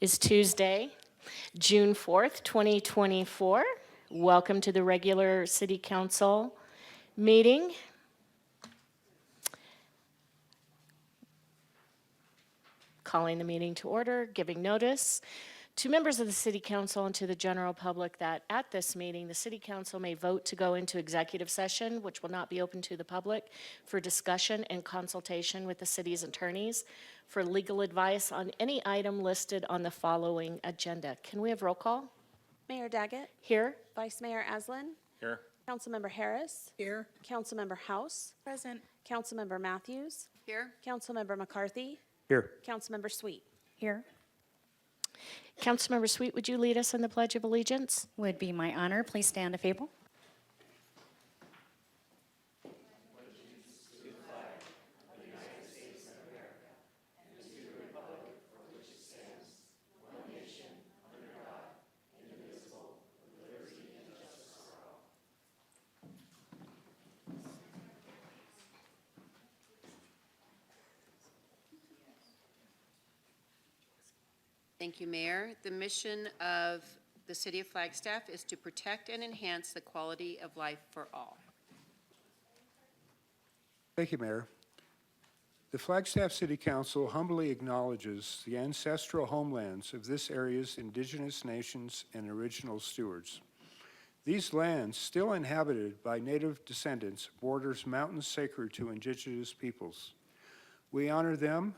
is Tuesday, June 4th, 2024. Welcome to the regular City Council meeting. Calling the meeting to order, giving notice to members of the City Council and to the general public that at this meeting, the City Council may vote to go into executive session, which will not be open to the public, for discussion and consultation with the city's attorneys for legal advice on any item listed on the following agenda. Can we have roll call? Mayor Daggett. Here. Vice Mayor Aslan. Here. Councilmember Harris. Here. Councilmember House. Present. Councilmember Matthews. Here. Councilmember McCarthy. Here. Councilmember Sweet. Here. Councilmember Sweet, would you lead us in the Pledge of Allegiance? Would be my honor. Please stand if able. Thank you, Mayor. The mission of the City of Flagstaff is to protect and enhance the quality of life for all. Thank you, Mayor. The Flagstaff City Council humbly acknowledges the ancestral homelands of this area's indigenous nations and original stewards. These lands, still inhabited by Native descendants, borders mountains sacred to indigenous peoples. We honor them,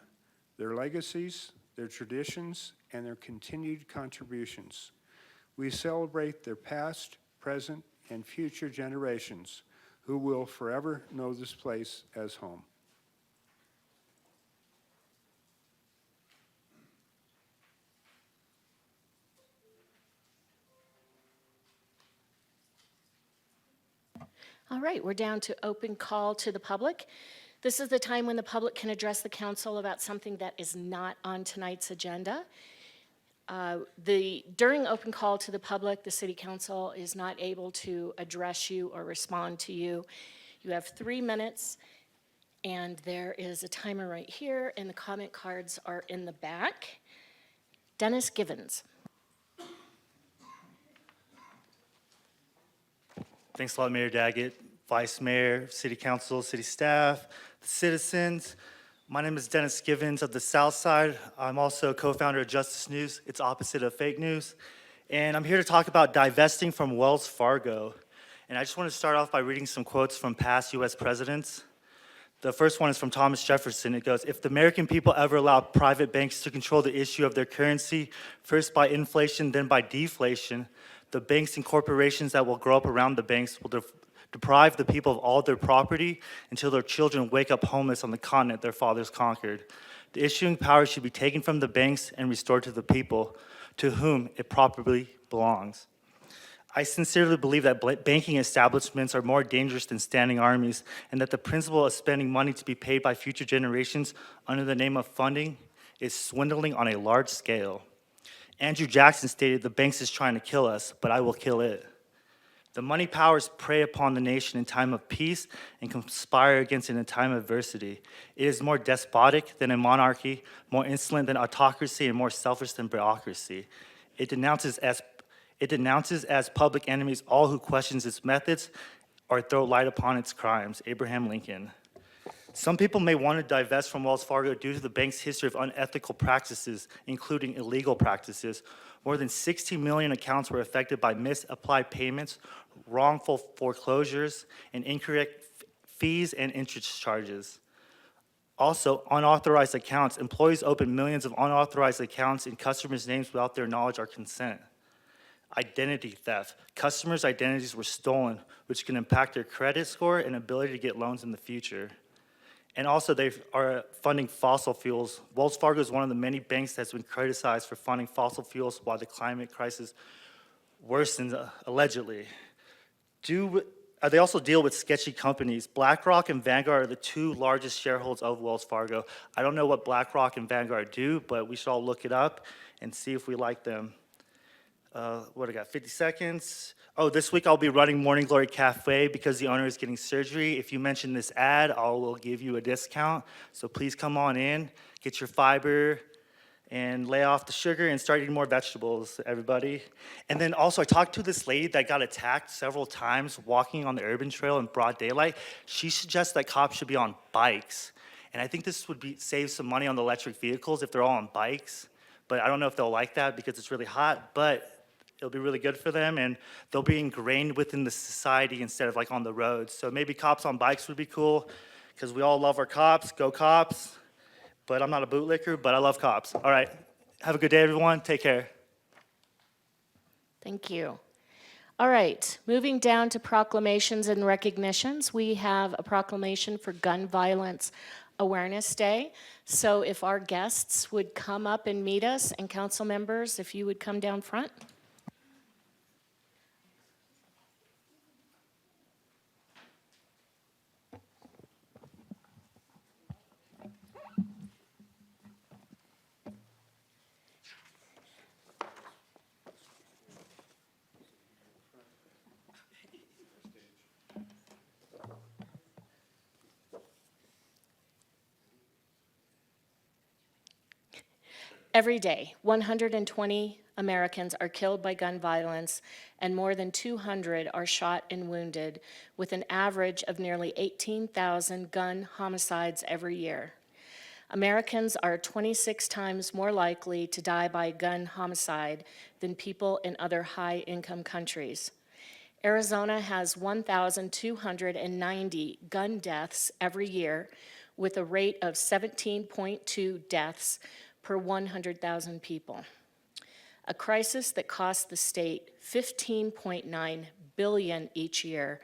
their legacies, their traditions, and their continued contributions. We celebrate their past, present, and future generations who will forever know this place as home. All right, we're down to open call to the public. This is the time when the public can address the council about something that is not on tonight's agenda. During open call to the public, the City Council is not able to address you or respond to you. You have 3 minutes, and there is a timer right here, and the comment cards are in the back. Dennis Givens. Thanks a lot, Mayor Daggett, Vice Mayor, City Council, City staff, citizens. My name is Dennis Givens of the South Side. I'm also co-founder of Justice News. It's opposite of fake news. And I'm here to talk about divesting from Wells Fargo. And I just want to start off by reading some quotes from past US presidents. The first one is from Thomas Jefferson. It goes, "If the American people ever allowed private banks to control the issue of their currency, first by inflation, then by deflation, the banks and corporations that will grow up around the banks will deprive the people of all their property until their children wake up homeless on the continent their fathers conquered. The issuing power should be taken from the banks and restored to the people, to whom it properly belongs." I sincerely believe that banking establishments are more dangerous than standing armies, and that the principle of spending money to be paid by future generations under the name of funding is swindling on a large scale. Andrew Jackson stated, "The banks is trying to kill us, but I will kill it." The money powers prey upon the nation in time of peace and conspire against it in time of adversity. It is more despotic than a monarchy, more insolent than autocracy, and more selfish than bureaucracy. It denounces as public enemies all who questions its methods or throw light upon its crimes. Abraham Lincoln. Some people may want to divest from Wells Fargo due to the bank's history of unethical practices, including illegal practices. More than 60 million accounts were affected by misapplied payments, wrongful foreclosures, and incorrect fees and interest charges. Also, unauthorized accounts. Employees opened millions of unauthorized accounts in customers' names without their knowledge or consent. Identity theft. Customers' identities were stolen, which can impact their credit score and ability to get loans in the future. And also, they are funding fossil fuels. Wells Fargo is one of the many banks that's been criticized for funding fossil fuels while the climate crisis worsens, allegedly. They also deal with sketchy companies. BlackRock and Vanguard are the two largest shareholders of Wells Fargo. I don't know what BlackRock and Vanguard do, but we should all look it up and see if we like them. What I got, 50 seconds? Oh, this week I'll be running Morning Glory Cafe because the owner is getting surgery. If you mention this ad, I will give you a discount. So please come on in, get your fiber, and lay off the sugar and start eating more vegetables, everybody. And then also, I talked to this lady that got attacked several times walking on the urban trail in broad daylight. She suggests that cops should be on bikes. And I think this would save some money on the electric vehicles if they're all on bikes. But I don't know if they'll like that because it's really hot, but it'll be really good for them, and they'll be ingrained within the society instead of like on the roads. So maybe cops on bikes would be cool, because we all love our cops. Go cops. But I'm not a bootlicker, but I love cops. All right. Have a good day, everyone. Take care. Thank you. All right, moving down to proclamations and recognitions, we have a proclamation for Gun Violence Awareness Day. So if our guests would come up and meet us, and council members, if you would come down front. Every day, 120 Americans are killed by gun violence, and more than 200 are shot and wounded, with an average of nearly 18,000 gun homicides every year. Americans are 26 times more likely to die by gun homicide than people in other high-income countries. Arizona has 1,290 gun deaths every year, with a rate of 17.2 deaths per 100,000 people. A crisis that costs the state $15.9 billion each year,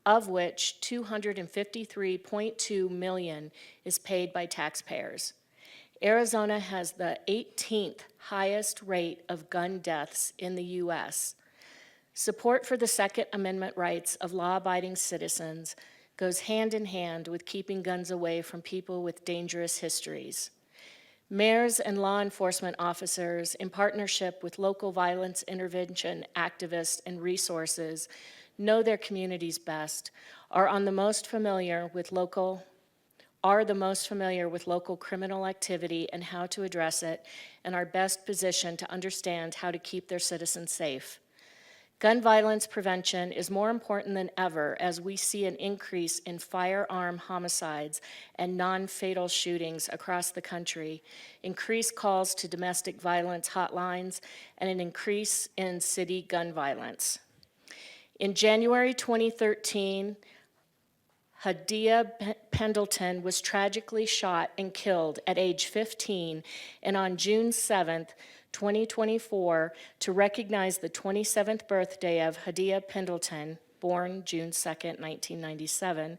of which $253.2 million is paid by taxpayers. Arizona has the 18th highest rate of gun deaths in the U.S. Support for the Second Amendment rights of law-abiding citizens goes hand in hand with keeping guns away from people with dangerous histories. Mayors and law enforcement officers, in partnership with local violence intervention activists and resources, know their communities best, are the most familiar with local criminal activity and how to address it, and are best positioned to understand how to keep their citizens safe. Gun violence prevention is more important than ever as we see an increase in firearm homicides and non-fatal shootings across the country, increased calls to domestic violence hotlines, and an increase in city gun violence. In January 2013, Hadia Pendleton was tragically shot and killed at age 15, and on June 7th, 2024, to recognize the 27th birthday of Hadia Pendleton, born June 2nd, 1997,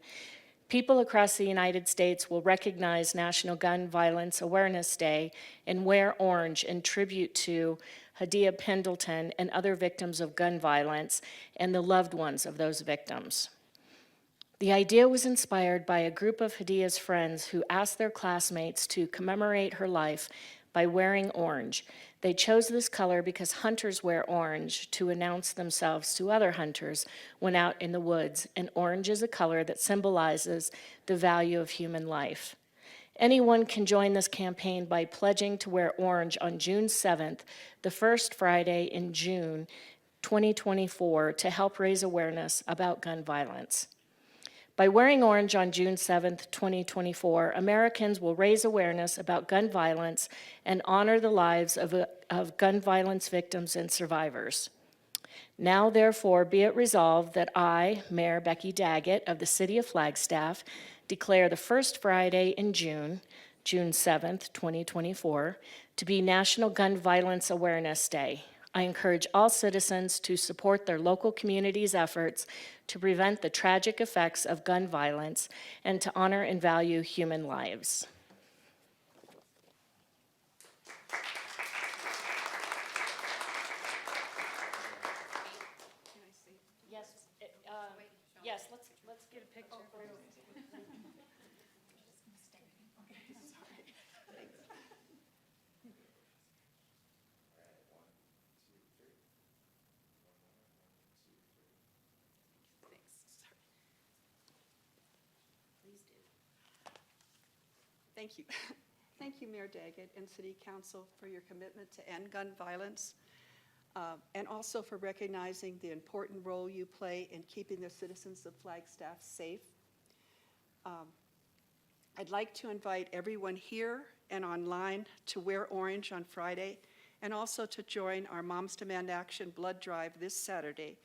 people across the United States will recognize National Gun Violence Awareness Day and wear orange in tribute to Hadia Pendleton and other victims of gun violence and the loved ones of those victims. The idea was inspired by a group of Hadia's friends who asked their classmates to commemorate her life by wearing orange. They chose this color because hunters wear orange to announce themselves to other hunters when out in the woods, and orange is a color that symbolizes the value of human life. Anyone can join this campaign by pledging to wear orange on June 7th, the first Friday in June 2024, to help raise awareness about gun violence. By wearing orange on June 7th, 2024, Americans will raise awareness about gun violence and honor the lives of gun violence victims and survivors. Now, therefore, be it resolved that I, Mayor Becky Daggett of the City of Flagstaff, declare the first Friday in June, June 7th, 2024, to be National Gun Violence Awareness Day. I encourage all citizens to support their local community's efforts to prevent the tragic effects of gun violence and to honor and value human lives. Yes, let's get a picture. Thank you. Thank you, Mayor Daggett and City Council, for your commitment to end gun violence, and also for recognizing the important role you play in keeping the citizens of Flagstaff safe. I'd like to invite everyone here and online to wear orange on Friday, and also to join our Moms Demand Action blood drive this Saturday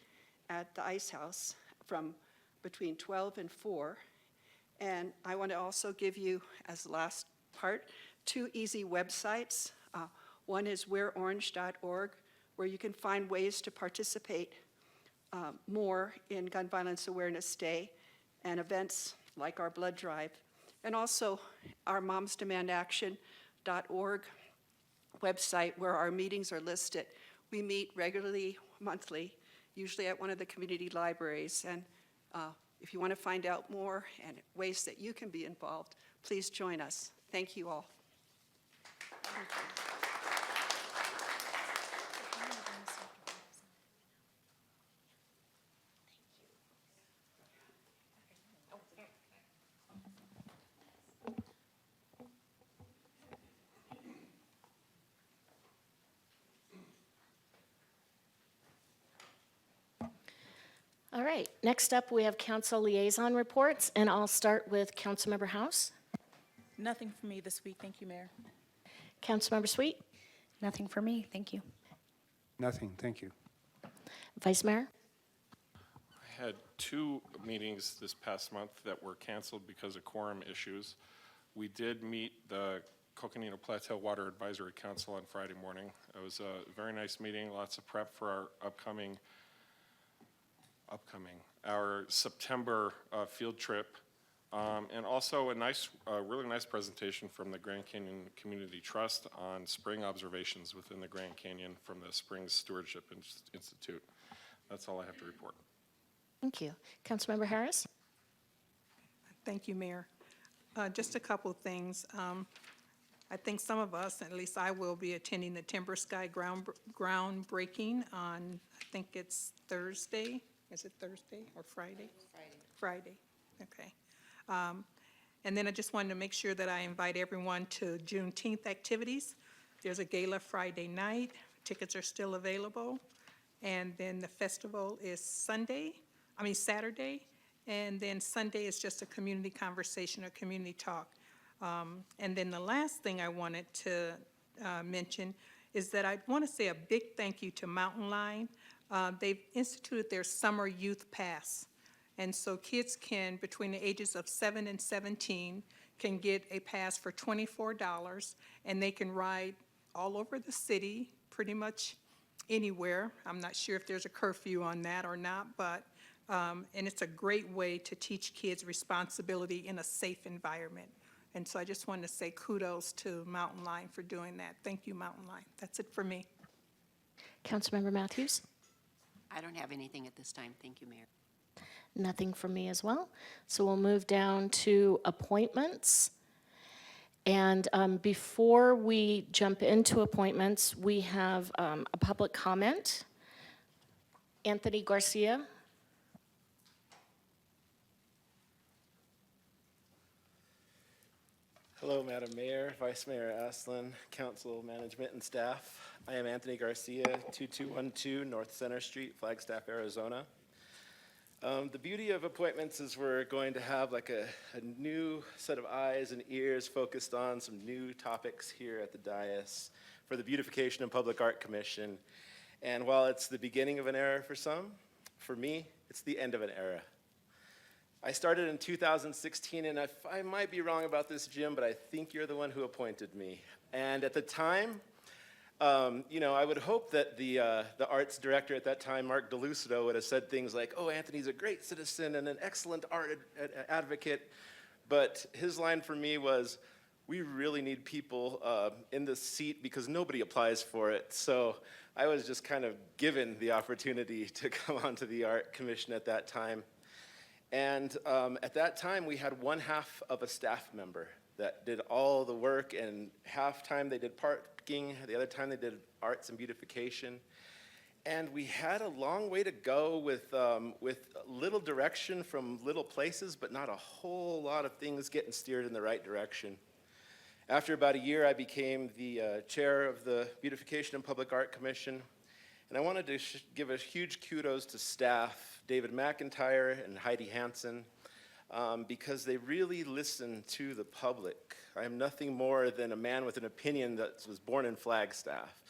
at the Ice House from between 12 and 4. And I want to also give you, as the last part, 2 easy websites. One is wearorange.org, where you can find ways to participate more in Gun Violence Awareness Day and events like our blood drive. And also our momsdemandaction.org website, where our meetings are listed. We meet regularly, monthly, usually at one of the community libraries. And if you want to find out more and ways that you can be involved, please join us. Thank you all. All right, next up, we have council liaison reports, and I'll start with Councilmember House. Nothing for me this week, thank you, Mayor. Councilmember Sweet, Nothing for me, thank you. Nothing, thank you. Vice Mayor. I had 2 meetings this past month that were canceled because of quorum issues. We did meet the Coconino Plateau Water Advisory Council on Friday morning. It was a very nice meeting, lots of prep for our our September field trip, and also a really nice presentation from the Grand Canyon Community Trust on spring observations within the Grand Canyon from the Springs Stewardship Institute. That's all I have to report. Thank you. Councilmember Harris. Thank you, Mayor. Just a couple of things. I think some of us, at least I will, be attending the Timber Sky groundbreaking on, I think it's Thursday. Is it Thursday or Friday? Friday, okay. And then I just wanted to make sure that I invite everyone to Juneteenth activities. There's a gala Friday night. Tickets are still available. And then the festival is Saturday. And then Sunday is just a community conversation or community talk. And then the last thing I wanted to mention is that I want to say a big thank you to Mountain Line. They've instituted their Summer Youth Pass. And so kids can, between the ages of 7 and 17, can get a pass for $24, and they can ride all over the city, pretty much anywhere. I'm not sure if there's a curfew on that or not, but, and it's a great way to teach kids responsibility in a safe environment. And so I just wanted to say kudos to Mountain Line for doing that. Thank you, Mountain Line. That's it for me. Councilmember Matthews. I don't have anything at this time. Thank you, Mayor. Nothing from me as well. So we'll move down to appointments. And before we jump into appointments, we have a public comment. Anthony Garcia. Hello, Madam Mayor, Vice Mayor Aslan, Council, Management, and staff. I am Anthony Garcia, 2212 North Center Street, Flagstaff, Arizona. The beauty of appointments is we're going to have like a new set of eyes and ears focused on some new topics here at the dais for the Beautification and Public Art Commission. And while it's the beginning of an era for some, for me, it's the end of an era. I started in 2016, and I might be wrong about this, Jim, but I think you're the one who appointed me. And at the time, I would hope that the arts director at that time, Mark DeLucido, would have said things like, oh, Anthony's a great citizen and an excellent art advocate. But his line for me was, we really need people in this seat because nobody applies for it. So I was just kind of given the opportunity to come onto the Art Commission at that time. And at that time, we had 1/2 of a staff member that did all the work, and half time they did parking, the other time they did arts and beautification. And we had a long way to go with little direction from little places, but not a whole lot of things getting steered in the right direction. After about a year, I became the chair of the Beautification and Public Art Commission, and I wanted to give a huge kudos to staff, David McIntyre and Heidi Hansen, because they really listen to the public. I am nothing more than a man with an opinion that was born in Flagstaff.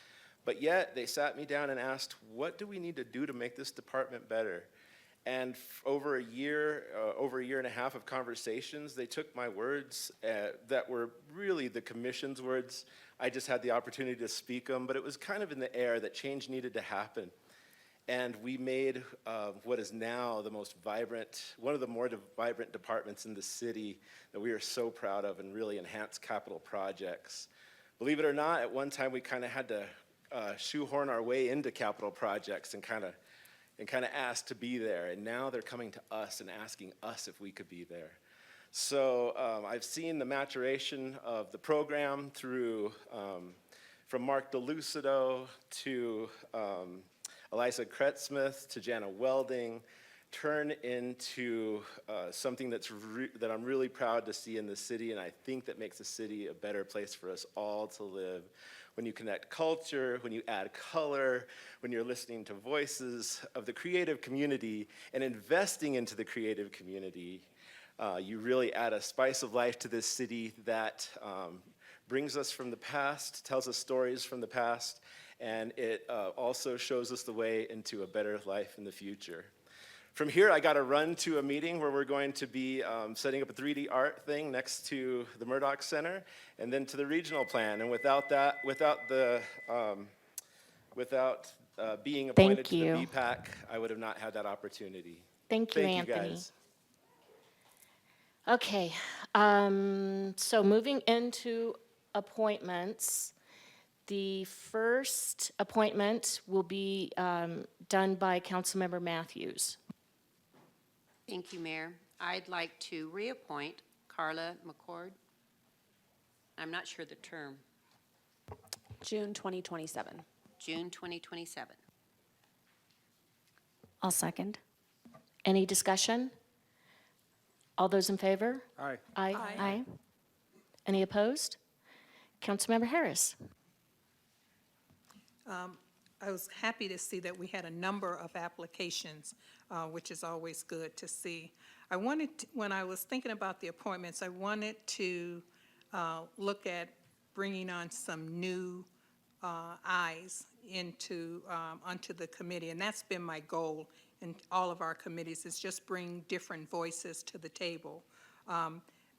But yet, they sat me down and asked, what do we need to do to make this department better? And over a year and a half of conversations, they took my words that were really the commission's words. I just had the opportunity to speak them, but it was kind of in the air that change needed to happen. And we made what is now the most vibrant, one of the more vibrant departments in the city that we are so proud of, and really enhanced capital projects. Believe it or not, at one time we kind of had to shoehorn our way into capital projects and kind of asked to be there. And now they're coming to us and asking us if we could be there. So I've seen the maturation of the program through, from Mark DeLucido to Eliza Kretzsmith to Jana Welding, turn into something that I'm really proud to see in the city, and I think that makes the city a better place for us all to live. When you connect culture, when you add color, when you're listening to voices of the creative community and investing into the creative community, you really add a spice of life to this city that brings us from the past, tells us stories from the past, and it also shows us the way into a better life in the future. From here, I got to run to a meeting where we're going to be setting up a 3D art thing next to the Murdoch Center, and then to the regional plan. And without being appointed to the you. BPAC, I would have not had that opportunity. Thank you, Anthony. Guys. Okay, so moving into appointments, the first appointment will be done by Councilmember Matthews. Thank you, Mayor. I'd like to reappoint Carla McCord. I'm not sure the term. June 2027. June 2027. I'll second. Any discussion? All those in favor? Aye. Aye. Aye. Any opposed? Councilmember Harris. I was happy to see that we had a number of applications, which is always good to see. When I was thinking about the appointments, I wanted to look at bringing on some new eyes onto the committee, and that's been my goal in all of our committees, is just bring different voices to the table.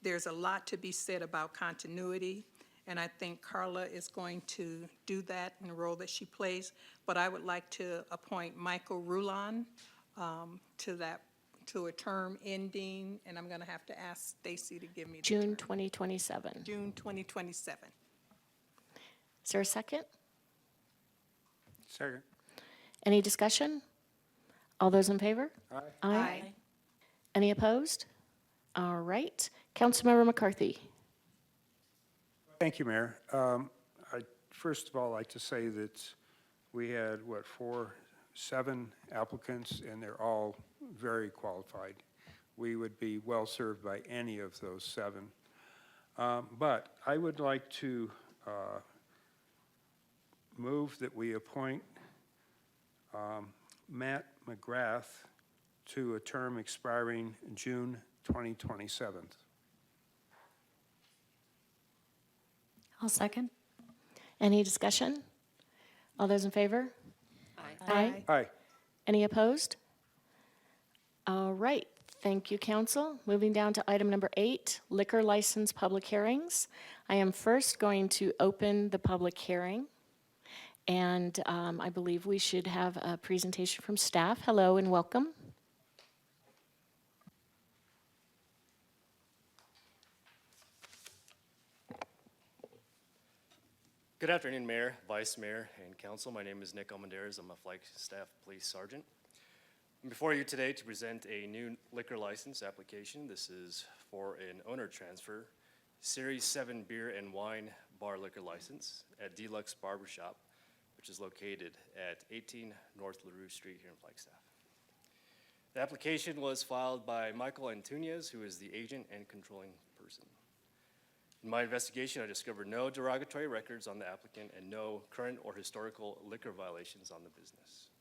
There's a lot to be said about continuity, and I think Carla is going to do that in the role that she plays. But I would like to appoint Michael Rulon to a term ending, and I'm going to have to ask Stacy to give me the June term. 2027. June 2027. Is there a second? Second. Any discussion? All those in favor? Aye. Aye. Any opposed? All right. Councilmember McCarthy. Thank you, Mayor. I'd first of all like to say that we had, 7 applicants, and they're all very qualified. We would be well served by any of those 7. But I would like to move that we appoint Matt McGrath to a term expiring June 2027. I'll second. Any discussion? All those in favor? Aye. Aye. Any opposed? All right. Thank you, council. Moving down to item number 8, liquor license public hearings. I am first going to open the public hearing, and I believe we should have a presentation from staff. Hello and welcome. Good afternoon, Mayor, Vice Mayor, and Council. My name is Nick Almendarez. I'm a Flagstaff Police Sergeant. I'm before you today to present a new liquor license application. This is for an owner transfer, Series 7 beer and wine bar liquor license at Deluxe Barbershop, which is located at 18 North LaRue Street here in Flagstaff. The application was filed by Michael Antunes, who is the agent and controlling person. In my investigation, I discovered no derogatory records on the applicant and no current or historical liquor violations on the business.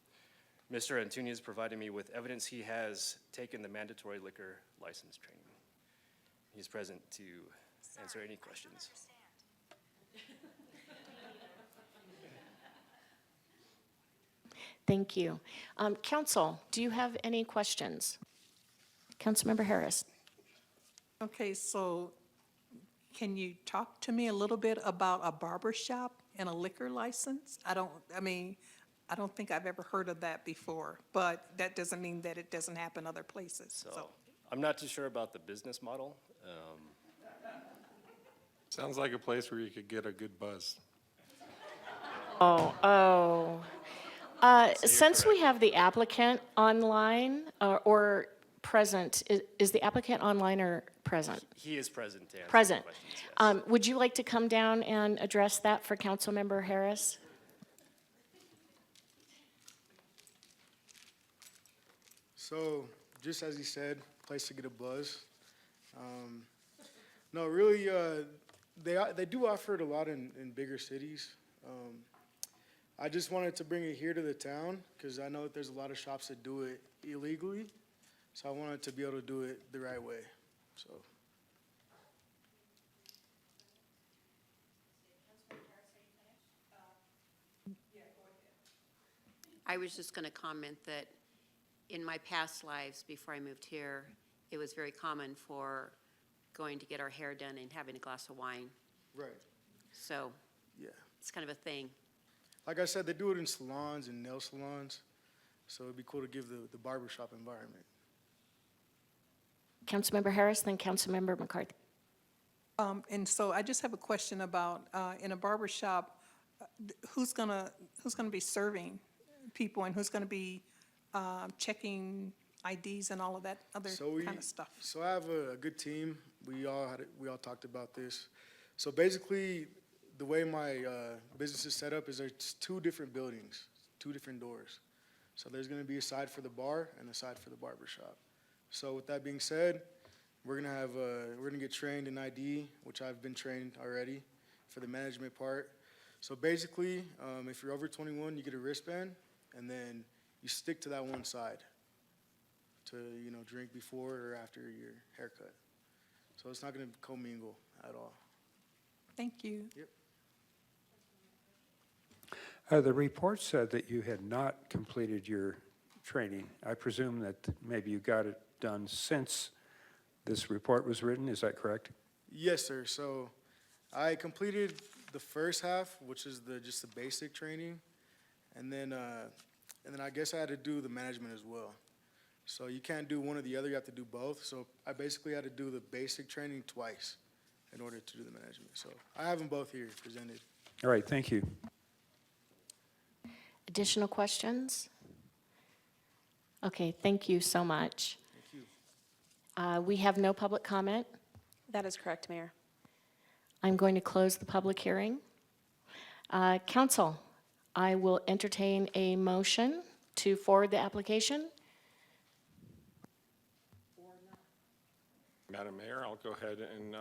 Mr. Antunes provided me with evidence he has taken the mandatory liquor license training. He's present to answer any questions. Thank you. Council, do you have any questions? Councilmember Harris. Okay, so can you talk to me a little bit about a barber shop and a liquor license? I don't think I've ever heard of that before, but that doesn't mean that it doesn't happen other places, So I'm not too sure about the business model. Sounds like a place where you could get a good buzz. Since we have the applicant online or present, is the applicant online or present? He is present to answer Present. questions, yes. Would you like to come down and address that for Councilmember Harris? So, just as he said, place to get a buzz. No, really, they do offer it a lot in bigger cities. I just wanted to bring it here to the town because I know that there's a lot of shops that do it illegally. So I wanted to be able to do it the right way. So. I was just going to comment that in my past lives, before I moved here, it was very common for going to get our hair done and having a glass of wine. Right. So Yeah. it's kind of a thing. Like I said, they do it in salons and nail salons. So it'd be cool to give the barbershop environment. Councilmember Harris, then Councilmember McCarthy. and so I just have a question about, in a barber shop, who's gonna be serving people and who's gonna be checking IDs and all of that other kind of stuff? So I have a good team. We all talked about this. So basically, the way my business is set up is there's two different buildings, two different doors. So there's going to be a side for the bar and a side for the barber shop. So with that being said, we're gonna get trained in ID, which I've been trained already for the management part. So basically, if you're over 21, you get a wristband, and then you stick to that one side to drink before or after your haircut. So it's not going to commingle at all. Thank you. The report said that you had not completed your training. I presume that maybe you got it done since this report was written. Is that correct? Yes, sir. So I completed the first half, which is just the basic training, and then I guess I had to do the management as well. So you can't do one or the other, you have to do both. So I basically had to do the basic training twice in order to do the management. So I have them both here presented. All right, thank you. Additional questions? Okay, thank you so much. Thank you. We have no public comment. That is correct, Mayor. I'm going to close the public hearing. Council, I will entertain a motion to forward the application. Madam Mayor, I'll go ahead and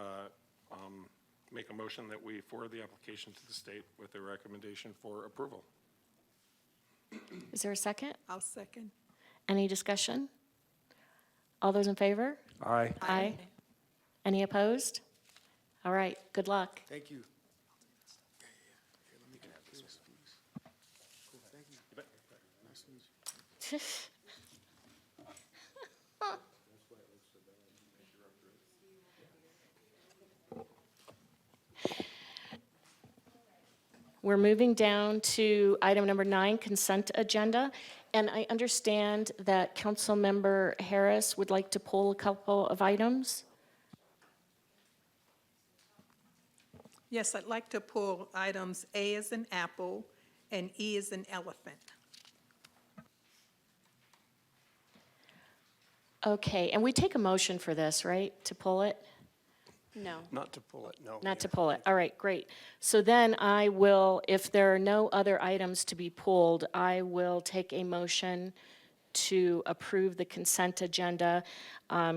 make a motion that we forward the application to the state with a recommendation for approval. Is there a second? I'll second. Any discussion? All those in favor? Aye. Aye. Any opposed? All right, good luck. Thank you. Here, let me get this, please. Cool, thank you. Nice to meet you. We're moving down to item number 9, consent agenda. And I understand that Councilmember Harris would like to pull a couple of items. Yes, I'd like to pull items A as in apple and E as in elephant. Okay, and we take a motion for this, right, to pull it? No. Not to pull it, no. Not to pull it, all right, great. So then I will, if there are no other items to be pulled, I will take a motion to approve the consent agenda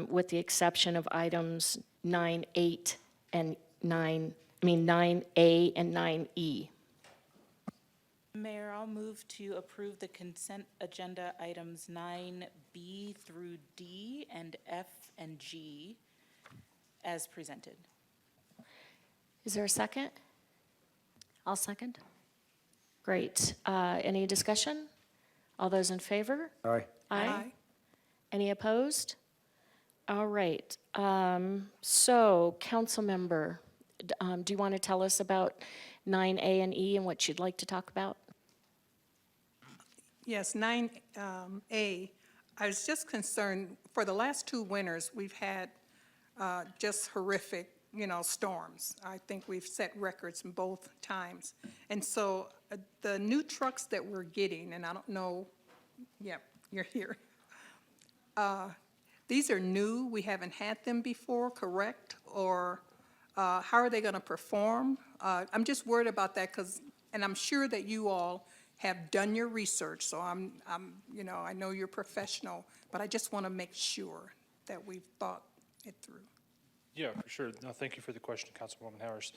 with the exception of items 9, 8, and 9A and 9E. Mayor, I'll move to approve the consent agenda items 9B through D and F and G as presented. Is there a second? I'll second. Great. Any discussion? All those in favor? Aye. Aye. Any opposed? All right. So, council member, do you want to tell us about 9A and E and what you'd like to talk about? Yes, 9A, I was just concerned, for the last 2 winters, we've had just horrific, storms. I think we've set records in both times. And so the new trucks that we're getting, and I don't know, yep, you're here. These are new, we haven't had them before, correct? Or how are they going to perform? I'm just worried about that and I'm sure that you all have done your research, so I know you're professional, but I just want to make sure that we've thought it through. Yeah, for sure. No, thank you for the question, Councilwoman Harris.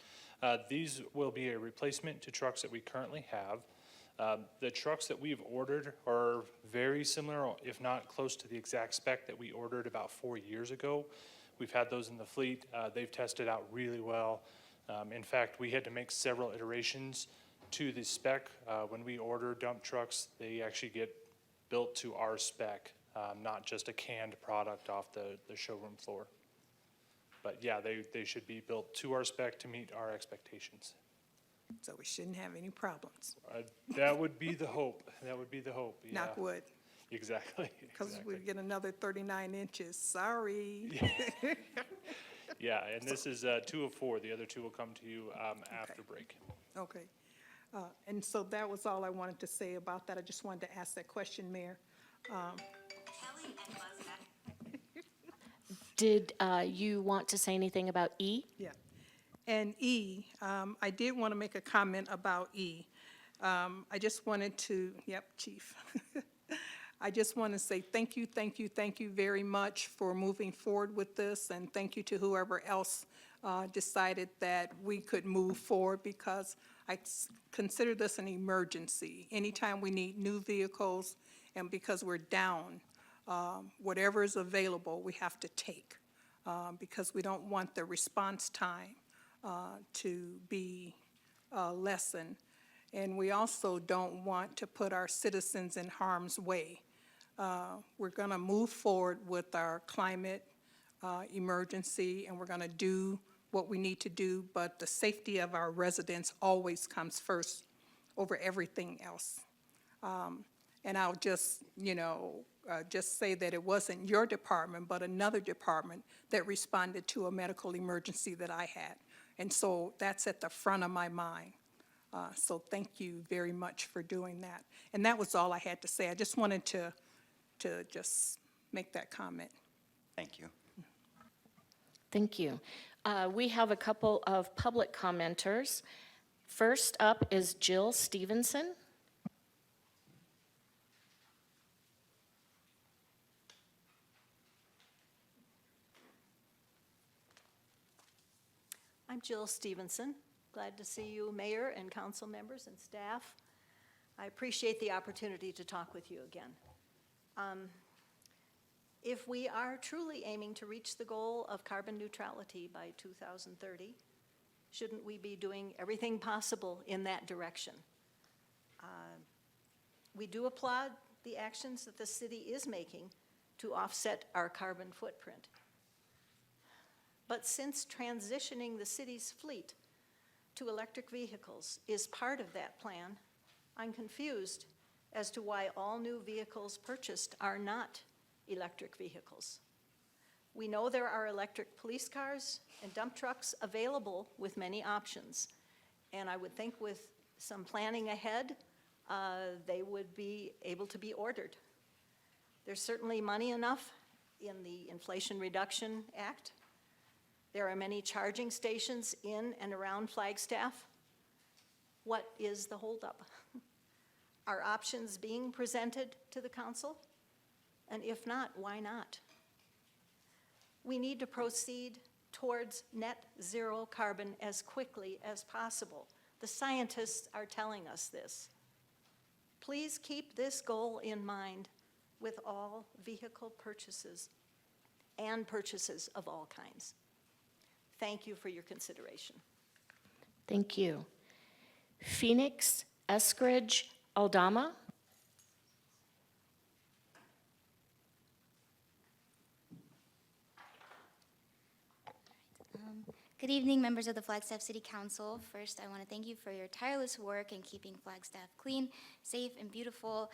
These will be a replacement to trucks that we currently have. The trucks that we've ordered are very similar, if not close to the exact spec that we ordered about 4 years ago. We've had those in the fleet. They've tested out really well. In fact, we had to make several iterations to the spec. When we order dump trucks, they actually get built to our spec, not just a canned product off the showroom floor. But yeah, they should be built to our spec to meet our expectations. So we shouldn't have any problems. That would be the hope. That would be the hope. Yeah. Knock wood. Exactly. Because we get another 39 inches, sorry. Yeah, and this is 2 of 4. The other 2 will come to you after break. Okay. And so that was all I wanted to say about that. I just wanted to ask that question, Mayor. Did you want to say anything about E? Yeah. And E, I did want to make a comment about E. I just wanted to, yep, Chief. I just want to say thank you very much for moving forward with this, and thank you to whoever else decided that we could move forward, because I consider this an emergency. Anytime we need new vehicles, and because we're down, whatever is available, we have to take, because we don't want the response time to be lessened. And we also don't want to put our citizens in harm's way. We're going to move forward with our climate emergency, and we're going to do what we need to do, but the safety of our residents always comes first over everything else. And I'll just, just say that it wasn't your department, but another department that responded to a medical emergency that I had. And so that's at the front of my mind. So thank you very much for doing that. And that was all I had to say. I just wanted to just make that comment. Thank you. Thank you. We have a couple of public commenters. First up is Jill Stevenson. I'm Jill Stevenson. Glad to see you, Mayor and council members and staff. I appreciate the opportunity to talk with you again. If we are truly aiming to reach the goal of carbon neutrality by 2030, shouldn't we be doing everything possible in that direction? We do applaud the actions that the city is making to offset our carbon footprint. But since transitioning the city's fleet to electric vehicles is part of that plan, I'm confused as to why all new vehicles purchased are not electric vehicles. We know there are electric police cars and dump trucks available with many options, and I would think with some planning ahead, they would be able to be ordered. There's certainly money enough in the Inflation Reduction Act. There are many charging stations in and around Flagstaff. What is the holdup? Are options being presented to the council? And if not, why not? We need to proceed towards net zero carbon as quickly as possible. The scientists are telling us this. Please keep this goal in mind with all vehicle purchases and purchases of all kinds. Thank you for your consideration. Thank you. Phoenix Eskridge Aldama. Good evening, members of the Flagstaff City Council. First, I want to thank you for your tireless work in keeping Flagstaff clean, safe, and beautiful.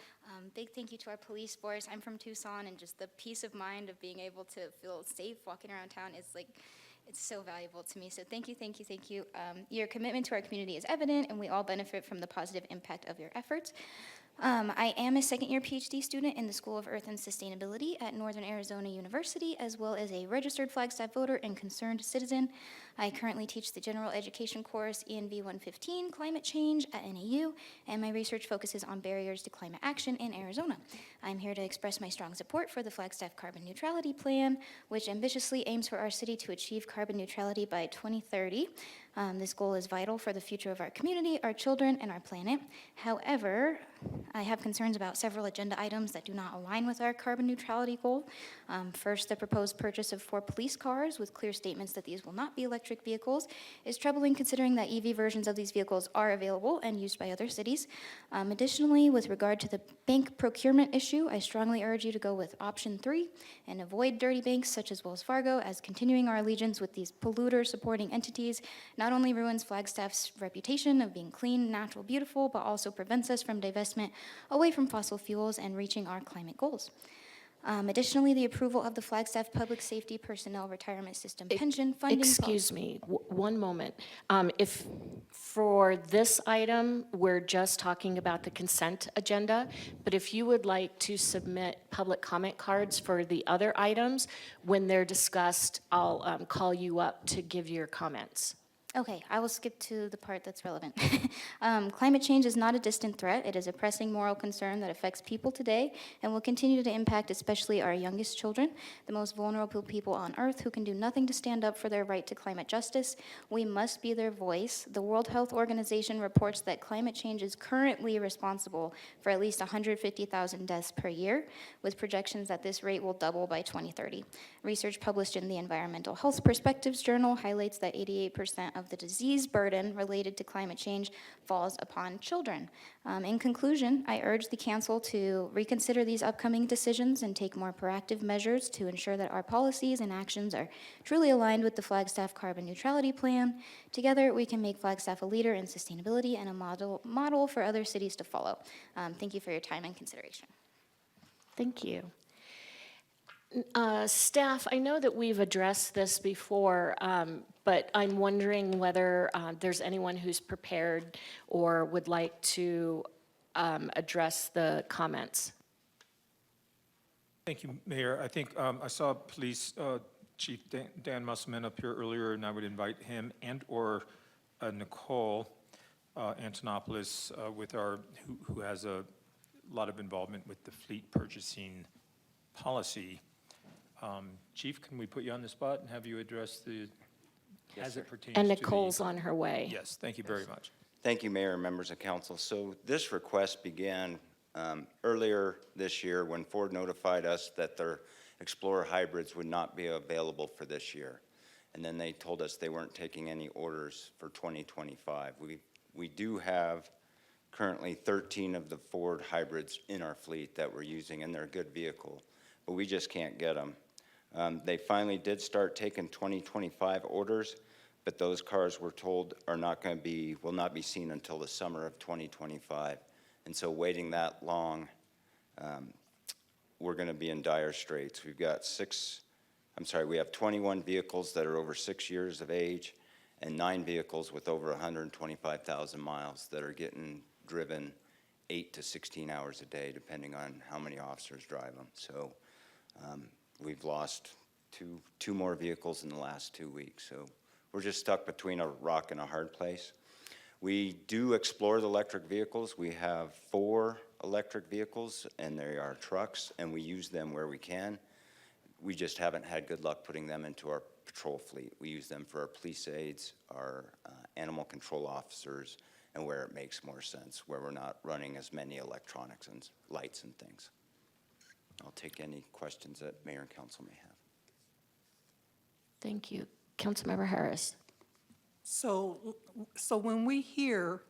Big thank you to our police force. I'm from Tucson, and just the peace of mind of being able to feel safe walking around town is like, it's so valuable to me. So thank you, thank you, thank you. Your commitment to our community is evident, and we all benefit from the positive impact of your efforts. I am a second-year PhD student in the School of Earth and Sustainability at Northern Arizona University, as well as a registered Flagstaff voter and concerned citizen. I currently teach the general education course ENV 115, Climate Change at NAU, and my research focuses on barriers to climate action in Arizona. I'm here to express my strong support for the Flagstaff Carbon Neutrality Plan, which ambitiously aims for our city to achieve carbon neutrality by 2030. This goal is vital for the future of our community, our children, and our planet. However, I have concerns about several agenda items that do not align with our carbon neutrality goal. First, the proposed purchase of 4 police cars with clear statements that these will not be electric vehicles is troubling, considering that EV versions of these vehicles are available and used by other cities. Additionally, with regard to the bank procurement issue, I strongly urge you to go with option 3 and avoid dirty banks such as Wells Fargo, as continuing our allegiance with these polluter-supporting entities not only ruins Flagstaff's reputation of being clean, natural, beautiful, but also prevents us from divestment away from fossil fuels and reaching our climate goals. Additionally, the approval of the Flagstaff Public Safety Personnel Retirement System pension funding. Excuse me, one moment. If for this item, we're just talking about the consent agenda, but if you would like to submit public comment cards for the other items, when they're discussed, I'll call you up to give your comments. Okay, I will skip to the part that's relevant. Climate change is not a distant threat. It is a pressing moral concern that affects people today and will continue to impact especially our youngest children, the most vulnerable people on Earth who can do nothing to stand up for their right to climate justice. We must be their voice. The World Health Organization reports that climate change is currently responsible for at least 150,000 deaths per year, with projections that this rate will double by 2030. Research published in the Environmental Health Perspectives Journal highlights that 88% of the disease burden related to climate change falls upon children. In conclusion, I urge the council to reconsider these upcoming decisions and take more proactive measures to ensure that our policies and actions are truly aligned with the Flagstaff Carbon Neutrality Plan. Together, we can make Flagstaff a leader in sustainability and a model for other cities to follow. Thank you for your time and consideration. Thank you. Staff, I know that we've addressed this before, but I'm wondering whether there's anyone who's prepared or would like to address the comments. Thank you, Mayor. I think I saw Police Chief Dan Musselman up here earlier, and I would invite him and/or Nicole Antonopoulos who has a lot of involvement with the fleet purchasing policy. Chief, can we put you on the spot and have you address the, as it pertains to And Nicole's on her way. Yes, thank you very much. Thank you, Mayor and members of council. So this request began earlier this year when Ford notified us that their Explorer hybrids would not be available for this year. And then they told us they weren't taking any orders for 2025. We do have currently 13 of the Ford hybrids in our fleet that we're using, and they're a good vehicle, but we just can't get them. They finally did start taking 2025 orders, but those cars, we're told, are not going to be, will not be seen until the summer of 2025. And so waiting that long, we're going to be in dire straits. We've got we have 21 vehicles that are over 6 years of age and 9 vehicles with over 125,000 miles that are getting driven 8 to 16 hours a day, depending on how many officers drive them. So we've lost two more vehicles in the last 2 weeks. So we're just stuck between a rock and a hard place. We do explore the electric vehicles. We have 4 electric vehicles, and they are trucks, and we use them where we can. We just haven't had good luck putting them into our patrol fleet. We use them for our police aides, our animal control officers, and where it makes more sense, where we're not running as many electronics and lights and things. I'll take any questions that mayor and council may have. Thank you. Councilmember Harris. So when we hear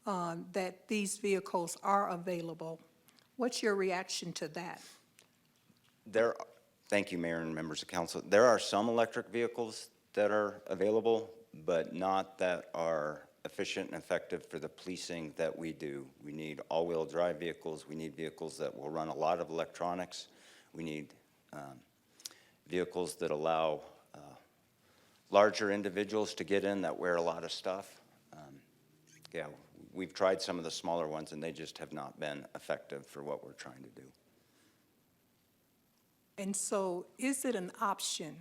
that these vehicles are available, what's your reaction to that? Thank you, Mayor and members of council. There are some electric vehicles that are available, but not that are efficient and effective for the policing that we do. We need all-wheel drive vehicles. We need vehicles that will run a lot of electronics. We need vehicles that allow larger individuals to get in that wear a lot of stuff. Yeah, we've tried some of the smaller ones, and they just have not been effective for what we're trying to do. And so is it an option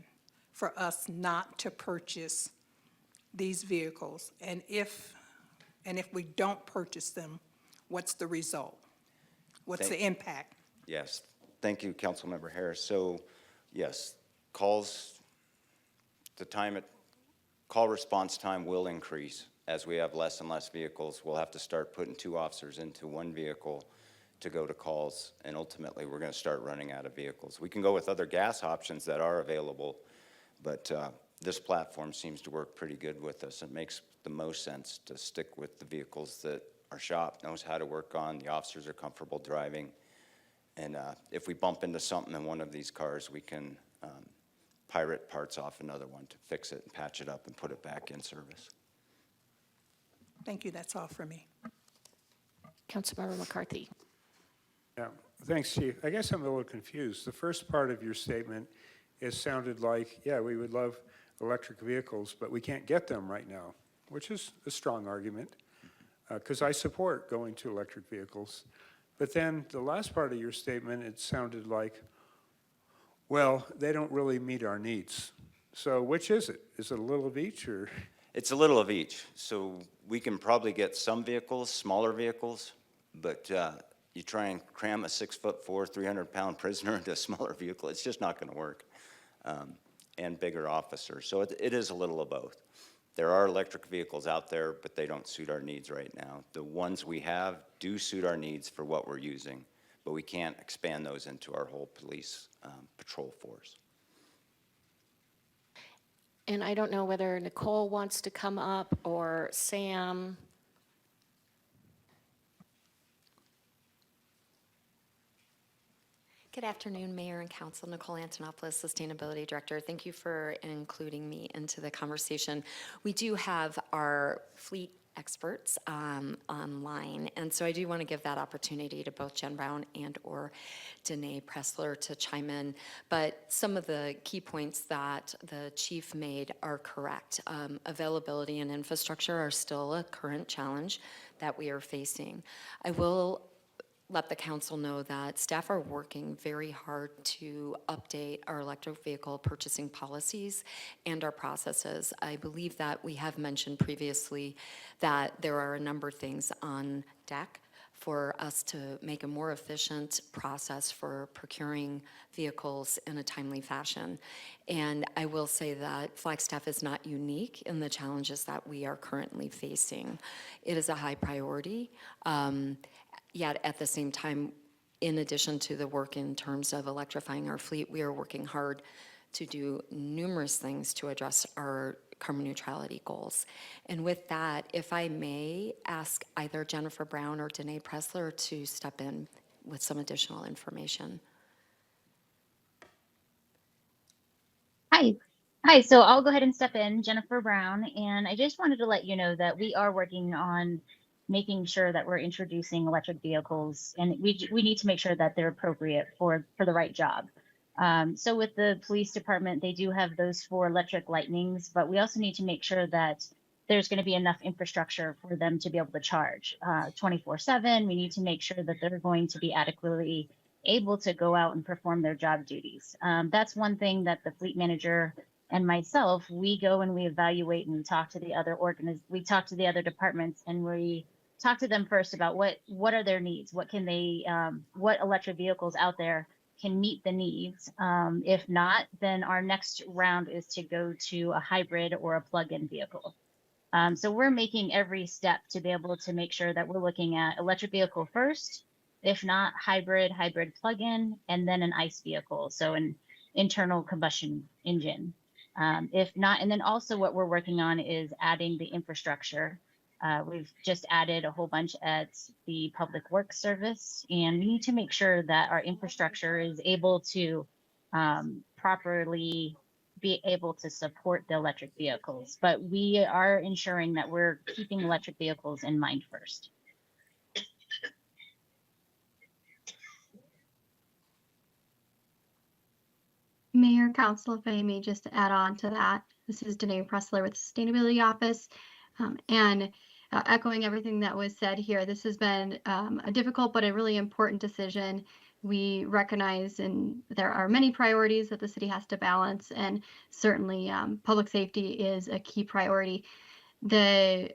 for us not to purchase these vehicles? And if we don't purchase them, what's the result? What's the impact? Yes, thank you, Councilmember Harris. So, yes, call response time will increase as we have less and less vehicles. We'll have to start putting 2 officers into 1 vehicle to go to calls, and ultimately we're going to start running out of vehicles. We can go with other gas options that are available, but this platform seems to work pretty good with us. It makes the most sense to stick with the vehicles that our shop knows how to work on, the officers are comfortable driving, and if we bump into something in one of these cars, we can pirate parts off another one to fix it and patch it up and put it back in service. Thank you, that's all for me. Councilmember McCarthy. Yeah, thanks, Chief. I guess I'm a little confused. The first part of your statement, it sounded like, yeah, we would love electric vehicles, but we can't get them right now, which is a strong argument, because I support going to electric vehicles. But then the last part of your statement, it sounded like, well, they don't really meet our needs. So which is it? Is it a little of each, or? It's a little of each. So we can probably get some vehicles, smaller vehicles, but you try and cram a 6'4", 300-pound prisoner into a smaller vehicle, it's just not going to work, and bigger officers. So it is a little of both. There are electric vehicles out there, but they don't suit our needs right now. The ones we have do suit our needs for what we're using, but we can't expand those into our whole police patrol force. And I don't know whether Nicole wants to come up or Sam. Good afternoon, Mayor and Council. Nicole Antonopoulos, Sustainability Director. Thank you for including me into the conversation. We do have our fleet experts online, and so I do want to give that opportunity to both Jen Brown and or Danae Pressler to chime in. But some of the key points that the chief made are correct. Availability and infrastructure are still a current challenge that we are facing. I will let the council know that staff are working very hard to update our electric vehicle purchasing policies and our processes. I believe that we have mentioned previously that there are a number of things on deck for us to make a more efficient process for procuring vehicles in a timely fashion. And I will say that Flagstaff is not unique in the challenges that we are currently facing. It is a high priority. Yet at the same time, in addition to the work in terms of electrifying our fleet, we are working hard to do numerous things to address our carbon neutrality goals. And with that, if I may ask either Jennifer Brown or Danae Pressler to step in with some additional information. Hi, so I'll go ahead and step in, Jennifer Brown, and I just wanted to let you know that we are working on making sure that we're introducing electric vehicles, and we need to make sure that they're appropriate for the right job. So with the police department, they do have those 4 electric lightnings, but we also need to make sure that there's going to be enough infrastructure for them to be able to charge 24/7. We need to make sure that they're going to be adequately able to go out and perform their job duties. That's one thing that the fleet manager and myself, we go and we evaluate and we talk to the other departments, and we talk to them first about what are their needs, what can they, what electric vehicles out there can meet the needs. If not, then our next round is to go to a hybrid or a plug-in vehicle. So we're making every step to be able to make sure that we're looking at electric vehicle first, if not hybrid, hybrid plug-in, and then an ICE vehicle, so an internal combustion engine. If not, and then also what we're working on is adding the infrastructure. We've just added a whole bunch at the Public Works Service, and we need to make sure that our infrastructure is able to properly be able to support the electric vehicles. But we are ensuring that we're keeping electric vehicles in mind first. Mayor, Council, if I may just add on to that, this is Danae Pressler with the Sustainability Office. And echoing everything that was said here, this has been a difficult but a really important decision. We recognize and there are many priorities that the city has to balance, and certainly public safety is a key priority. The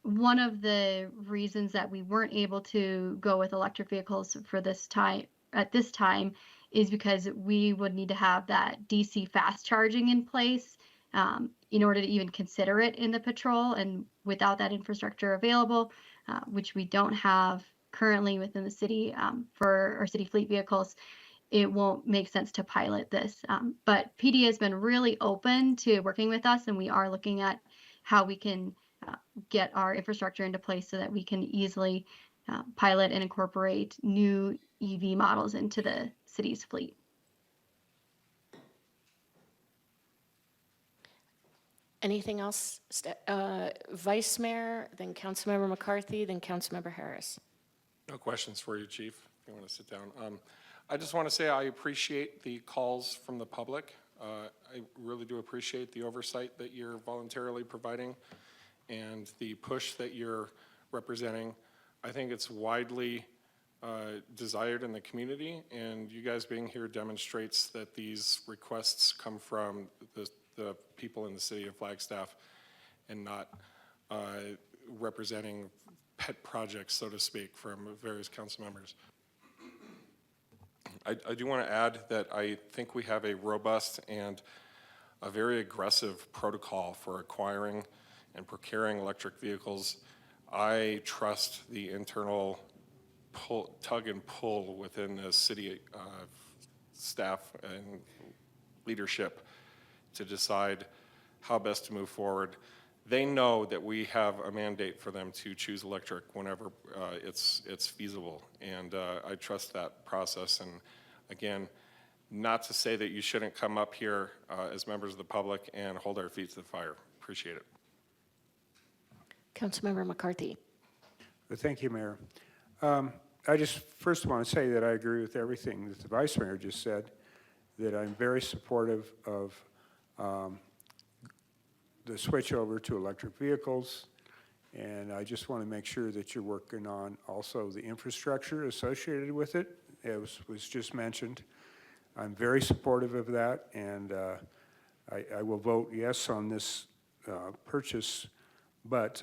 one of the reasons that we weren't able to go with electric vehicles for this time at this time is because we would need to have that DC fast charging in place in order to even consider it in the patrol. And without that infrastructure available, which we don't have currently within the city for our city fleet vehicles, it won't make sense to pilot this. But PD has been really open to working with us, and we are looking at how we can get our infrastructure into place so that we can easily pilot and incorporate new EV models into the city's fleet. Anything else? Vice Mayor, then Councilmember McCarthy, then Councilmember Harris. No questions for you, Chief, if you want to sit down. I just want to say I appreciate the calls from the public. I really do appreciate the oversight that you're voluntarily providing and the push that you're representing. I think it's widely desired in the community, and you guys being here demonstrates that these requests come from the people in the city of Flagstaff and not representing pet projects, so to speak, from various council members. I do want to add that I think we have a robust and a very aggressive protocol for acquiring and procuring electric vehicles. I trust the internal tug and pull within the city staff and leadership to decide how best to move forward. They know that we have a mandate for them to choose electric whenever it's feasible, and I trust that process. And again, not to say that you shouldn't come up here as members of the public and hold our feet to the fire. Appreciate it. Councilmember McCarthy. Thank you, Mayor. I just first want to say that I agree with everything that the Vice Mayor just said, that I'm very supportive of the switch over to electric vehicles, and I just want to make sure that you're working on also the infrastructure associated with it, as was just mentioned. I'm very supportive of that, and I will vote yes on this purchase, but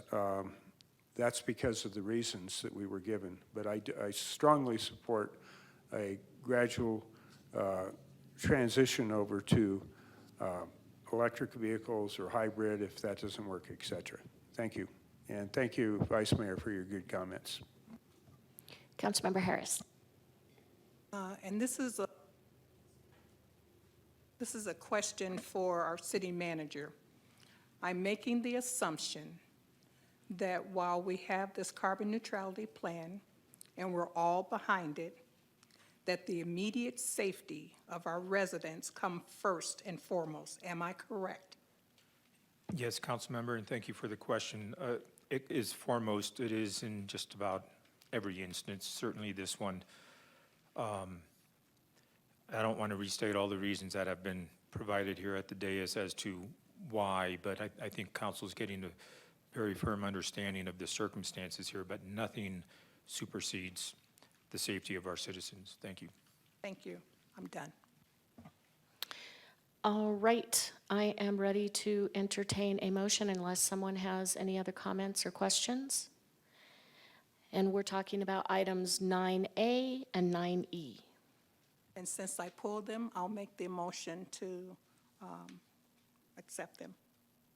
that's because of the reasons that we were given. But I strongly support a gradual transition over to electric vehicles or hybrid if that doesn't work, et cetera. Thank you. And thank you, Vice Mayor, for your good comments. Councilmember Harris. And this is a question for our city manager. I'm making the assumption that while we have this carbon neutrality plan and we're all behind it, that the immediate safety of our residents come first and foremost. Am I correct? Yes, council member, and thank you for the question. It is foremost. It is in just about every instance, certainly this one. I don't want to restate all the reasons that have been provided here at the dais as to why, but I think council is getting a very firm understanding of the circumstances here, but nothing supersedes the safety of our citizens. Thank you. Thank you. I'm done. All right, I am ready to entertain a motion unless someone has any other comments or questions. And we're talking about items 9A and 9E. And since I pulled them, I'll make the motion to accept them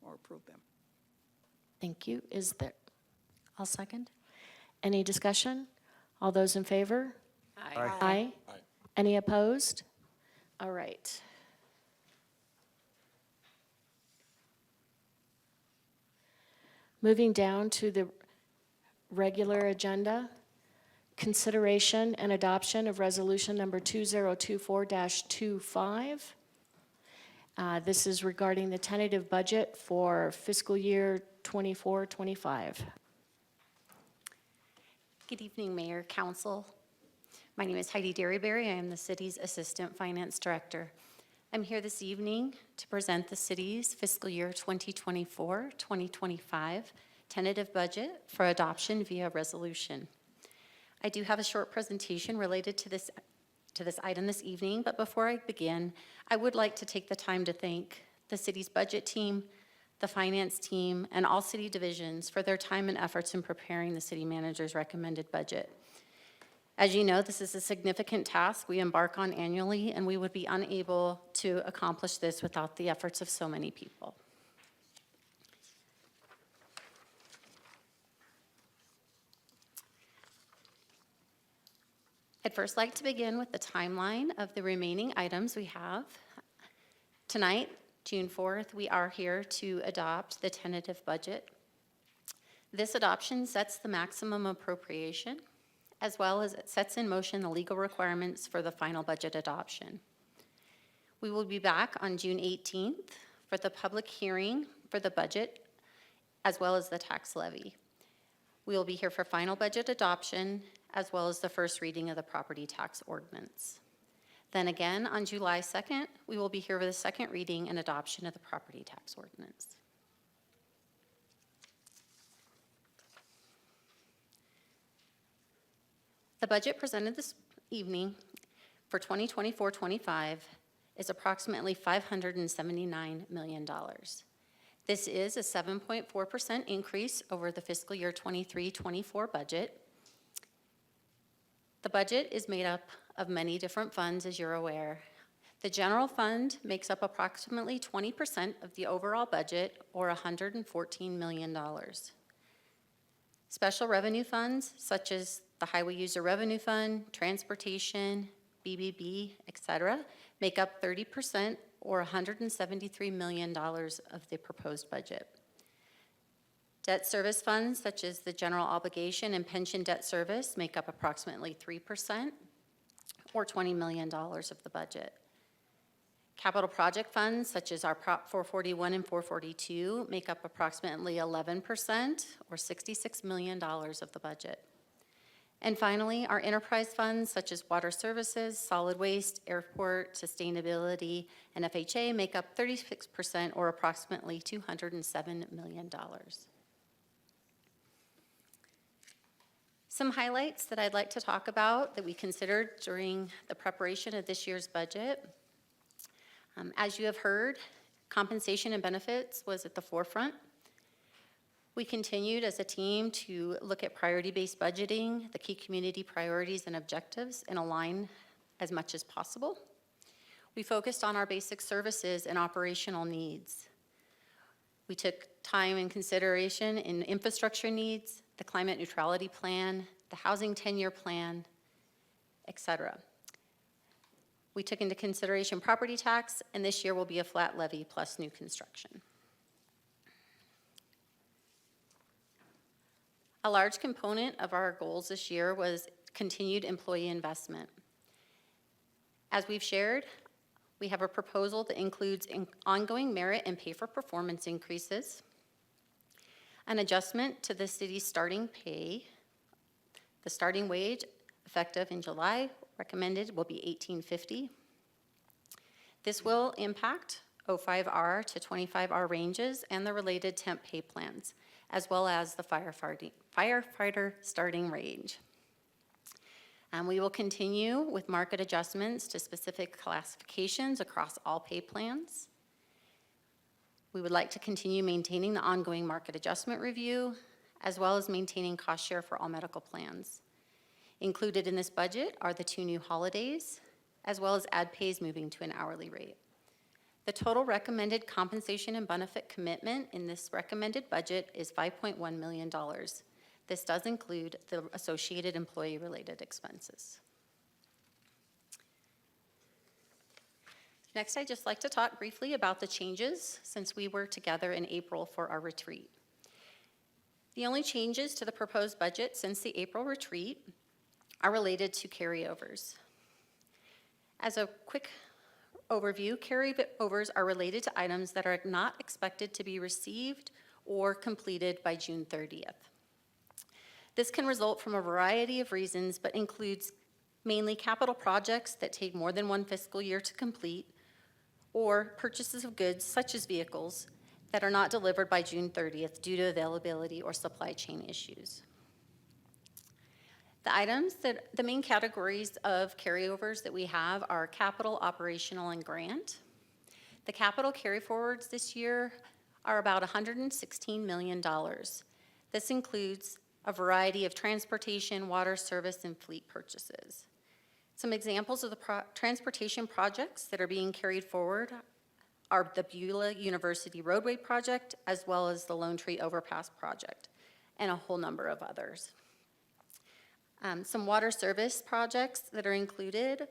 or approve them. Thank you. Is there I'll second. any discussion? All those in favor? Aye. Any opposed? All right. Moving down to the regular agenda, consideration and adoption of resolution number 2024-25. This is regarding the tentative budget for fiscal year 24-25. Good evening, Mayor, Council. My name is Heidi Derryberry. I am the city's Assistant Finance Director. I'm here this evening to present the city's fiscal year 2024-2025 tentative budget for adoption via resolution. I do have a short presentation related to this item this evening, but before I begin, I would like to take the time to thank the city's budget team, the finance team, and all city divisions for their time and efforts in preparing the city manager's recommended budget. As you know, this is a significant task we embark on annually, and we would be unable to accomplish this without the efforts of so many people. I'd first like to begin with the timeline of the remaining items we have. Tonight, June 4th, we are here to adopt the tentative budget. This adoption sets the maximum appropriation, as well as it sets in motion the legal requirements for the final budget adoption. We will be back on June 18th for the public hearing for the budget, as well as the tax levy. We will be here for final budget adoption, as well as the first reading of the property tax ordinance. Then again, on July 2nd, we will be here for the second reading and adoption of the property tax ordinance. The budget presented this evening for 2024-25 is approximately $579 million. This is a 7.4% increase over the fiscal year 23-24 budget. The budget is made up of many different funds, as you're aware. The general fund makes up approximately 20% of the overall budget, or $114 million. Special revenue funds, such as the Highway User Revenue Fund, Transportation, BBB, etc., make up 30%, or $173 million of the proposed budget. Debt service funds, such as the general obligation and pension debt service, make up approximately 3%, or $20 million of the budget. Capital project funds, such as our Prop 441 and 442, make up approximately 11%, or $66 million of the budget. And finally, our enterprise funds, such as water services, solid waste, airport, sustainability, and FHA, make up 36%, or approximately $207 million. Some highlights that I'd like to talk about that we considered during the preparation of this year's budget. As you have heard, compensation and benefits was at the forefront. We continued as a team to look at priority-based budgeting, the key community priorities and objectives, and align as much as possible. We focused on our basic services and operational needs. We took time and consideration in infrastructure needs, the climate neutrality plan, the housing 10-year plan, etc. We took into consideration property tax, and this year will be a flat levy plus new construction. A large component of our goals this year was continued employee investment. As we've shared, we have a proposal that includes ongoing merit and pay for performance increases, an adjustment to the city's starting pay. The starting wage, effective in July, recommended will be $18.50. This will impact 05R to 25R ranges and the related temp pay plans, as well as the firefighter starting range. We will continue with market adjustments to specific classifications across all pay plans. We would like to continue maintaining the ongoing market adjustment review, as well as maintaining cost share for all medical plans. Included in this budget are the 2 new holidays, as well as ad pays moving to an hourly rate. The total recommended compensation and benefit commitment in this recommended budget is $5.1 million. This does include the associated employee-related expenses. Next, I'd just like to talk briefly about the changes since we were together in April for our retreat. The only changes to the proposed budget since the April retreat are related to carryovers. As a quick overview, carryovers are related to items that are not expected to be received or completed by June 30th. This can result from a variety of reasons, but includes mainly capital projects that take more than one fiscal year to complete, or purchases of goods, such as vehicles, that are not delivered by June 30th due to availability or supply chain issues. The main categories of carryovers that we have are capital, operational, and grant. The capital carryforwards this year are about $116 million. This includes a variety of transportation, water service, and fleet purchases. Some examples of the transportation projects that are being carried forward are the Beulah University Roadway Project, as well as the Lone Tree Overpass Project, and a whole number of others. Some water service projects that are included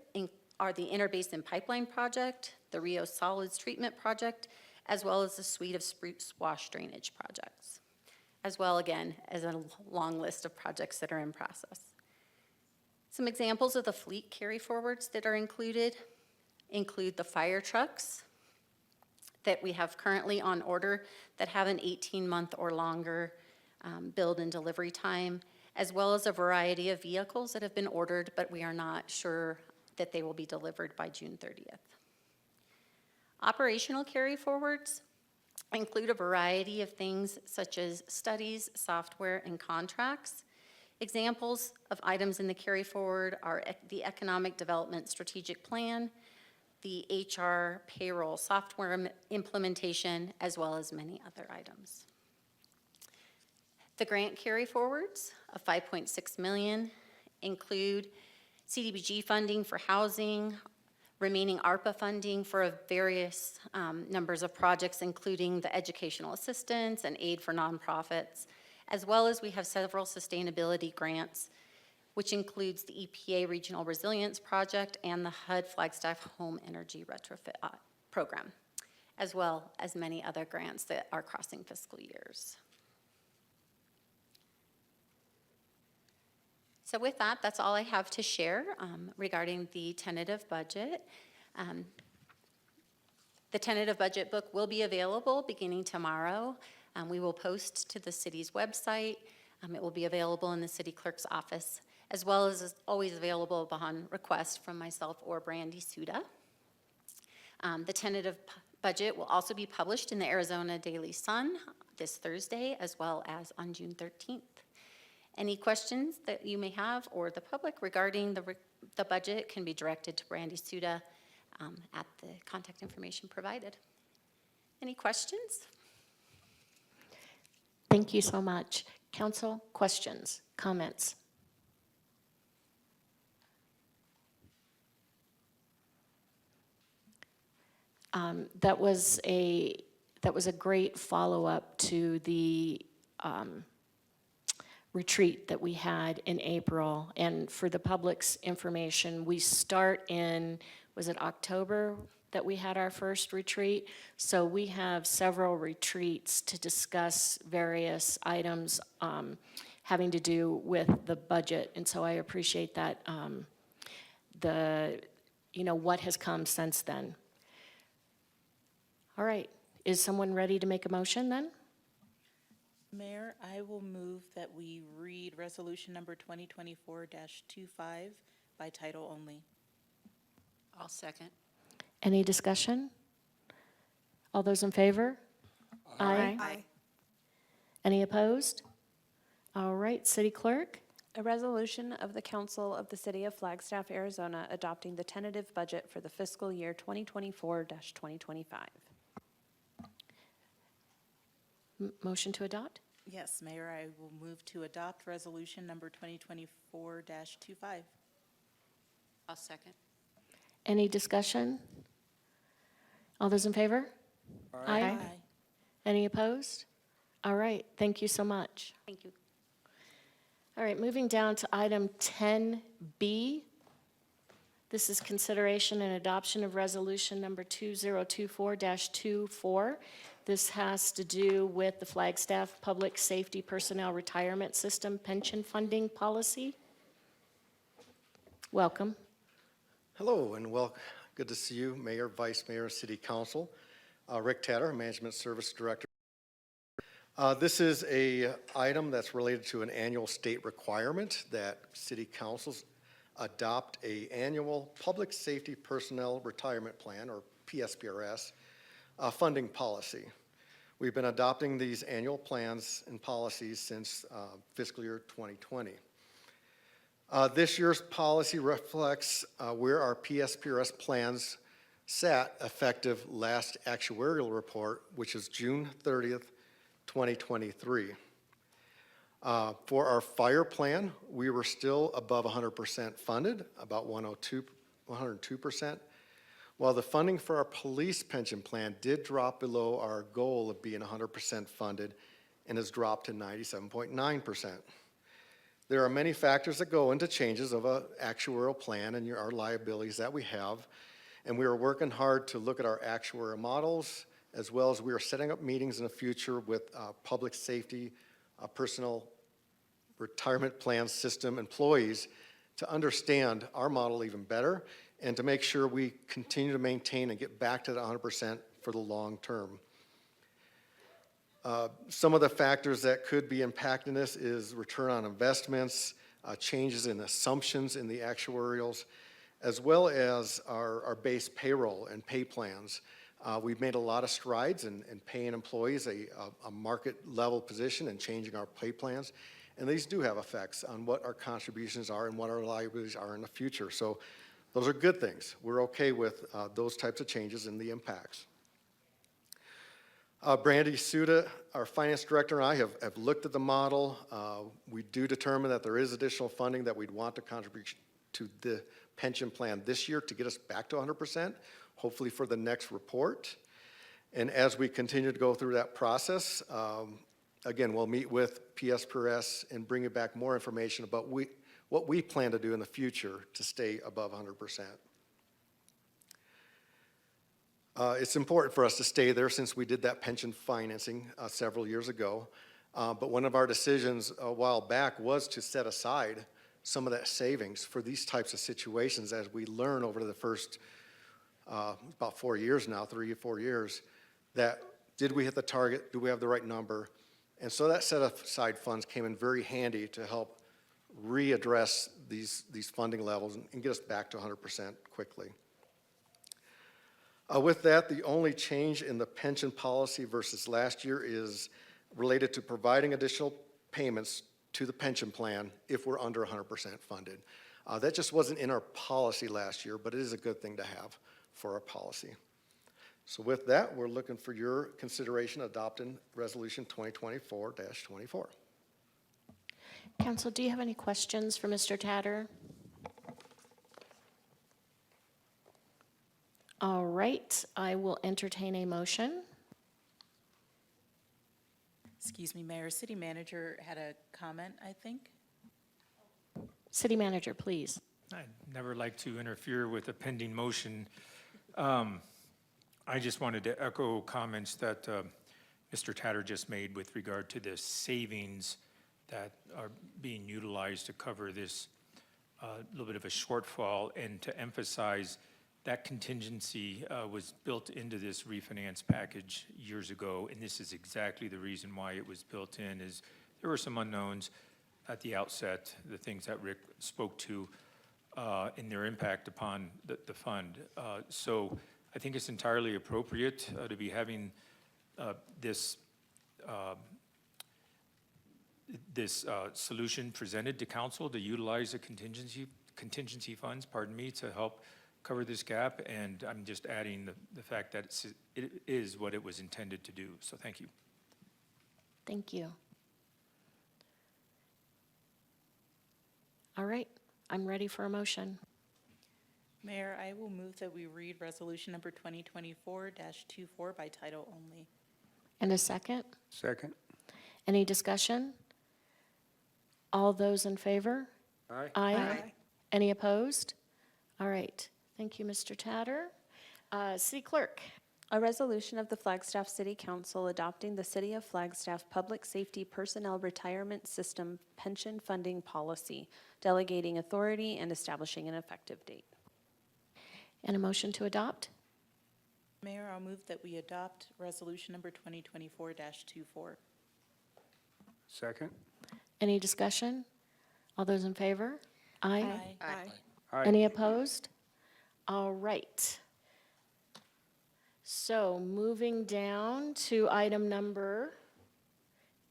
are the Interbasin Pipeline Project, the Rio Solids Treatment Project, as well as a suite of spruce wash drainage projects, as well, again, as a long list of projects that are in process. Some examples of the fleet carryforwards that are include the fire trucks that we have currently on order that have an 18-month or longer build and delivery time, as well as a variety of vehicles that have been ordered, but we are not sure that they will be delivered by June 30th. Operational carryforwards include a variety of things such as studies, software, and contracts. Examples of items in the carryforward are the Economic Development Strategic Plan, the HR payroll software implementation, as well as many other items. The grant carryforwards of $5.6 million include CDBG funding for housing, remaining ARPA funding for various numbers of projects, including the educational assistance and aid for nonprofits, as well as we have several sustainability grants, which includes the EPA Regional Resilience Project and the HUD Flagstaff Home Energy Retrofit Program, as well as many other grants that are crossing fiscal years. So with that, that's all I have to share regarding the tentative budget. The tentative budget book will be available beginning tomorrow. We will post to the city's website. It will be available in the city clerk's office, as well as is always available upon request from myself or Brandy Suda. The tentative budget will also be published in the Arizona Daily Sun this Thursday, as well as on June 13th. Any questions that you may have or the public regarding the budget can be directed to Brandy Suda at the contact information provided. Any questions? Thank you so much. Council, questions, comments? That was a great follow-up to the retreat that we had in April. And for the public's information, we start in, was it October that we had our first retreat? So we have several retreats to discuss various items having to do with the budget. And so I appreciate that, what has come since then. All right, is someone ready to make a motion then? Mayor, I will move that we read resolution number 2024-25 by title only. I'll second. Any discussion? All those in favor? Aye. Aye. Any opposed? All right, City Clerk? A resolution of the Council of the City of Flagstaff, Arizona, adopting the tentative budget for the fiscal year 2024-2025. Motion to adopt? Yes, Mayor, I will move to adopt resolution number 2024-25. I'll second. Any discussion? All those in favor? Aye. Any opposed? All right, thank you so much. Thank you. All right, moving down to item 10B. This is consideration and adoption of resolution number 2024-24. This has to do with the Flagstaff Public Safety Personnel Retirement System pension funding policy. Welcome. Hello, and good to see you, Mayor, Vice Mayor, City Council. Rick Tatter, Management Service Director. This is a item that's related to an annual state requirement that city councils adopt a annual Public Safety Personnel Retirement Plan, or PSPRS, funding policy. We've been adopting these annual plans and policies since fiscal year 2020. This year's policy reflects where our PSPRS plans sat effective last actuarial report, which is June 30th, 2023. For our fire plan, we were still above 100% funded, about 102%, while the funding for our police pension plan did drop below our goal of being 100% funded and has dropped to 97.9%. There are many factors that go into changes of an actuarial plan and our liabilities that we have, and we are working hard to look at our actuarial models, as well as we are setting up meetings in the future with public safety personnel retirement plan system employees to understand our model even better and to make sure we continue to maintain and get back to the 100% for the long term. Some of the factors that could be impacting this is return on investments, changes in assumptions in the actuarials, as well as our base payroll and pay plans. We've made a lot of strides in paying employees a market level position and changing our pay plans. And these do have effects on what our contributions are and what our liabilities are in the future. So those are good things. We're okay with those types of changes and the impacts. Brandy Suda, our finance director, and I have looked at the model. We do determine that there is additional funding that we'd want to contribute to the pension plan this year to get us back to 100%, hopefully for the next report. And as we continue to go through that process, again, we'll meet with PSPRS and bring you back more information about what we plan to do in the future to stay above 100%. It's important for us to stay there since we did that pension financing several years ago. But one of our decisions a while back was to set aside some of that savings for these types of situations as we learn over the first about 4 years now, 3 or 4 years, that did we hit the target? Do we have the right number? And so that set aside funds came in very handy to help readdress these funding levels and get us back to 100% quickly. With that, the only change in the pension policy versus last year is related to providing additional payments to the pension plan if we're under 100% funded. That just wasn't in our policy last year, but it is a good thing to have for our policy. So with that, we're looking for your consideration adopting Resolution 2024-24. Council, do you have any questions for Mr. Tatter? All right, I will entertain a motion. Excuse me, Mayor, City Manager had a comment, I think. City Manager, please. I'd never like to interfere with a pending motion. I just wanted to echo comments that Mr. Tatter just made with regard to the savings that are being utilized to cover this little bit of a shortfall, and to emphasize that contingency was built into this refinance package years ago, and this is exactly the reason why it was built in. Is there were some unknowns at the outset, the things that Rick spoke to, and their impact upon the fund. So I think it's entirely appropriate to be having this solution presented to council to utilize the contingency funds, to help cover this gap, and I'm just adding the fact that it is what it was intended to do. So thank you. Thank you. All right, I'm ready for a motion. Mayor, I will move that we read resolution number 2024-24 by title only. And a second? Second? Any discussion? All those in favor? Aye. Aye. Any opposed? All right. Thank you, Mr. Tatter. City Clerk. A resolution of the Flagstaff City Council adopting the City of Flagstaff Public Safety Personnel Retirement System Pension Funding Policy, delegating authority and establishing an effective date. And a motion to adopt? Mayor, I'll move that we adopt resolution number 2024-24. Second? Any discussion? All those in favor? Aye. Aye. Any opposed? All right. So moving down to item number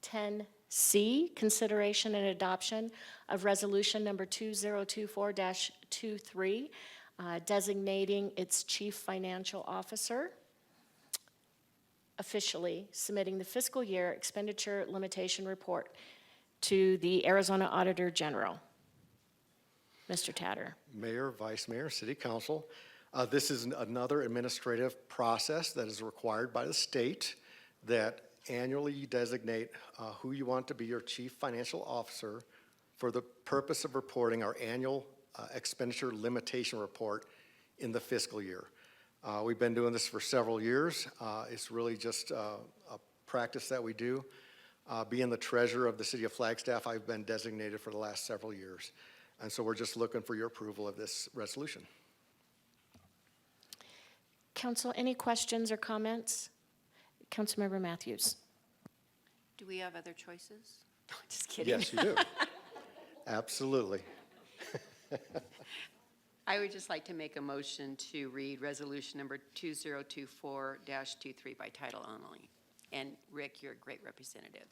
10C, consideration and adoption of resolution number 2024-23, designating its chief financial officer, officially submitting the fiscal year expenditure limitation report to the Arizona Auditor General. Mr. Tatter. Mayor, Vice Mayor, City Council. This is another administrative process that is required by the state that annually you designate who you want to be your chief financial officer for the purpose of reporting our annual expenditure limitation report in the fiscal year. We've been doing this for several years. It's really just a practice that we do. Being the treasurer of the City of Flagstaff, I've been designated for the last several years. And so we're just looking for your approval of this resolution. Council, any questions or comments? Councilmember Matthews. Do we have other choices? Just kidding. Yes, you do. Absolutely. I would just like to make a motion to read resolution number 2024-23 by title only. And Rick, you're a great representative.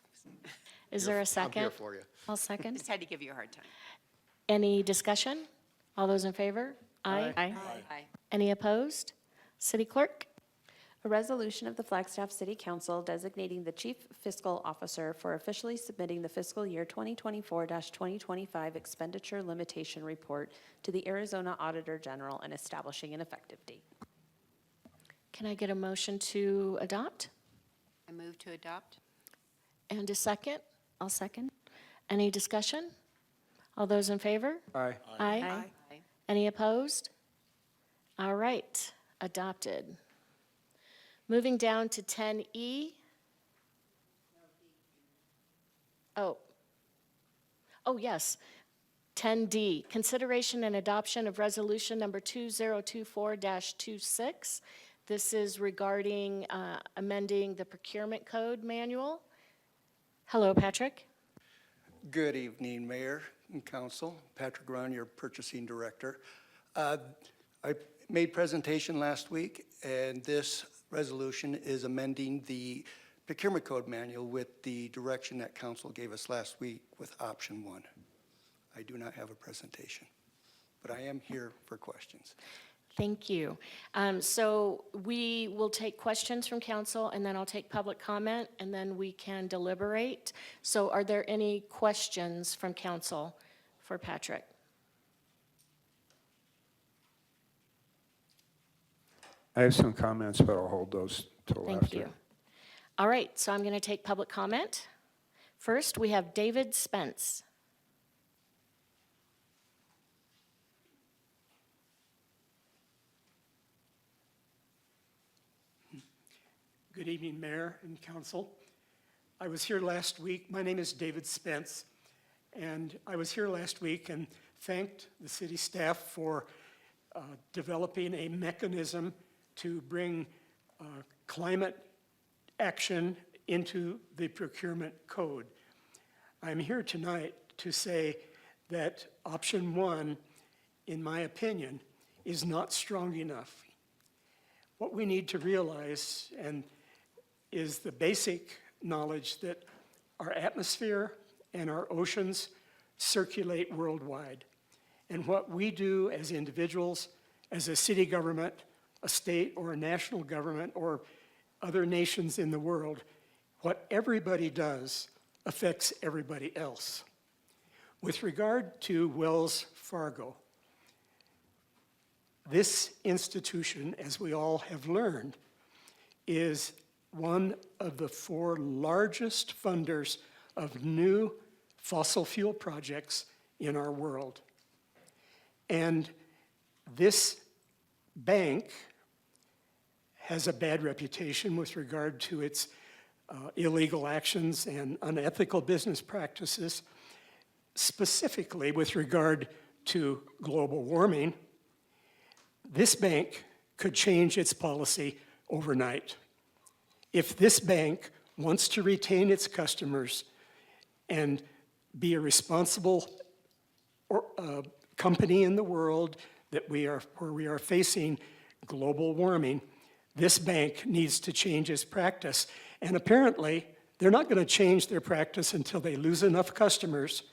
Is there a second? I'm here for you. I'll second. Just had to give you a hard time. Any discussion? All those in favor? Aye. Aye. Any opposed? City Clerk? A resolution of the Flagstaff City Council designating the Chief Fiscal Officer for officially submitting the fiscal year 2024-2025 expenditure limitation report to the Arizona Auditor General and establishing an effective date. Can I get a motion to adopt? I move to adopt. And a second? I'll second. Any discussion? All those in favor? Aye. Aye. Any opposed? All right, adopted. Moving down to 10E. Oh, yes. 10D, consideration and adoption of resolution number 2024-26. This is regarding amending the procurement code manual. Hello, Patrick. Good evening, Mayor and Council. Patrick Run, your Purchasing Director. I made presentation last week, and this resolution is amending the procurement code manual with the direction that Council gave us last week with option 1. I do not have a presentation, but I am here for questions. Thank you. So we will take questions from council, and then I'll take public comment, and then we can deliberate. So are there any questions from council for Patrick? I have some comments, but I'll hold those till after. Thank you. All right, so I'm going to take public comment. First, we have David Spence. Good evening, Mayor and Council. I was here last week. My name is David Spence, and I was here last week and thanked the city staff for developing a mechanism to bring climate action into the procurement code. I'm here tonight to say that option 1, in my opinion, is not strong enough. What we need to realize is the basic knowledge that our atmosphere and our oceans circulate worldwide. And what we do as individuals, as a city government, a state or a national government, or other nations in the world, what everybody does affects everybody else. With regard to Wells Fargo, This institution, as we all have learned, is one of the 4 largest funders of new fossil fuel projects in our world. And this bank has a bad reputation with regard to its illegal actions and unethical business practices, specifically with regard to global warming. This bank could change its policy overnight. If this bank wants to retain its customers and be a responsible company in the world where we are facing global warming, this bank needs to change its practice. And apparently, they're not going to change their practice until they lose enough customers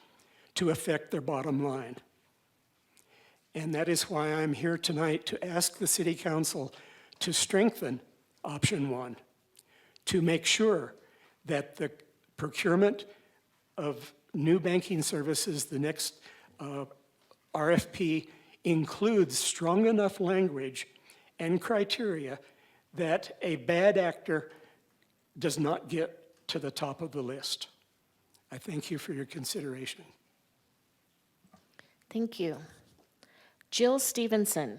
to affect their bottom line. And that is why I'm here tonight to ask the City Council to strengthen option 1, to make sure that the procurement of new banking services, the next RFP, includes strong enough language and criteria that a bad actor does not get to the top of the list. I thank you for your consideration. Thank you. Jill Stevenson.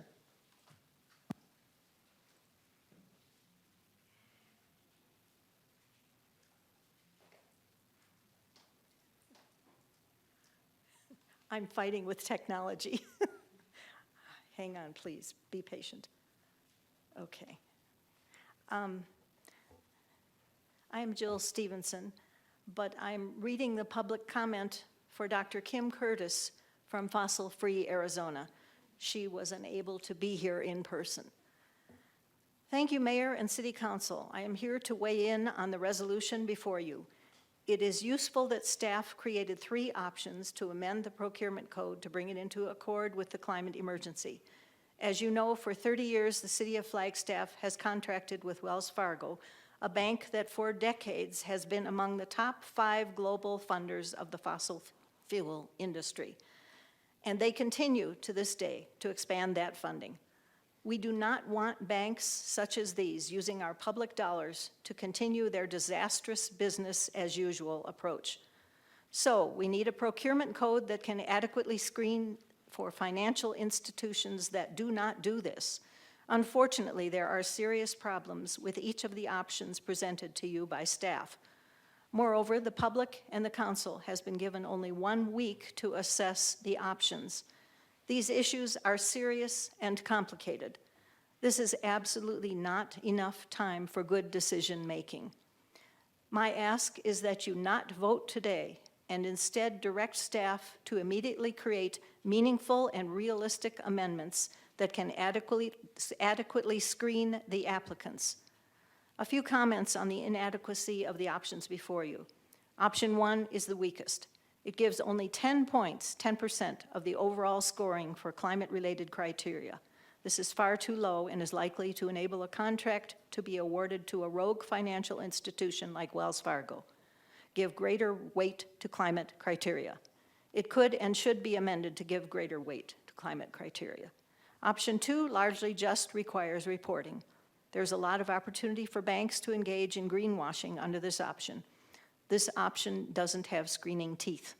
I'm fighting with technology. Hang on, please. Be patient. Okay. I am Jill Stevenson, but I'm reading the public comment for Dr. Kim Curtis from Fossil Free Arizona. She was unable to be here in person. Thank you, Mayor and City Council. I am here to weigh in on the resolution before you. It is useful that staff created 3 options to amend the procurement code to bring it into accord with the climate emergency. As you know, for 30 years, the City of Flagstaff has contracted with Wells Fargo, a bank that for decades has been among the top 5 global funders of the fossil fuel industry. And they continue to this day to expand that funding. We do not want banks such as these using our public dollars to continue their disastrous business as usual approach. So we need a procurement code that can adequately screen for financial institutions that do not do this. Unfortunately, there are serious problems with each of the options presented to you by staff. Moreover, the public and the council has been given only 1 week to assess the options. These issues are serious and complicated. This is absolutely not enough time for good decision-making. My ask is that you not vote today and instead direct staff to immediately create meaningful and realistic amendments that can adequately screen the applicants. A few comments on the inadequacy of the options before you. Option 1 is the weakest. It gives only 10 points, 10% of the overall scoring for climate-related criteria. This is far too low and is likely to enable a contract to be awarded to a rogue financial institution like Wells Fargo. Give greater weight to climate criteria. It could and should be amended to give greater weight to climate criteria. Option 2 largely just requires reporting. There's a lot of opportunity for banks to engage in greenwashing under this option. This option doesn't have screening teeth.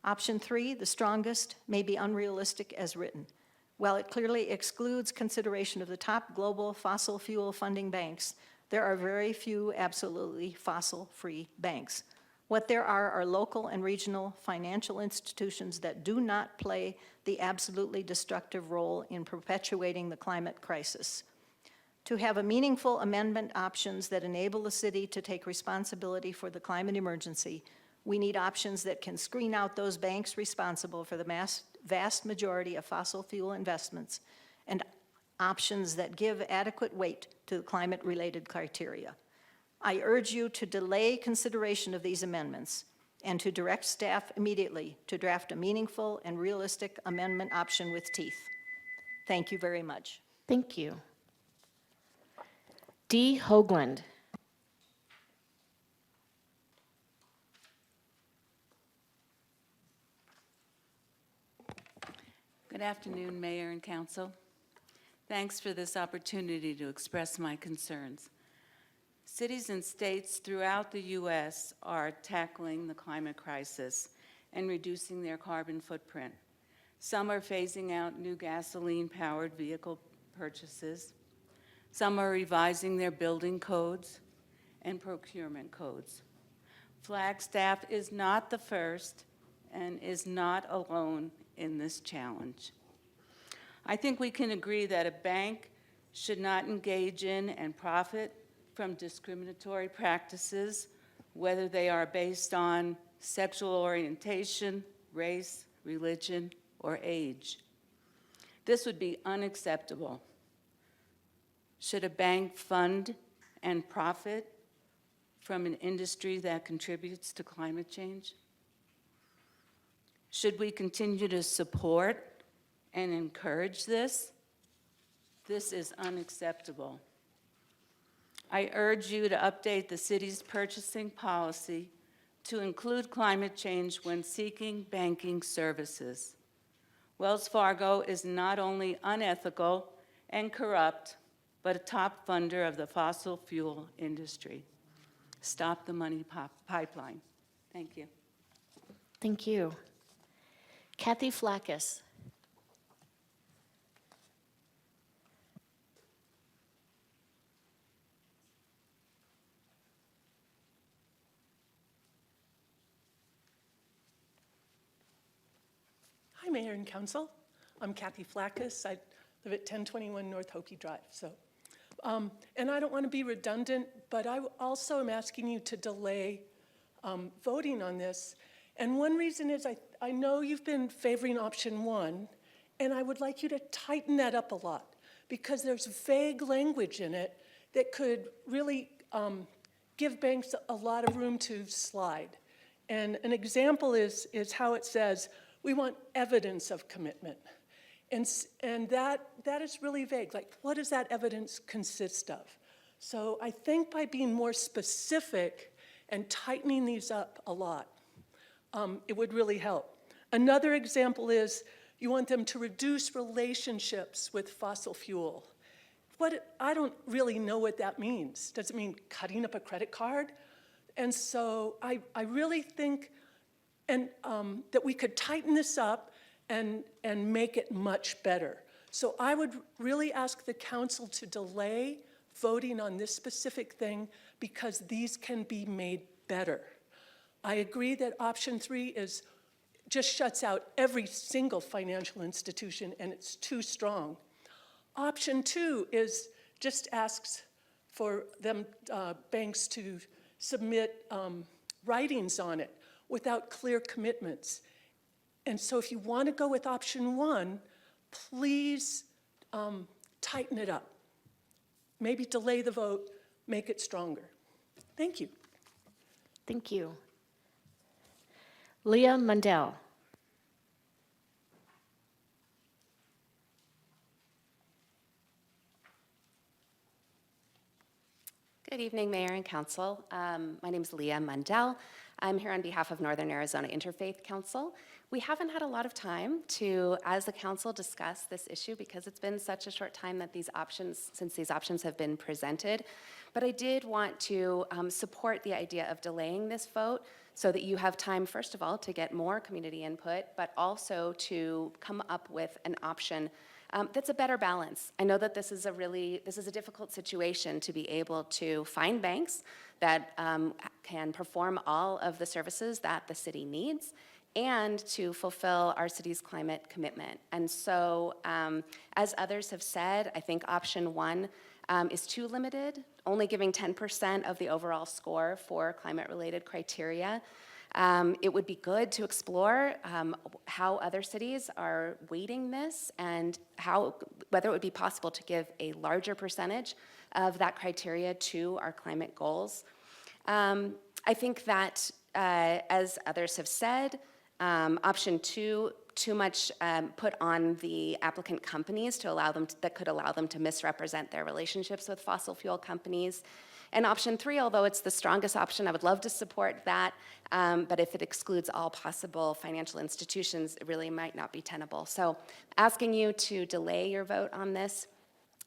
Option 3, the strongest, may be unrealistic as written. While it clearly excludes consideration of the top global fossil fuel funding banks, there are very few absolutely fossil-free banks. What there are local and regional financial institutions that do not play the absolutely destructive role in perpetuating the climate crisis. To have a meaningful amendment options that enable the city to take responsibility for the climate emergency, we need options that can screen out those banks responsible for the vast majority of fossil fuel investments and options that give adequate weight to the climate-related criteria. I urge you to delay consideration of these amendments and to direct staff immediately to draft a meaningful and realistic amendment option with teeth. Thank you very much. Thank you. Dee Hoagland. Good afternoon, Mayor and Council. Thanks for this opportunity to express my concerns. Cities and states throughout the U.S. are tackling the climate crisis and reducing their carbon footprint. Some are phasing out new gasoline-powered vehicle purchases. Some are revising their building codes and procurement codes. Flagstaff is not the first and is not alone in this challenge. I think we can agree that a bank should not engage in and profit from discriminatory practices, whether they are based on sexual orientation, race, religion, or age. This would be unacceptable. Should a bank fund and profit from an industry that contributes to climate change? Should we continue to support and encourage this? This is unacceptable. I urge you to update the city's purchasing policy to include climate change when seeking banking services. Wells Fargo is not only unethical and corrupt, but a top funder of the fossil fuel industry. Stop the money pipeline. Thank you. Thank you. Kathy Flackus. Hi, Mayor and Council. I'm Kathy Flackus. I live at 1021 North Hokie Drive. And I don't want to be redundant, but I also am asking you to delay voting on this. And one reason is I know you've been favoring option 1, and I would like you to tighten that up a lot, because there's vague language in it that could really give banks a lot of room to slide. And an example is how it says, we want evidence of commitment. And that is really vague. Like, what does that evidence consist of? So I think by being more specific and tightening these up a lot, it would really help. Another example is you want them to reduce relationships with fossil fuel. I don't really know what that means. Does it mean cutting up a credit card? And so I really think that we could tighten this up and make it much better. So I would really ask the council to delay voting on this specific thing, because these can be made better. I agree that option 3 just shuts out every single financial institution, and it's too strong. Option 2 just asks for them banks to submit writings on it without clear commitments. And so if you want to go with option 1, please tighten it up. Maybe delay the vote, make it stronger. Thank you. Thank you. Leah Mundell. Good evening, Mayor and Council. My name is Leah Mundell. I'm here on behalf of Northern Arizona Interfaith Council. We haven't had a lot of time to, as a council, discuss this issue because it's been such a short time that since these options have been presented. But I did want to support the idea of delaying this vote so that you have time, first of all, to get more community input, but also to come up with an option that's a better balance. I know that this is a difficult situation to be able to find banks that can perform all of the services that the city needs and to fulfill our city's climate commitment. And so, as others have said, I think option 1 is too limited, only giving 10% of the overall score for climate-related criteria. It would be good to explore how other cities are weighting this and whether it would be possible to give a larger percentage of that criteria to our climate goals. I think that, as others have said, option 2, too much put on the applicant companies that could allow them to misrepresent their relationships with fossil fuel companies. And option 3, although it's the strongest option, I would love to support that, but if it excludes all possible financial institutions, it really might not be tenable. So asking you to delay your vote on this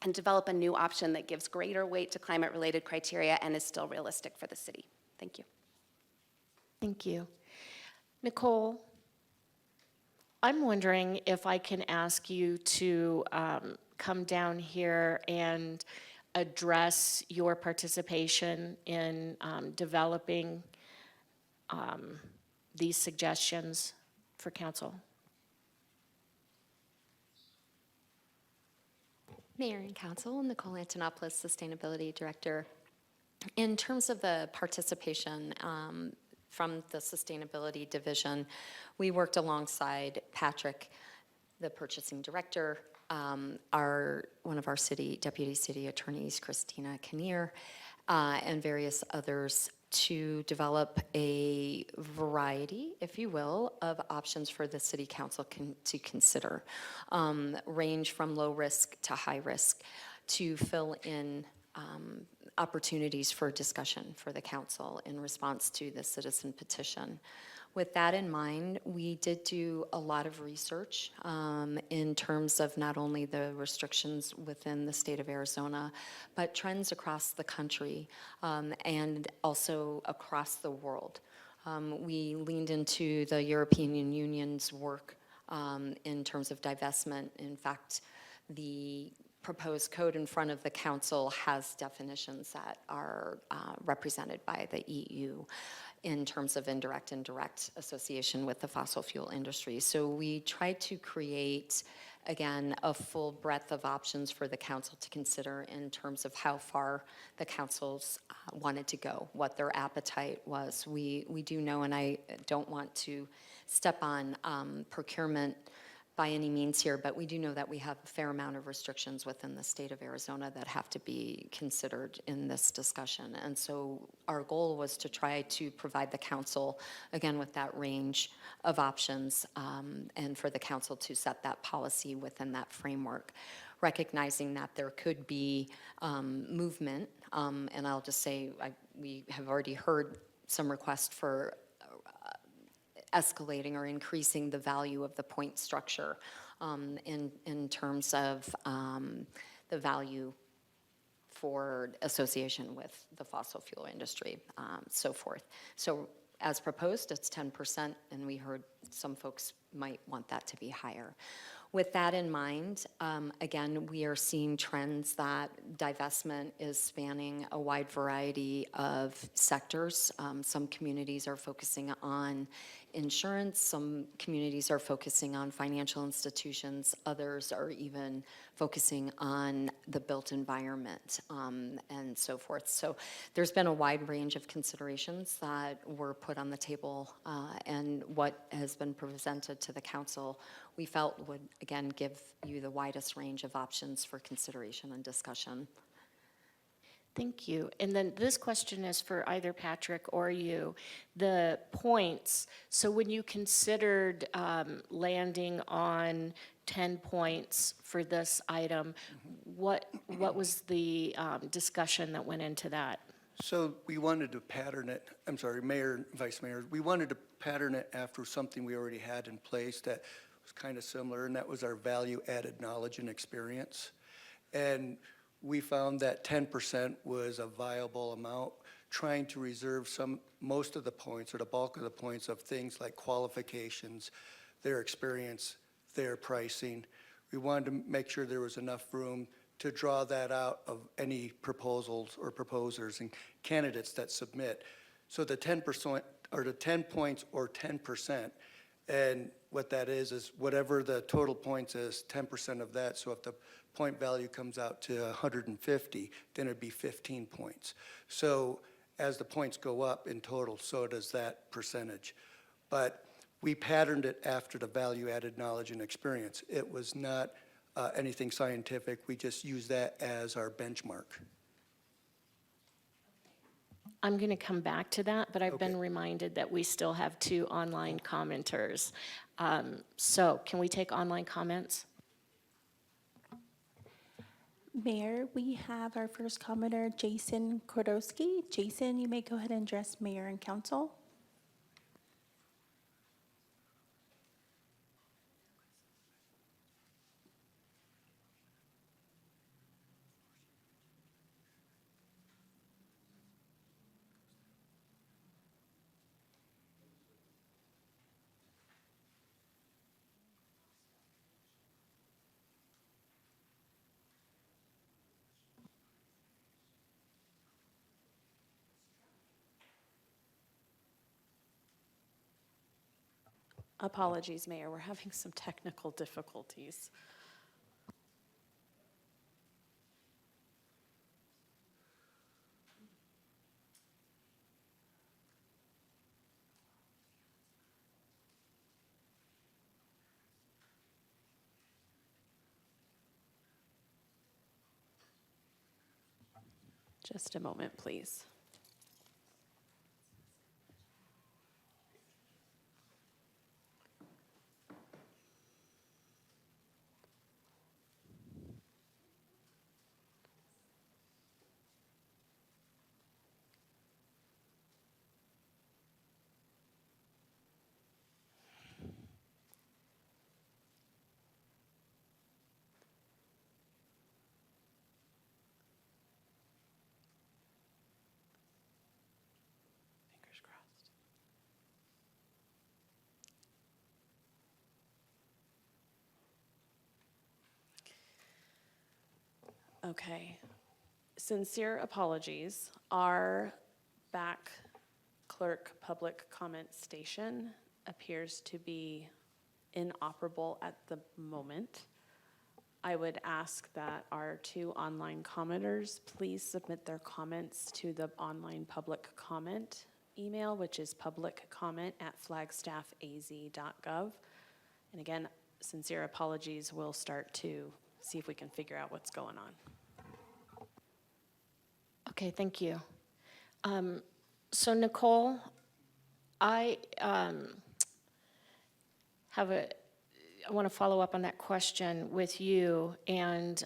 and develop a new option that gives greater weight to climate-related criteria and is still realistic for the city. Thank you. Thank you. Nicole, I'm wondering if I can ask you to come down here and address your participation in developing these suggestions for council. Mayor and Council, Nicole Antonopoulos, Sustainability Director. In terms of the participation from the Sustainability Division, we worked alongside Patrick, the Purchasing Director, one of our Deputy City Attorneys, Christina Kinnear, and various others to develop a variety, if you will, of options for the City Council to consider, range from low risk to high risk, to fill in opportunities for discussion for the council in response to the citizen petition. With that in mind, we did do a lot of research in terms of not only the restrictions within the state of Arizona, but trends across the country and also across the world. We leaned into the European Union's work in terms of divestment. In fact, the proposed code in front of the council has definitions that are represented by the EU in terms of indirect and direct association with the fossil fuel industry. So we tried to create, again, a full breadth of options for the council to consider in terms of how far the councils wanted to go, what their appetite was. We do know, and I don't want to step on procurement by any means here, but we do know that we have a fair amount of restrictions within the state of Arizona that have to be considered in this discussion. And so our goal was to try to provide the council, again, with that range of options, and for the council to set that policy within that framework, recognizing that there could be movement. And I'll just say, we have already heard some requests for escalating or increasing the value of the point structure in terms of the value for association with the fossil fuel industry, so forth. So as proposed, it's 10%, and we heard some folks might want that to be higher. With that in mind, again, we are seeing trends that divestment is spanning a wide variety of sectors. Some communities are focusing on insurance, some communities are focusing on financial institutions, others are even focusing on the built environment, and so forth. So there's been a wide range of considerations that were put on the table, and what has been presented to the council we felt would, again, give you the widest range of options for consideration and discussion. Thank you. And then this question is for either Patrick or you. The points, so when you considered landing on 10 points for this item, what was the discussion that went into that? So we wanted to pattern it, I'm sorry, Mayor and Vice Mayor, we wanted to pattern it after something we already had in place that was kind of similar, and that was our value-added knowledge and experience. And we found that 10% was a viable amount, trying to reserve most of the points or the bulk of the points of things like qualifications, their experience, their pricing. We wanted to make sure there was enough room to draw that out of any proposals or proposers and candidates that submit. So the 10% or the 10 points or 10%, and what that is whatever the total points is, 10% of that. So if the point value comes out to 150, then it'd be 15 points. So as the points go up in total, so does that percentage. But we patterned it after the value-added knowledge and experience. It was not anything scientific. We just used that as our benchmark. I'm going to come back to that, but I've been reminded that we still have 2 online commenters. So can we take online comments? Mayor, we have our first commenter, Jason Kordowski. Jason, you may go ahead and address Mayor and Council. Apologies, Mayor, we're having some technical difficulties. Just a moment, please. Fingers crossed. Okay. Sincere apologies. Our back clerk public comment station appears to be inoperable at the moment. I would ask that our two online commenters please submit their comments to the online public comment email, which is publiccomment@flagstaffaz.gov. And again, sincere apologies. We'll start to see if we can figure out what's going on. Okay, thank you. So Nicole, I want to follow up on that question with you and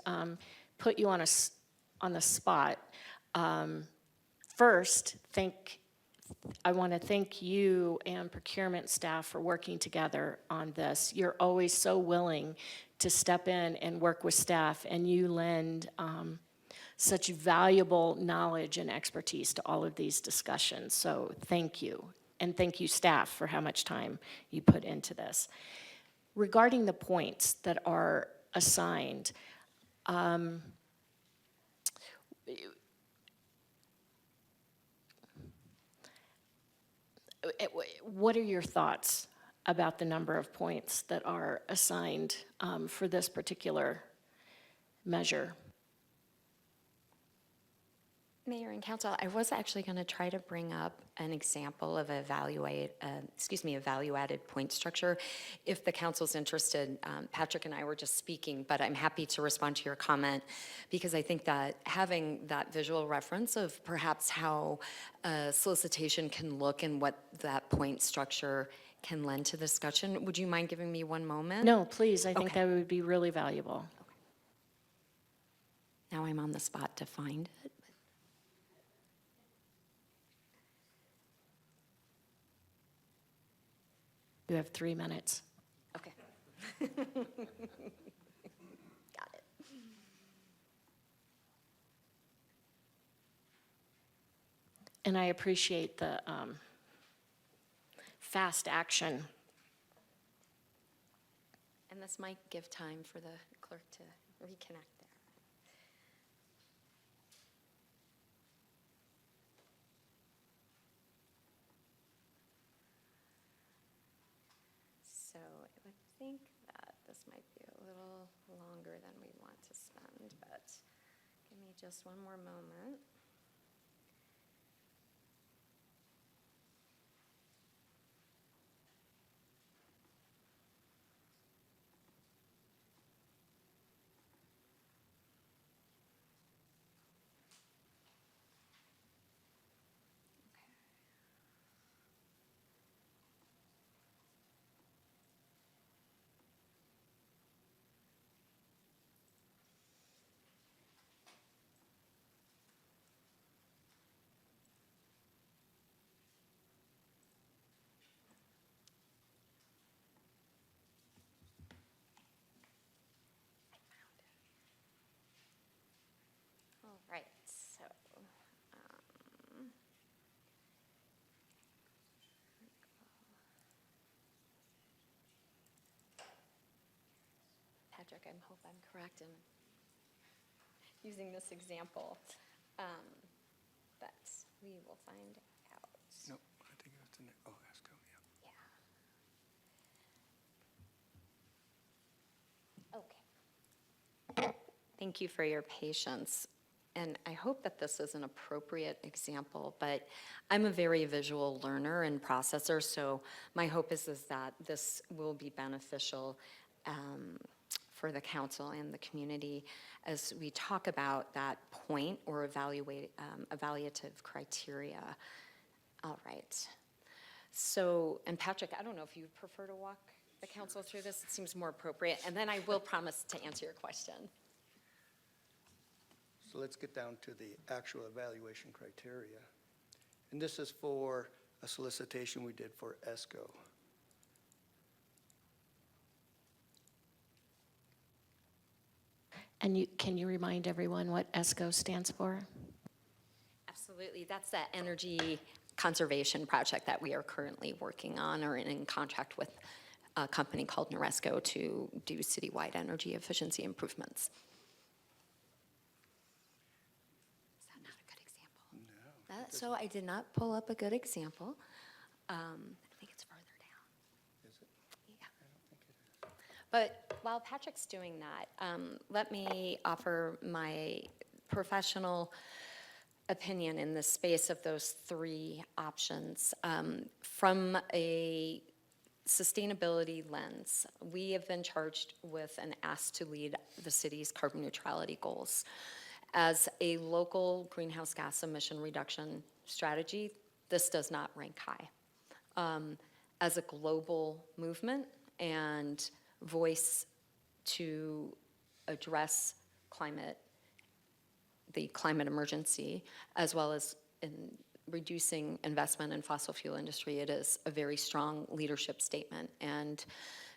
put you on the spot. First, I want to thank you and procurement staff for working together on this. You're always so willing to step in and work with staff, and you lend such valuable knowledge and expertise to all of these discussions. So thank you. And thank you, staff, for how much time you put into this. Regarding the points that are assigned, what are your thoughts about the number of points that are assigned for this particular measure? Mayor and Council, I was actually going to try to bring up an example of a value-added point structure. If the council's interested, Patrick and I were just speaking, but I'm happy to respond to your comment because I think that having that visual reference of perhaps how a solicitation can look and what that point structure can lend to discussion. Would you mind giving me one moment? No, please. I think Okay. that would be really valuable. Now I'm on the spot to find it. You have 3 minutes. Okay. Got it. And I appreciate the fast action. And this might give time for the clerk to reconnect there. So I would think that this might be a little longer than we want to spend, but give me just one more moment. All right, so, Patrick, I hope I'm correct in using this example, but we will find out. No, I think it's in there. Oh, ASCO, yeah. Okay. Thank you for your patience. And I hope that this is an appropriate example, but I'm a very visual learner and processor, so my hope is that this will be beneficial for the council and the community as we talk about that point or evaluative criteria. All right. So, and Patrick, I don't know if you prefer to walk the council through this. It seems more appropriate, and then I will promise to answer your question. So let's get down to the actual evaluation criteria. And this is for a solicitation we did for ESCO. And can you remind everyone what ESCO stands for? Absolutely. That's that energy conservation project that we are currently working on or in contract with a company called Noresco to do citywide energy efficiency improvements. Is that not a good example? No. So I did not pull up a good example. I think it's further down. Is it? Yeah. I don't think it is. But while Patrick's doing that, let me offer my professional opinion in the space of those three options. From a sustainability lens, we have been charged with and asked to lead the city's carbon neutrality goals. As a local greenhouse gas emission reduction strategy, this does not rank high. As a global movement and voice to address the climate emergency, as well as in reducing investment in fossil fuel industry, it is a very strong leadership statement. And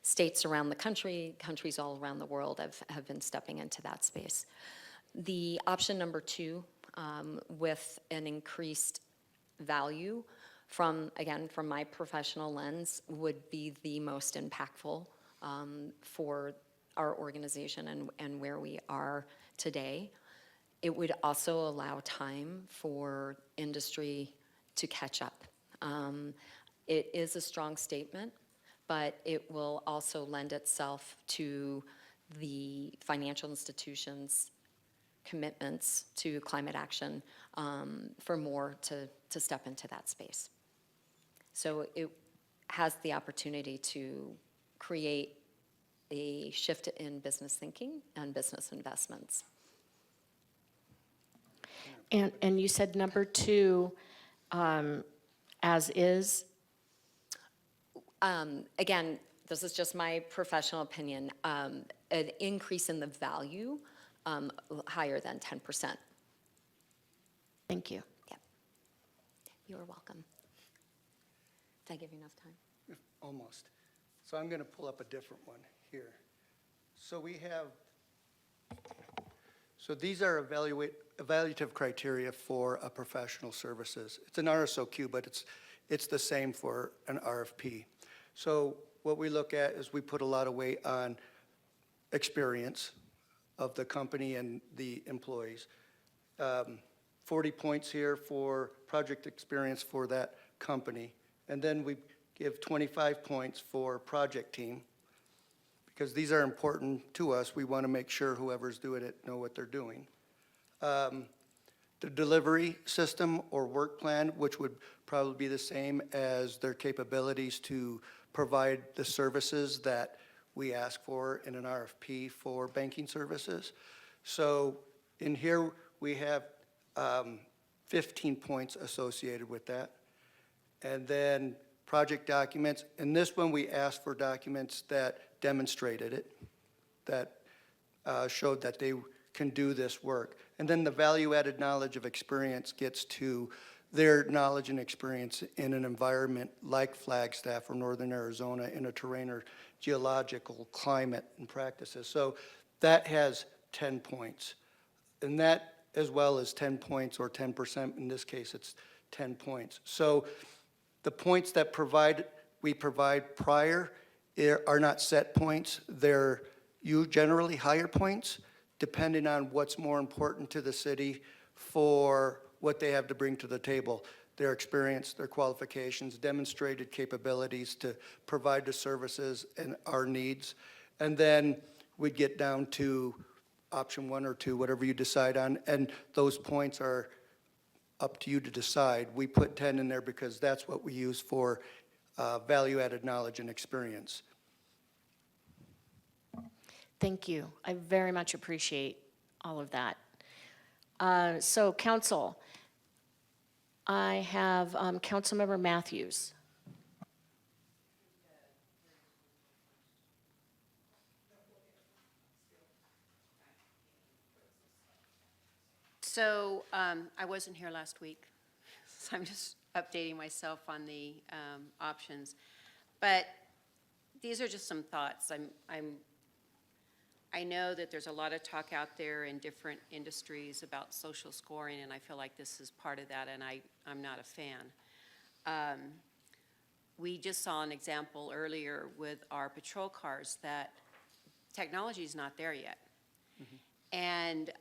states around the country, countries all around the world have been stepping into that space. The option number two, with an increased value from my professional lens, would be the most impactful for our organization and where we are today. It would also allow time for industry to catch up. It is a strong statement, but it will also lend itself to the financial institutions' commitments to climate action for more to step into that space. So it has the opportunity to create a shift in business thinking and business investments. And you said number two, as is? Again, this is just my professional opinion, an increase in the value higher than 10%. Thank you. Yeah. You are welcome. Did I give you enough time? Almost. So I'm going to pull up a different one here. So we have, so these are evaluative criteria for a professional services. It's an RSOQ, but it's the same for an RFP. So what we look at is we put a lot of weight on experience of the company and the employees. 40 points here for project experience for that company. And then we give 25 points for project team, because these are important to us. We want to make sure whoever's doing it know what they're doing. The delivery system or work plan, which would probably be the same as their capabilities to provide the services that we ask for in an RFP for banking services. So in here, we have 15 points associated with that. And then project documents. In this one, we asked for documents that demonstrated it, that showed that they can do this work. And then the value-added knowledge of experience gets to their knowledge and experience in an environment like Flagstaff or Northern Arizona in a terrain or geological climate and practices. So that has 10 points. And that as well as 10 points or 10%, in this case it's 10 points. So the points that we provide prior are not set points. They're generally higher points, depending on what's more important to the city for what they have to bring to the table. Their experience, their qualifications, demonstrated capabilities to provide the services and our needs. And then we'd get down to option 1 or 2, whatever you decide on, and those points are up to you to decide. We put 10 in there because that's what we use for value-added knowledge and experience. Thank you. I very much appreciate all of that. So council, I have Councilmember Matthews. So I wasn't here last week, so I'm just updating myself on the options. But these are just some thoughts. I know that there's a lot of talk out there in different industries about social scoring, and I feel like this is part of that, and I'm not a fan. We just saw an example earlier with our patrol cars that technology is not there yet. And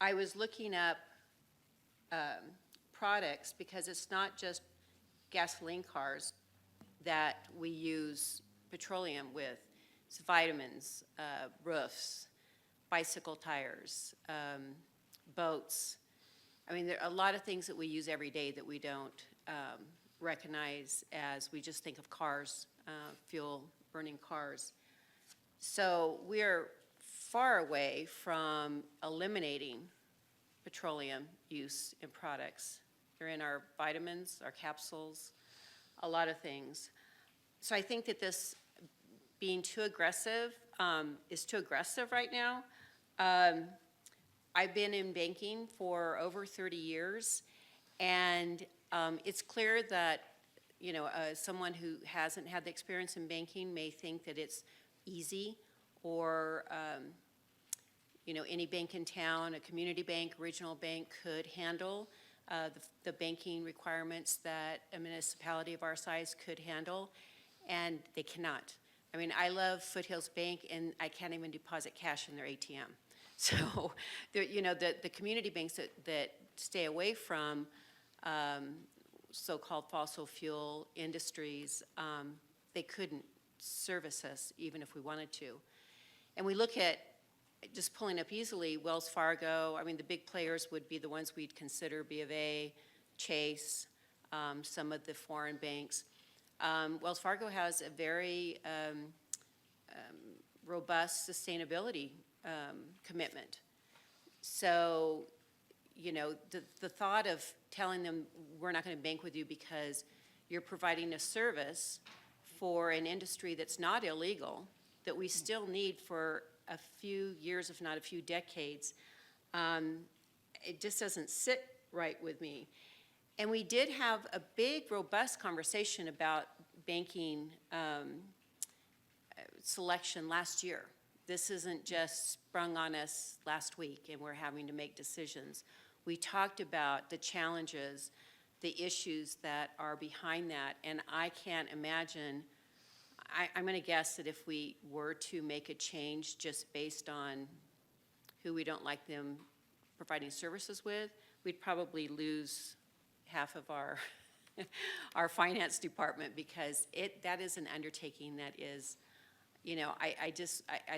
I was looking up products because it's not just gasoline cars that we use petroleum with. It's vitamins, roofs, bicycle tires, boats. I mean, there are a lot of things that we use every day that we don't recognize as we just think of cars, fuel-burning cars. So we're far away from eliminating petroleum use in products. They're in our vitamins, our capsules, a lot of things. So I think that this being too aggressive is too aggressive right now. I've been in banking for over 30 years, and it's clear that, you know, someone who hasn't had the experience in banking may think that it's easy, or you know, any bank in town, a community bank, regional bank could handle the banking requirements that a municipality of our size could handle, and they cannot. I mean, I love Foothills Bank, and I can't even deposit cash in their ATM. So, you know, the community banks that stay away from so-called fossil fuel industries, they couldn't service us even if we wanted to. And we look at, just pulling up easily, Wells Fargo. I mean, the big players would be the ones we'd consider: B of A, Chase, some of the foreign banks. Wells Fargo has a very robust sustainability commitment. So, you know, the thought of telling them we're not going to bank with you because you're providing a service for an industry that's not illegal, that we still need for a few years, if not a few decades, it just doesn't sit right with me. And we did have a big, robust conversation about banking selection last year. This isn't just sprung on us last week and we're having to make decisions. We talked about the challenges, the issues that are behind that, and I can't imagine, I'm going to guess that if we were to make a change just based on who we don't like them providing services with, we'd probably lose half of our our finance department, because that is an undertaking that is, you know, I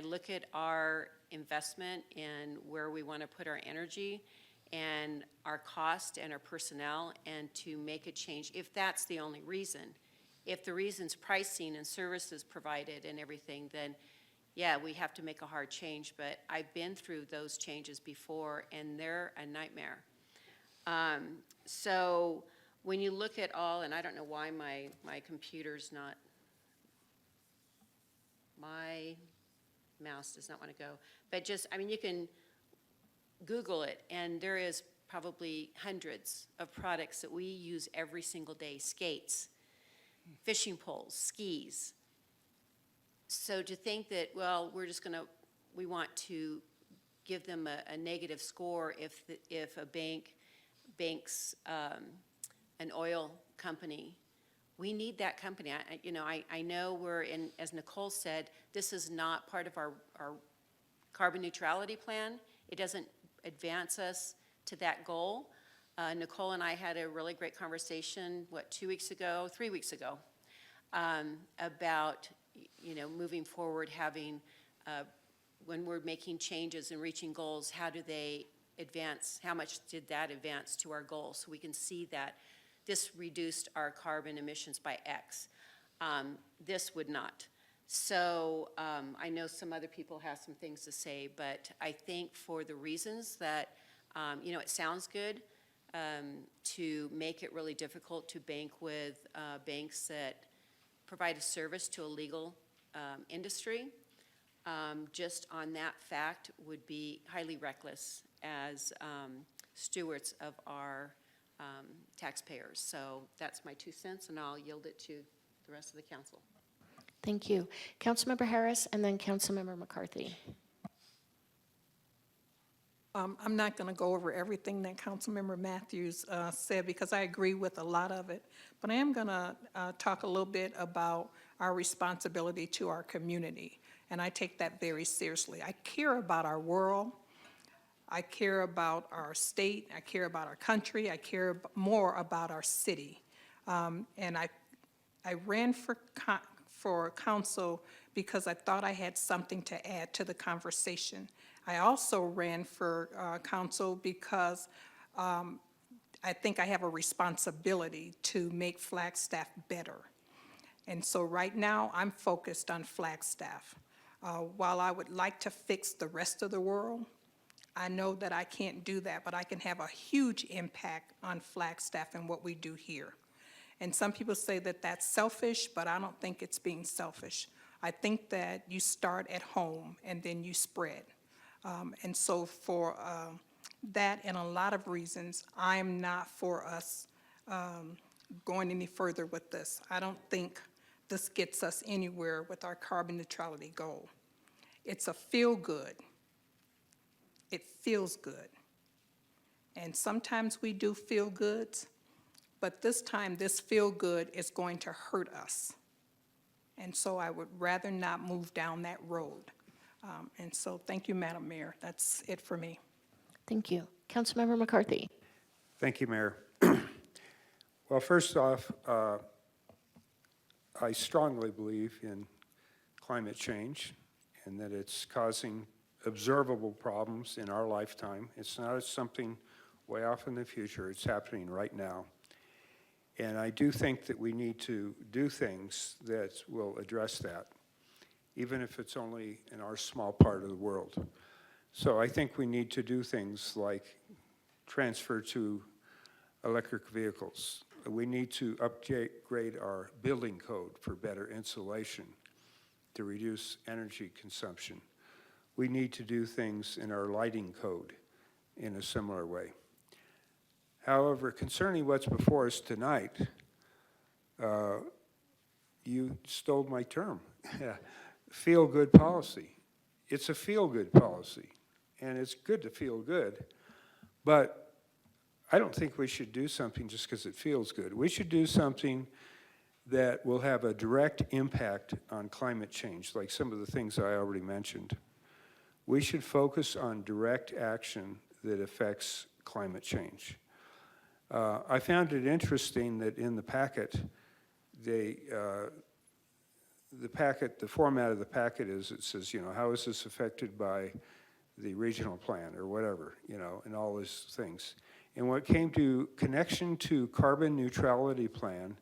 look at our investment and where we want to put our energy and our cost and our personnel, and to make a change, if that's the only reason. If the reason's pricing and services provided and everything, then yeah, we have to make a hard change. But I've been through those changes before, and they're a nightmare. So when you look at all, and I don't know why my computer's not, my mouse does not want to go, but just, I mean, you can Google it, and there is probably hundreds of products that we use every single day: skates, fishing poles, skis. So to think that, well, we want to give them a negative score if a banks an oil company, we need that company. I know we're in, as Nicole said, this is not part of our carbon neutrality plan. It doesn't advance us to that goal. Nicole and I had a really great conversation, 3 weeks ago, about, you know, moving forward, having when we're making changes and reaching goals, how do they advance, how much did that advance to our goals? So we can see that this reduced our carbon emissions by X. This would not. So I know some other people have some things to say, but I think for the reasons that, it sounds good to make it really difficult to bank with banks that provide a service to a legal industry, just on that fact would be highly reckless as stewards of our taxpayers. So that's my 2 cents, and I'll yield it to the rest of the council. Thank you. Councilmember Harris and then Councilmember McCarthy. I'm not going to go over everything that Councilmember Matthews said because I agree with a lot of it, but I am going to talk a little bit about our responsibility to our community, and I take that very seriously. I care about our world. I care about our state. I care about our country. I care more about our city. And I ran for council because I thought I had something to add to the conversation. I also ran for council because I think I have a responsibility to make Flagstaff better. And so right now, I'm focused on Flagstaff. While I would like to fix the rest of the world, I know that I can't do that, but I can have a huge impact on Flagstaff and what we do here. And some people say that that's selfish, but I don't think it's being selfish. I think that you start at home and then you spread. And so for that and a lot of reasons, I'm not for us going any further with this. I don't think this gets us anywhere with our carbon neutrality goal. It's a feel-good. It feels good. And sometimes we do feel-goods, but this time this feel-good is going to hurt us. And so I would rather not move down that road. And so thank you, Madam Mayor. That's it for me. Thank you. Councilmember McCarthy. Thank you, Mayor. Well, first off, I strongly believe in climate change and that it's causing observable problems in our lifetime. It's not something way off in the future. It's happening right now. And I do think that we need to do things that will address that, even if it's only in our small part of the world. So I think we need to do things like transfer to electric vehicles. We need to upgrade our building code for better insulation to reduce energy consumption. We need to do things in our lighting code in a similar way. However, concerning what's before us tonight, you stole my term. Feel-good policy. It's a feel-good policy, and it's good to feel good, but I don't think we should do something just because it feels good. We should do something that will have a direct impact on climate change, like some of the things I already mentioned. We should focus on direct action that affects climate change. I found it interesting that in the packet, the format of the packet is, it says, how is this affected by the regional plan or whatever, and all these things. And when it came to connection to carbon neutrality plan,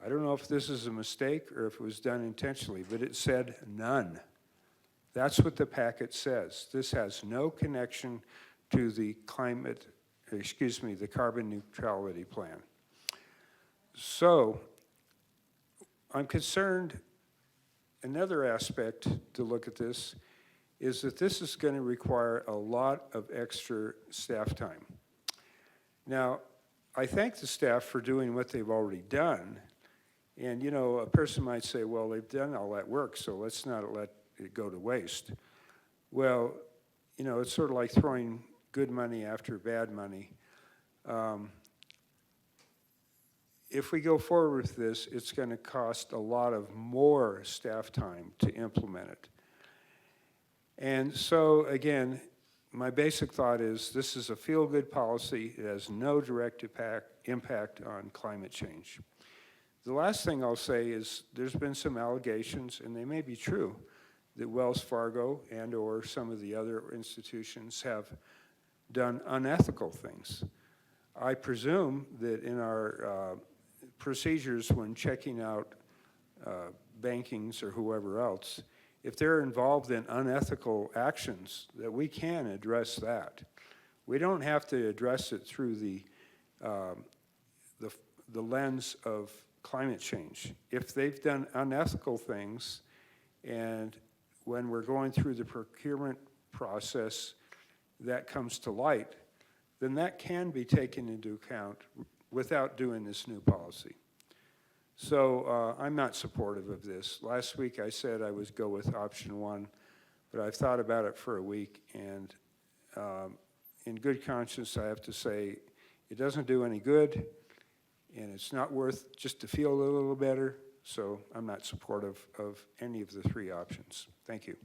I don't know if this is a mistake or if it was done intentionally, but it said none. That's what the packet says. This has no connection to the the carbon neutrality plan. So I'm concerned, another aspect to look at this is that this is going to require a lot of extra staff time. Now, I thank the staff for doing what they've already done. And, a person might say, well, they've done all that work, so let's not let it go to waste. Well, it's sort of like throwing good money after bad money. If we go forward with this, it's going to cost a lot of more staff time to implement it. And so, again, my basic thought is this is a feel-good policy. It has no direct impact on climate change. The last thing I'll say is there's been some allegations, and they may be true, that Wells Fargo and/or some of the other institutions have done unethical things. I presume that in our procedures when checking out bankings or whoever else, if they're involved in unethical actions, that we can address that. We don't have to address it through the lens of climate change. If they've done unethical things, and when we're going through the procurement process, that comes to light, then that can be taken into account without doing this new policy. So I'm not supportive of this. Last week I said I would go with option 1, but I've thought about it for a week, and in good conscience I have to say it doesn't do any good, and it's not worth just to feel a little better, so I'm not supportive of any of the 3 options. Thank you.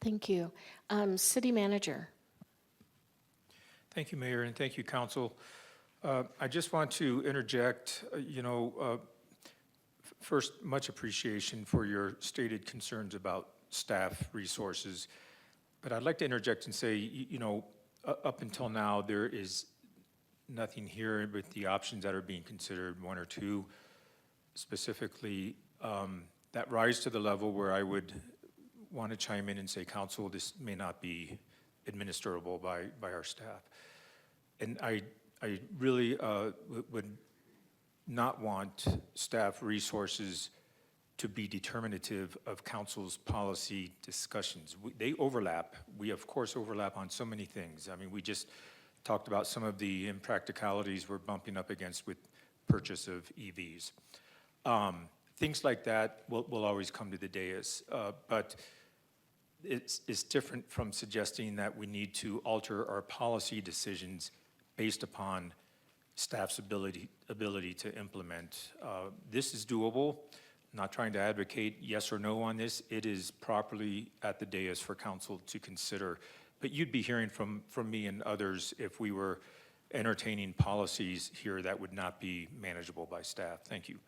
Thank you. City Manager. Thank you, Mayor, and thank you, Council. I just want to interject, first, much appreciation for your stated concerns about staff resources. But I'd like to interject and say, up until now, there is nothing here with the options that are being considered, 1 or 2 specifically, that rise to the level where I would want to chime in and say, Council, this may not be administrable by our staff. And I really would not want staff resources to be determinative of council's policy discussions. They overlap. We, of course, overlap on so many things. I mean, we just talked about some of the impracticalities we're bumping up against with purchase of EVs. Things like that will always come to the dais, but it's different from suggesting that we need to alter our policy decisions based upon staff's ability to implement. This is doable. I'm not trying to advocate yes or no on this. It is properly at the dais for council to consider. But you'd be hearing from me and others if we were entertaining policies here that would not be manageable by staff. Thank you.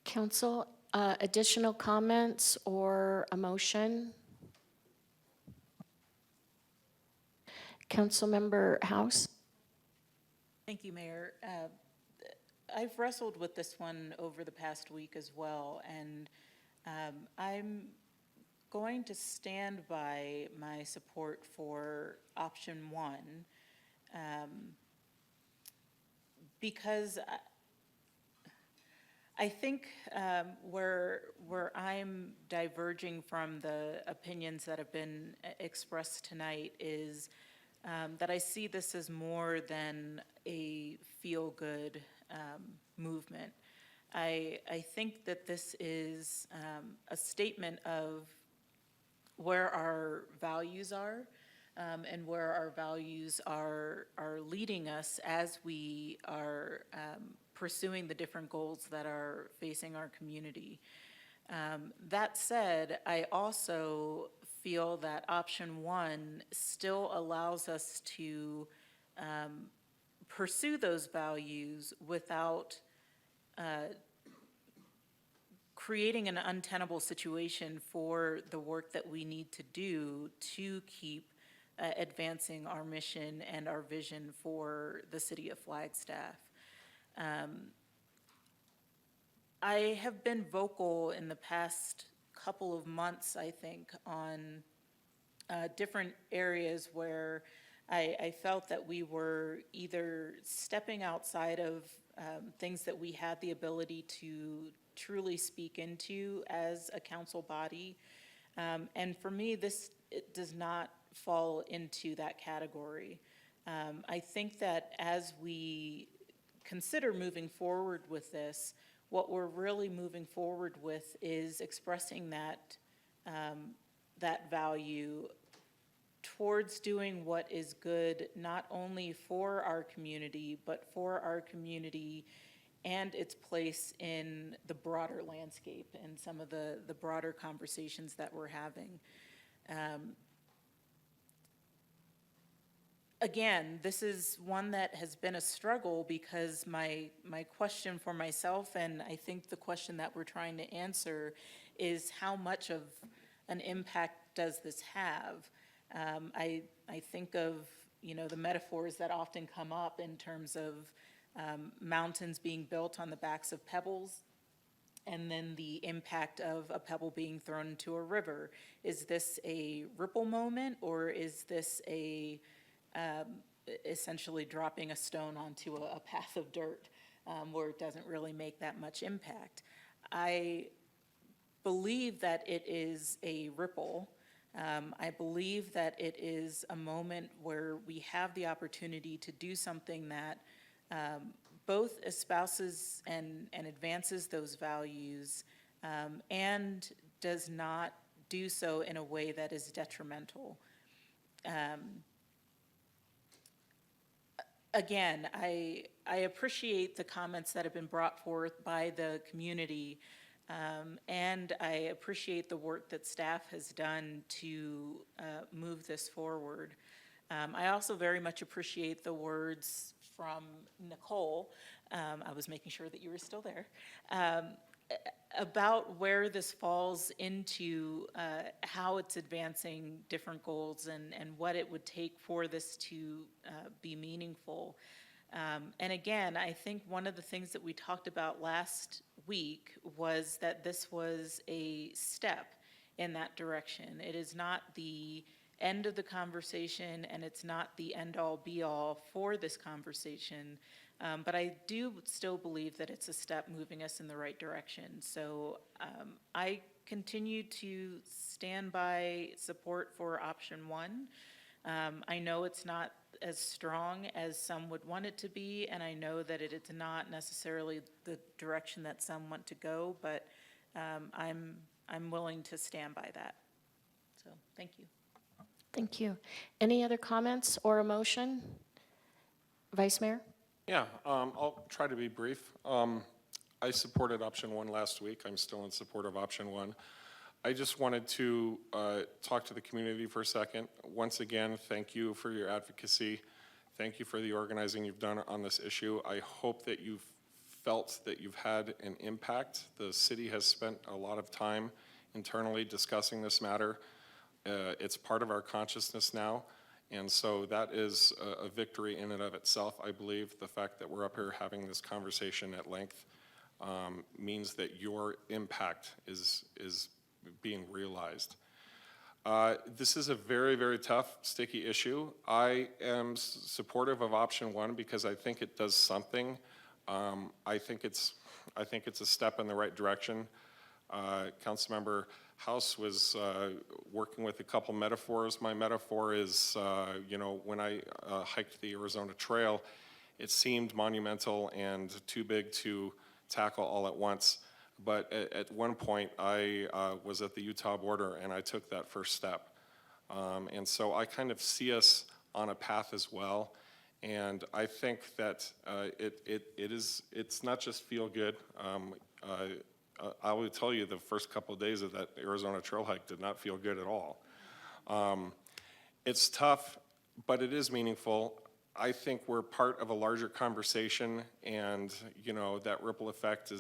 Council, additional comments or a motion? Councilmember House? Thank you, Mayor. I've wrestled with this one over the past week as well, and I'm going to stand by my support for option 1 because I think where I'm diverging from the opinions that have been expressed tonight is that I see this as more than a feel-good movement. I think that this is a statement of where our values are and where our values are leading us as we are pursuing the different goals that are facing our community. That said, I also feel that option 1 still allows us to pursue those values without creating an untenable situation for the work that we need to do to keep advancing our mission and our vision for the city of Flagstaff. I have been vocal in the past couple of months, I think, on different areas where I felt that we were either stepping outside of things that we had the ability to truly speak into as a council body. And for me, it does not fall into that category. I think that as we consider moving forward with this, what we're really moving forward with is expressing that value towards doing what is good, not only for our community, but for our community and its place in the broader landscape and some of the broader conversations that we're having. Again, this is one that has been a struggle because my question for myself, and I think the question that we're trying to answer, is how much of an impact does this have? I think of, the metaphors that often come up in terms of mountains being built on the backs of pebbles, and then the impact of a pebble being thrown into a river. Is this a ripple moment, or is this essentially dropping a stone onto a path of dirt where it doesn't really make that much impact? I believe that it is a ripple. I believe that it is a moment where we have the opportunity to do something that both espouses and advances those values and does not do so in a way that is detrimental. Again, I appreciate the comments that have been brought forth by the community, and I appreciate the work that staff has done to move this forward. I also very much appreciate the words from Nicole, I was making sure that you were still there, about where this falls into how it's advancing different goals and what it would take for this to be meaningful. And again, I think one of the things that we talked about last week was that this was a step in that direction. It is not the end of the conversation, and it's not the end-all be-all for this conversation, but I do still believe that it's a step moving us in the right direction. So I continue to stand by support for option one. I know it's not as strong as some would want it to be, and I know that it is not necessarily the direction that some want to go, but I'm willing to stand by that. So thank you. Thank you. Any other comments or a motion? Vice Mayor? Yeah, I'll try to be brief. I supported option one last week. I'm still in support of option one. I just wanted to talk to the community for a second. Once again, thank you for your advocacy. Thank you for the organizing you've done on this issue. I hope that you've felt that you've had an impact. The city has spent a lot of time internally discussing this matter. It's part of our consciousness now, and so that is a victory in and of itself, I believe. The fact that we're up here having this conversation at length means that your impact is being realized. This is a very, very tough, sticky issue. I am supportive of option one because I think it does something. I think it's a step in the right direction. Councilmember House was working with a couple metaphors. My metaphor is, when I hiked the Arizona Trail, it seemed monumental and too big to tackle all at once. But at one point, I was at the Utah border and I took that first step. And so I kind of see us on a path as well. And I think that it's not just feel good. I will tell you the first couple of days of that Arizona trail hike did not feel good at all. It's tough, but it is meaningful. I think we're part of a larger conversation, and that ripple effect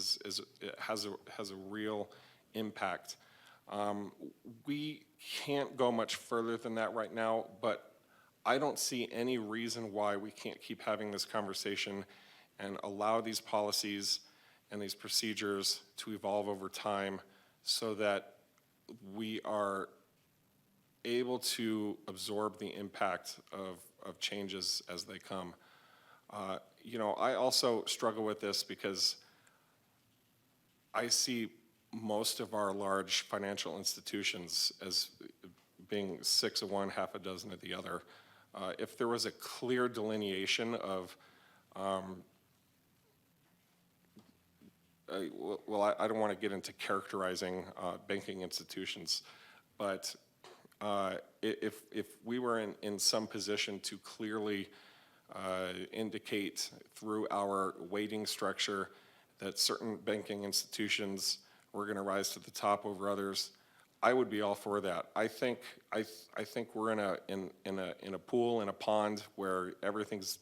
has a real impact. We can't go much further than that right now, but I don't see any reason why we can't keep having this conversation and allow these policies and these procedures to evolve over time so that we are able to absorb the impact of changes as they come. I also struggle with this because I see most of our large financial institutions as being six of one, half a dozen of the other. If there was a clear delineation of I don't want to get into characterizing banking institutions, but if we were in some position to clearly indicate through our weighting structure that certain banking institutions were going to rise to the top over others, I would be all for that. I think we're in a pool, in a pond where everything's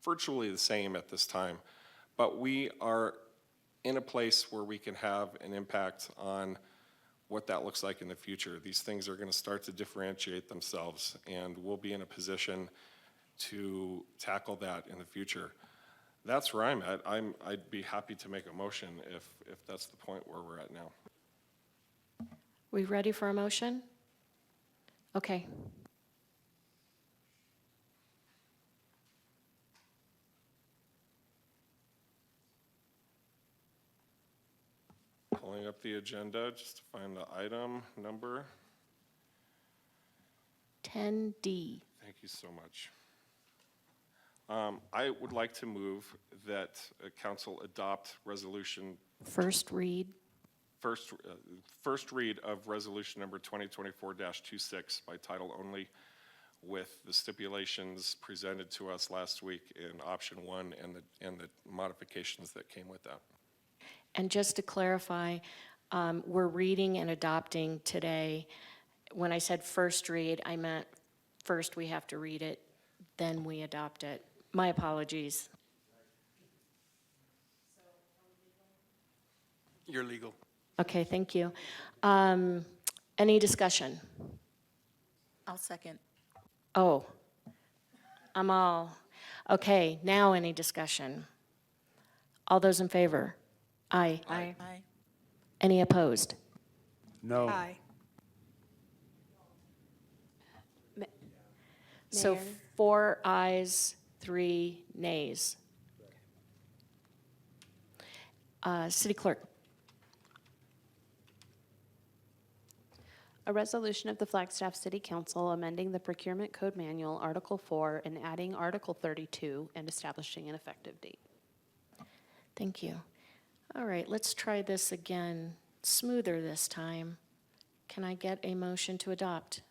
virtually the same at this time, but we are in a place where we can have an impact on what that looks like in the future. These things are going to start to differentiate themselves, and we'll be in a position to tackle that in the future. That's where I'm at. I'd be happy to make a motion if that's the point where we're at now. We ready for a motion? Okay. Pulling up the agenda just to find the item number. 10D. Thank you so much. I would like to move that council adopt resolution, First read. first read of resolution number 2024-26 by title only, with the stipulations presented to us last week in option 1 and the modifications that came with that. And just to clarify, we're reading and adopting today. When I said first read, I meant first we have to read it, then we adopt it. My apologies. You're legal. Okay, thank you. Any discussion? I'll second. Oh, I'm all, okay, now any discussion? All those in favor? Aye. Aye. Any opposed? No. Aye. So Mayor? 4 ayes, 3 nays. City Clerk. A resolution of the Flagstaff City Council amending the Procurement Code Manual, Article 4, and adding Article 32, and establishing an effective date. Thank you. All right, let's try this again, smoother this time. Can I get a motion to adopt?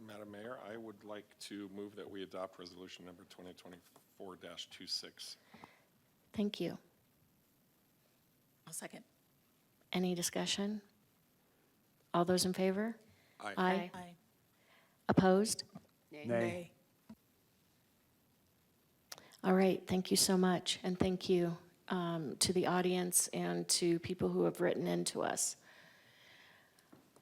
Madam Mayor, I would like to move that we adopt resolution number 2024-26. Thank you. I'll second. Any discussion? All those in favor? Aye. Aye. Opposed? Nay. All right, thank you so much, and thank you to the audience and to people who have written in to us.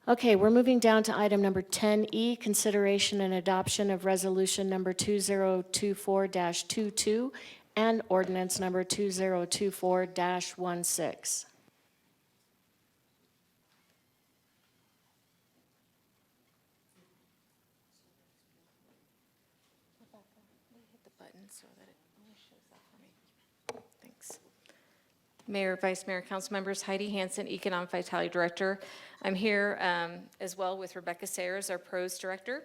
Okay, we're moving down to item number 10E, consideration and adoption of resolution number 2024-22 and ordinance number 2024-16. Mayor, Vice Mayor, council members, Heidi Hansen, Economic Vitality Director. I'm here as well with Rebecca Sayers, our Pros Director.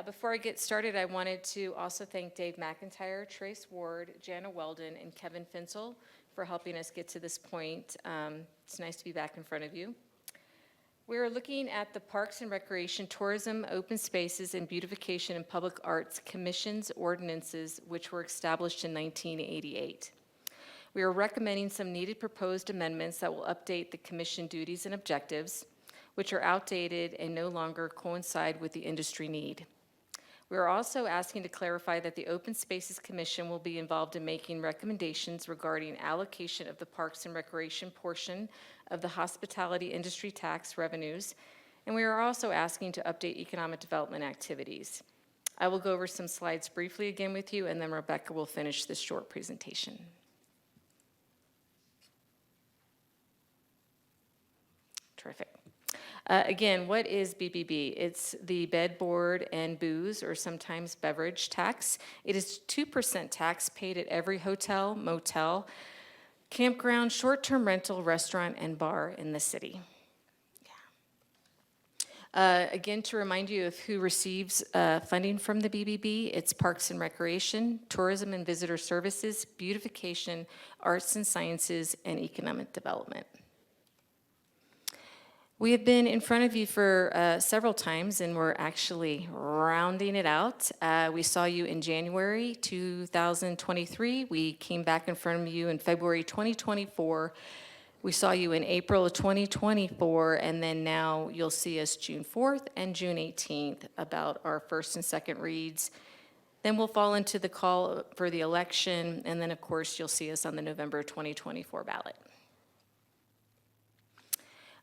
Before I get started, I wanted to also thank Dave McIntyre, Trace Ward, Jana Weldon, and Kevin Finsel for helping us get to this point. It's nice to be back in front of you. We are looking at the Parks and Recreation, Tourism, Open Spaces, and Beautification and Public Arts Commission's ordinances, which were established in 1988. We are recommending some needed proposed amendments that will update the commission duties and objectives, which are outdated and no longer coincide with the industry need. We are also asking to clarify that the Open Spaces Commission will be involved in making recommendations regarding allocation of the Parks and Recreation portion of the hospitality industry tax revenues, and we are also asking to update economic development activities. I will go over some slides briefly again with you, and then Rebecca will finish this short presentation. Terrific. Again, what is BBB? It's the bed, board, and booze, or sometimes beverage tax. It is 2% tax paid at every hotel, motel, campground, short-term rental, restaurant, and bar in the city. Again, to remind you of who receives funding from the BBB, it's Parks and Recreation, Tourism and Visitor Services, Beautification, Arts and Sciences, and Economic Development. We have been in front of you for several times, and we're actually rounding it out. We saw you in January 2023. We came back in front of you in February 2024. We saw you in April of 2024, and then now you'll see us June 4th and June 18th about our first and second reads. Then we'll fall into the call for the election, and then, of course, you'll see us on the November 2024 ballot.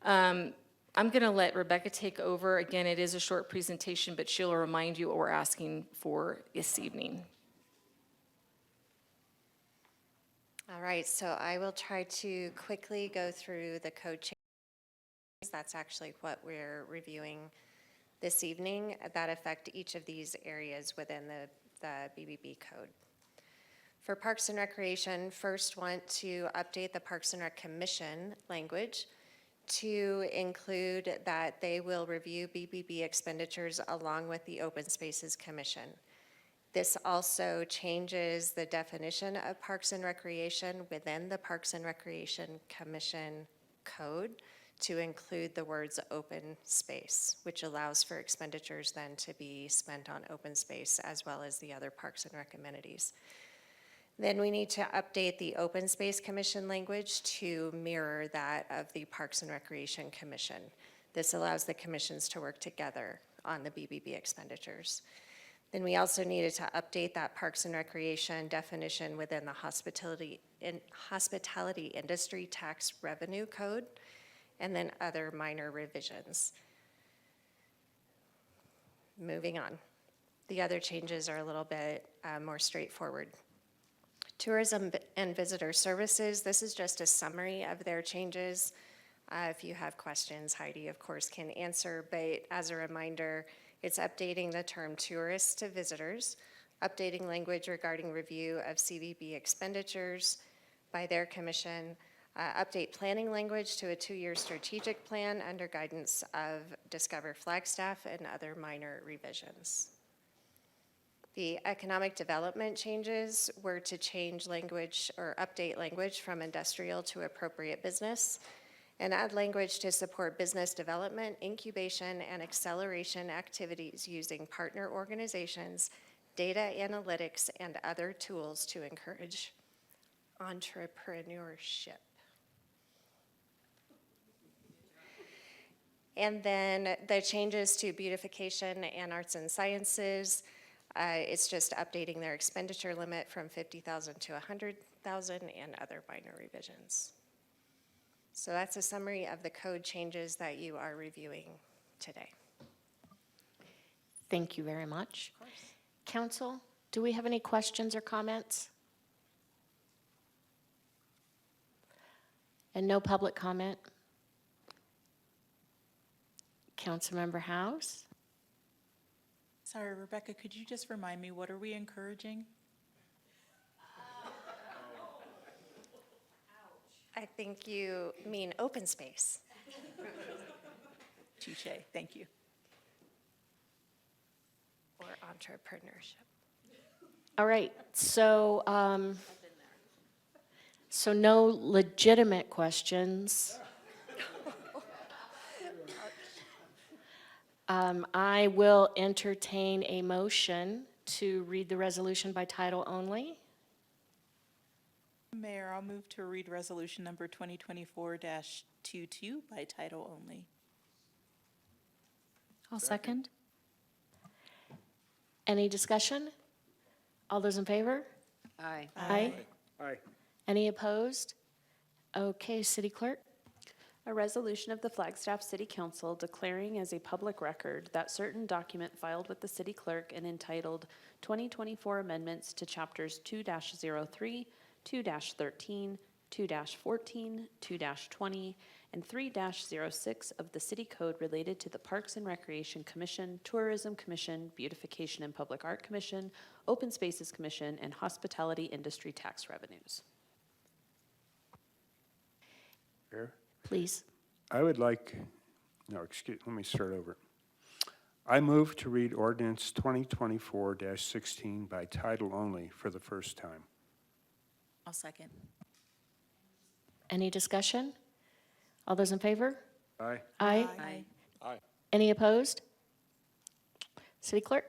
I'm going to let Rebecca take over. Again, it is a short presentation, but she'll remind you what we're asking for this evening. All right, so I will try to quickly go through the code changes. That's actually what we're reviewing this evening that affect each of these areas within the BBB code. For Parks and Recreation, first want to update the Parks and Rec Commission language to include that they will review BBB expenditures along with the Open Spaces Commission. This also changes the definition of Parks and Recreation within the Parks and Recreation Commission code to include the words open space, which allows for expenditures then to be spent on open space as well as the other Parks and Rec amenities. Then we need to update the Open Space Commission language to mirror that of the Parks and Recreation Commission. This allows the commissions to work together on the BBB expenditures. Then we also needed to update that Parks and Recreation definition within the hospitality industry tax revenue code, and then other minor revisions. Moving on. The other changes are a little bit more straightforward. Tourism and Visitor Services, this is just a summary of their changes. If you have questions, Heidi, of course, can answer, but as a reminder, it's updating the term tourists to visitors, updating language regarding review of CVB expenditures by their commission, update planning language to a 2-year strategic plan under guidance of Discover Flagstaff, and other minor revisions. The economic development changes were to change language or update language from industrial to appropriate business, and add language to support business development, incubation, and acceleration activities using partner organizations, data analytics, and other tools to encourage entrepreneurship. And then the changes to beautification and arts and sciences, it's just updating their expenditure limit from $50,000 to $100,000 and other minor revisions. So that's a summary of the code changes that you are reviewing today. Thank you very much. Council, do we have any questions or comments? And no public comment? Councilmember House? Sorry, Rebecca, could you just remind me, what are we encouraging? I think you mean open space. Touche, thank you. Or entrepreneurship. All right, so, so no legitimate questions. I will entertain a motion to read the resolution by title only. Mayor, I'll move to read resolution number 2024-22 by title only. I'll second. Any discussion? All those in favor? Aye. Aye. Aye. Any opposed? Okay, City Clerk? A resolution of the Flagstaff City Council declaring as a public record that certain document filed with the city clerk and entitled 2024 Amendments to Chapters 2-03, 2-13, 2-14, 2-20, and 3-06 of the City Code related to the Parks and Recreation Commission, Tourism Commission, Beautification and Public Art Commission, Open Spaces Commission, and Hospitality Industry Tax Revenues. Mayor? Please. I would like, let me start over. I move to read ordinance 2024-16 by title only for the first time. I'll second. Any discussion? All those in favor? Aye. Aye. Aye. Aye. Any opposed? City Clerk?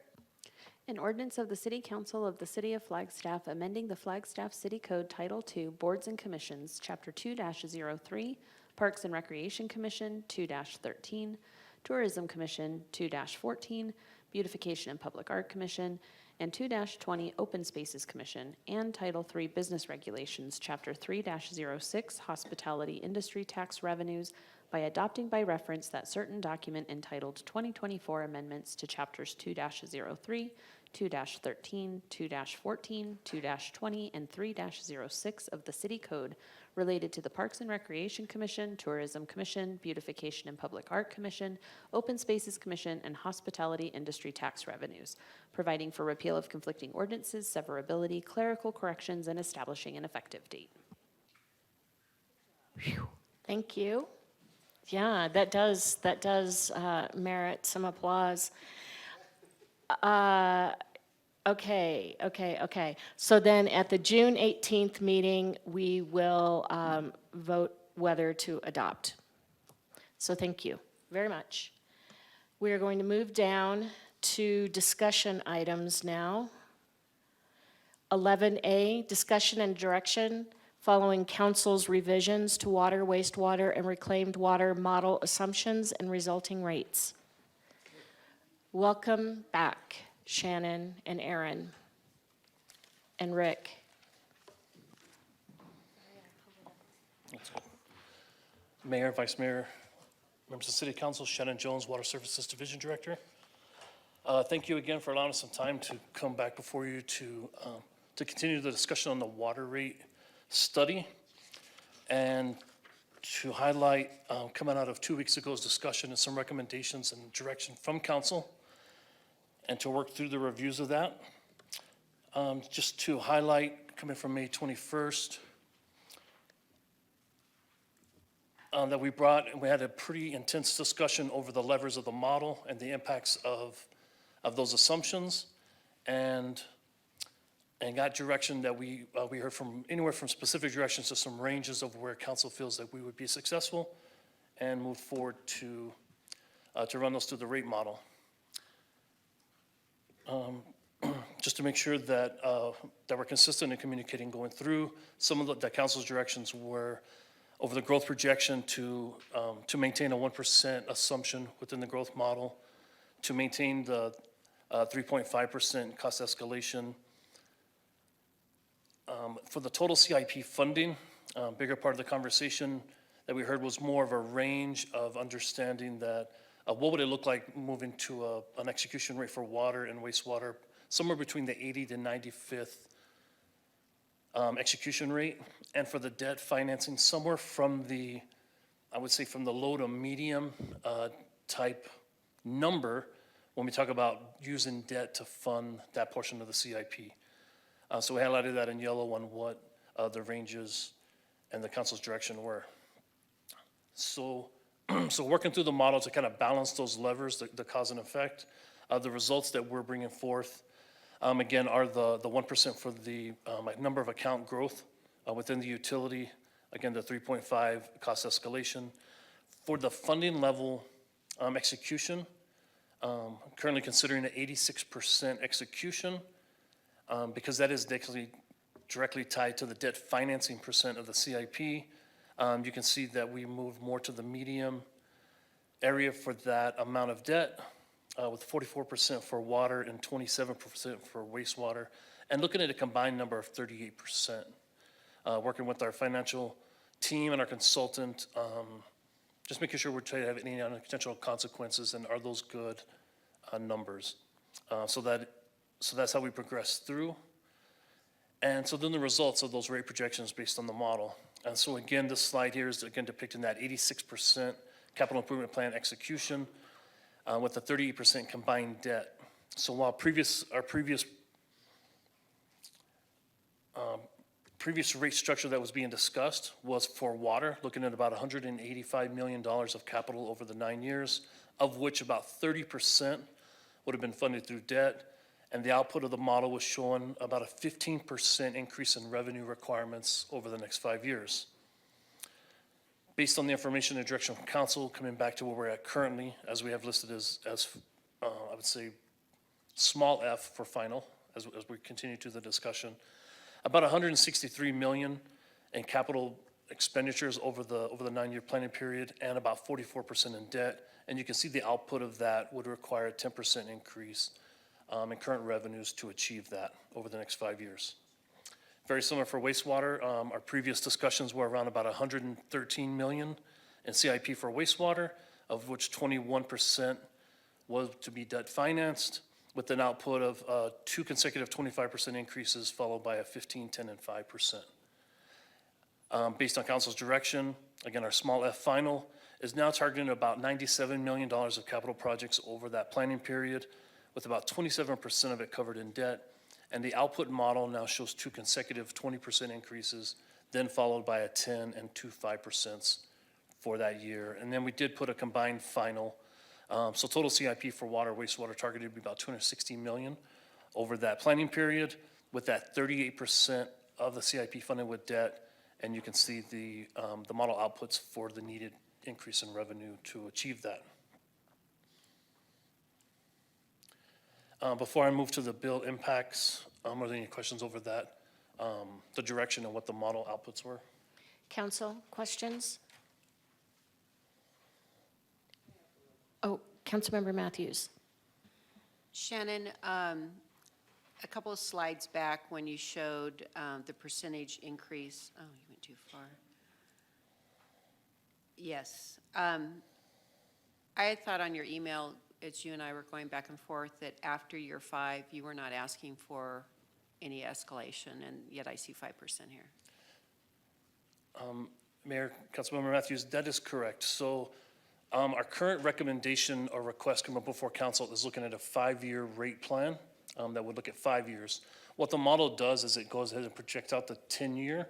An ordinance of the City Council of the City of Flagstaff amending the Flagstaff City Code Title II, Boards and Commissions, Chapter 2-03, Parks and Recreation Commission, 2-13, Tourism Commission, 2-14, Beautification and Public Art Commission, and 2-20 Open Spaces Commission, and Title III Business Regulations, Chapter 3-06, Hospitality Industry Tax Revenues by adopting by reference that certain document entitled 2024 Amendments to Chapters 2-03, 2-13, 2-14, 2-20, and 3-06 of the City Code related to the Parks and Recreation Commission, Tourism Commission, Beautification and Public Art Commission, Open Spaces Commission, and Hospitality Industry Tax Revenues, providing for repeal of conflicting ordinances, severability, clerical corrections, and establishing an effective date. Thank you. Yeah, that does merit some applause. Okay. So then at the June 18th meeting, we will vote whether to adopt. So thank you very much. We are going to move down to discussion items now. 11A, discussion and direction following council's revisions to water, wastewater, and reclaimed water model assumptions and resulting rates. Welcome back, Shannon and Aaron and Rick. Mayor, Vice Mayor, members of City Council, Shannon Jones, Water Services Division Director. Thank you again for allowing us some time to come back before you to continue the discussion on the water rate study and to highlight, coming out of 2 weeks ago's discussion and some recommendations and direction from council, and to work through the reviews of that. Just to highlight, coming from May 21st, that we had a pretty intense discussion over the levers of the model and the impacts of those assumptions, and got direction that we heard from anywhere from specific directions to some ranges of where council feels that we would be successful, and move forward to run those through the rate model. Just to make sure that we're consistent in communicating going through, some of the council's directions were over the growth projection to maintain a 1% assumption within the growth model, to maintain the 3.5% cost escalation. For the total CIP funding, bigger part of the conversation that we heard was more of a range of understanding that what would it look like moving to an execution rate for water and wastewater, somewhere between the 80 to 95th execution rate, and for the debt financing, somewhere from the, I would say from the low to medium type number when we talk about using debt to fund that portion of the CIP. So we highlighted that in yellow on what the ranges and the council's direction were. So working through the model to kind of balance those levers, the cause and effect, the results that we're bringing forth, again, are the 1% for the number of account growth within the utility, again, the 3.5 cost escalation. For the funding level execution, currently considering an 86% execution, because that is directly tied to the debt financing percent of the CIP. You can see that we move more to the medium area for that amount of debt, with 44% for water and 27% for wastewater, and looking at a combined number of 38%. Working with our financial team and our consultant, just making sure we're trying to have any potential consequences, and are those good numbers. So that's how we progress through. And so then the results of those rate projections based on the model. And so again, this slide here is again depicting that 86% capital improvement plan execution with the 38% combined debt. So while our previous rate structure that was being discussed was for water, looking at about $185 million of capital over the 9 years, of which about 30% would have been funded through debt. And the output of the model was showing about a 15% increase in revenue requirements over the next 5 years. Based on the information and direction from council, coming back to where we're at currently, as we have listed as I would say, small f for final, as we continue to the discussion, about $163 million in capital expenditures over the 9-year planning period, and about 44% in debt. And you can see the output of that would require a 10% increase in current revenues to achieve that over the next 5 years. Very similar for wastewater. Our previous discussions were around about $113 million in CIP for wastewater, of which 21% was to be debt financed, with an output of 2 consecutive 25% increases, followed by a 15, 10, and 5%. Based on council's direction, again, our small F final is now targeting about $97 million of capital projects over that planning period, with about 27% of it covered in debt. And the output model now shows 2 consecutive 20% increases, then followed by a 10 and 2 5% for that year. And then we did put a combined final. So total CIP for water, wastewater targeted to be about $260 million over that planning period, with that 38% of the CIP funded with debt. And you can see the model outputs for the needed increase in revenue to achieve that. Before I move to the bill impacts, are there any questions over that, the direction and what the model outputs were? Council, questions? Oh, Councilmember Matthews. Shannon, a couple of slides back when you showed the percentage increase, oh, you went too far. Yes. I had thought on your email, as you and I were going back and forth, that after year 5, you were not asking for any escalation, and yet I see 5% here. Mayor, Councilmember Matthews, that is correct. So our current recommendation or request coming before council is looking at a 5-year rate plan that would look at 5 years. What the model does is it goes ahead and projects out the 10-year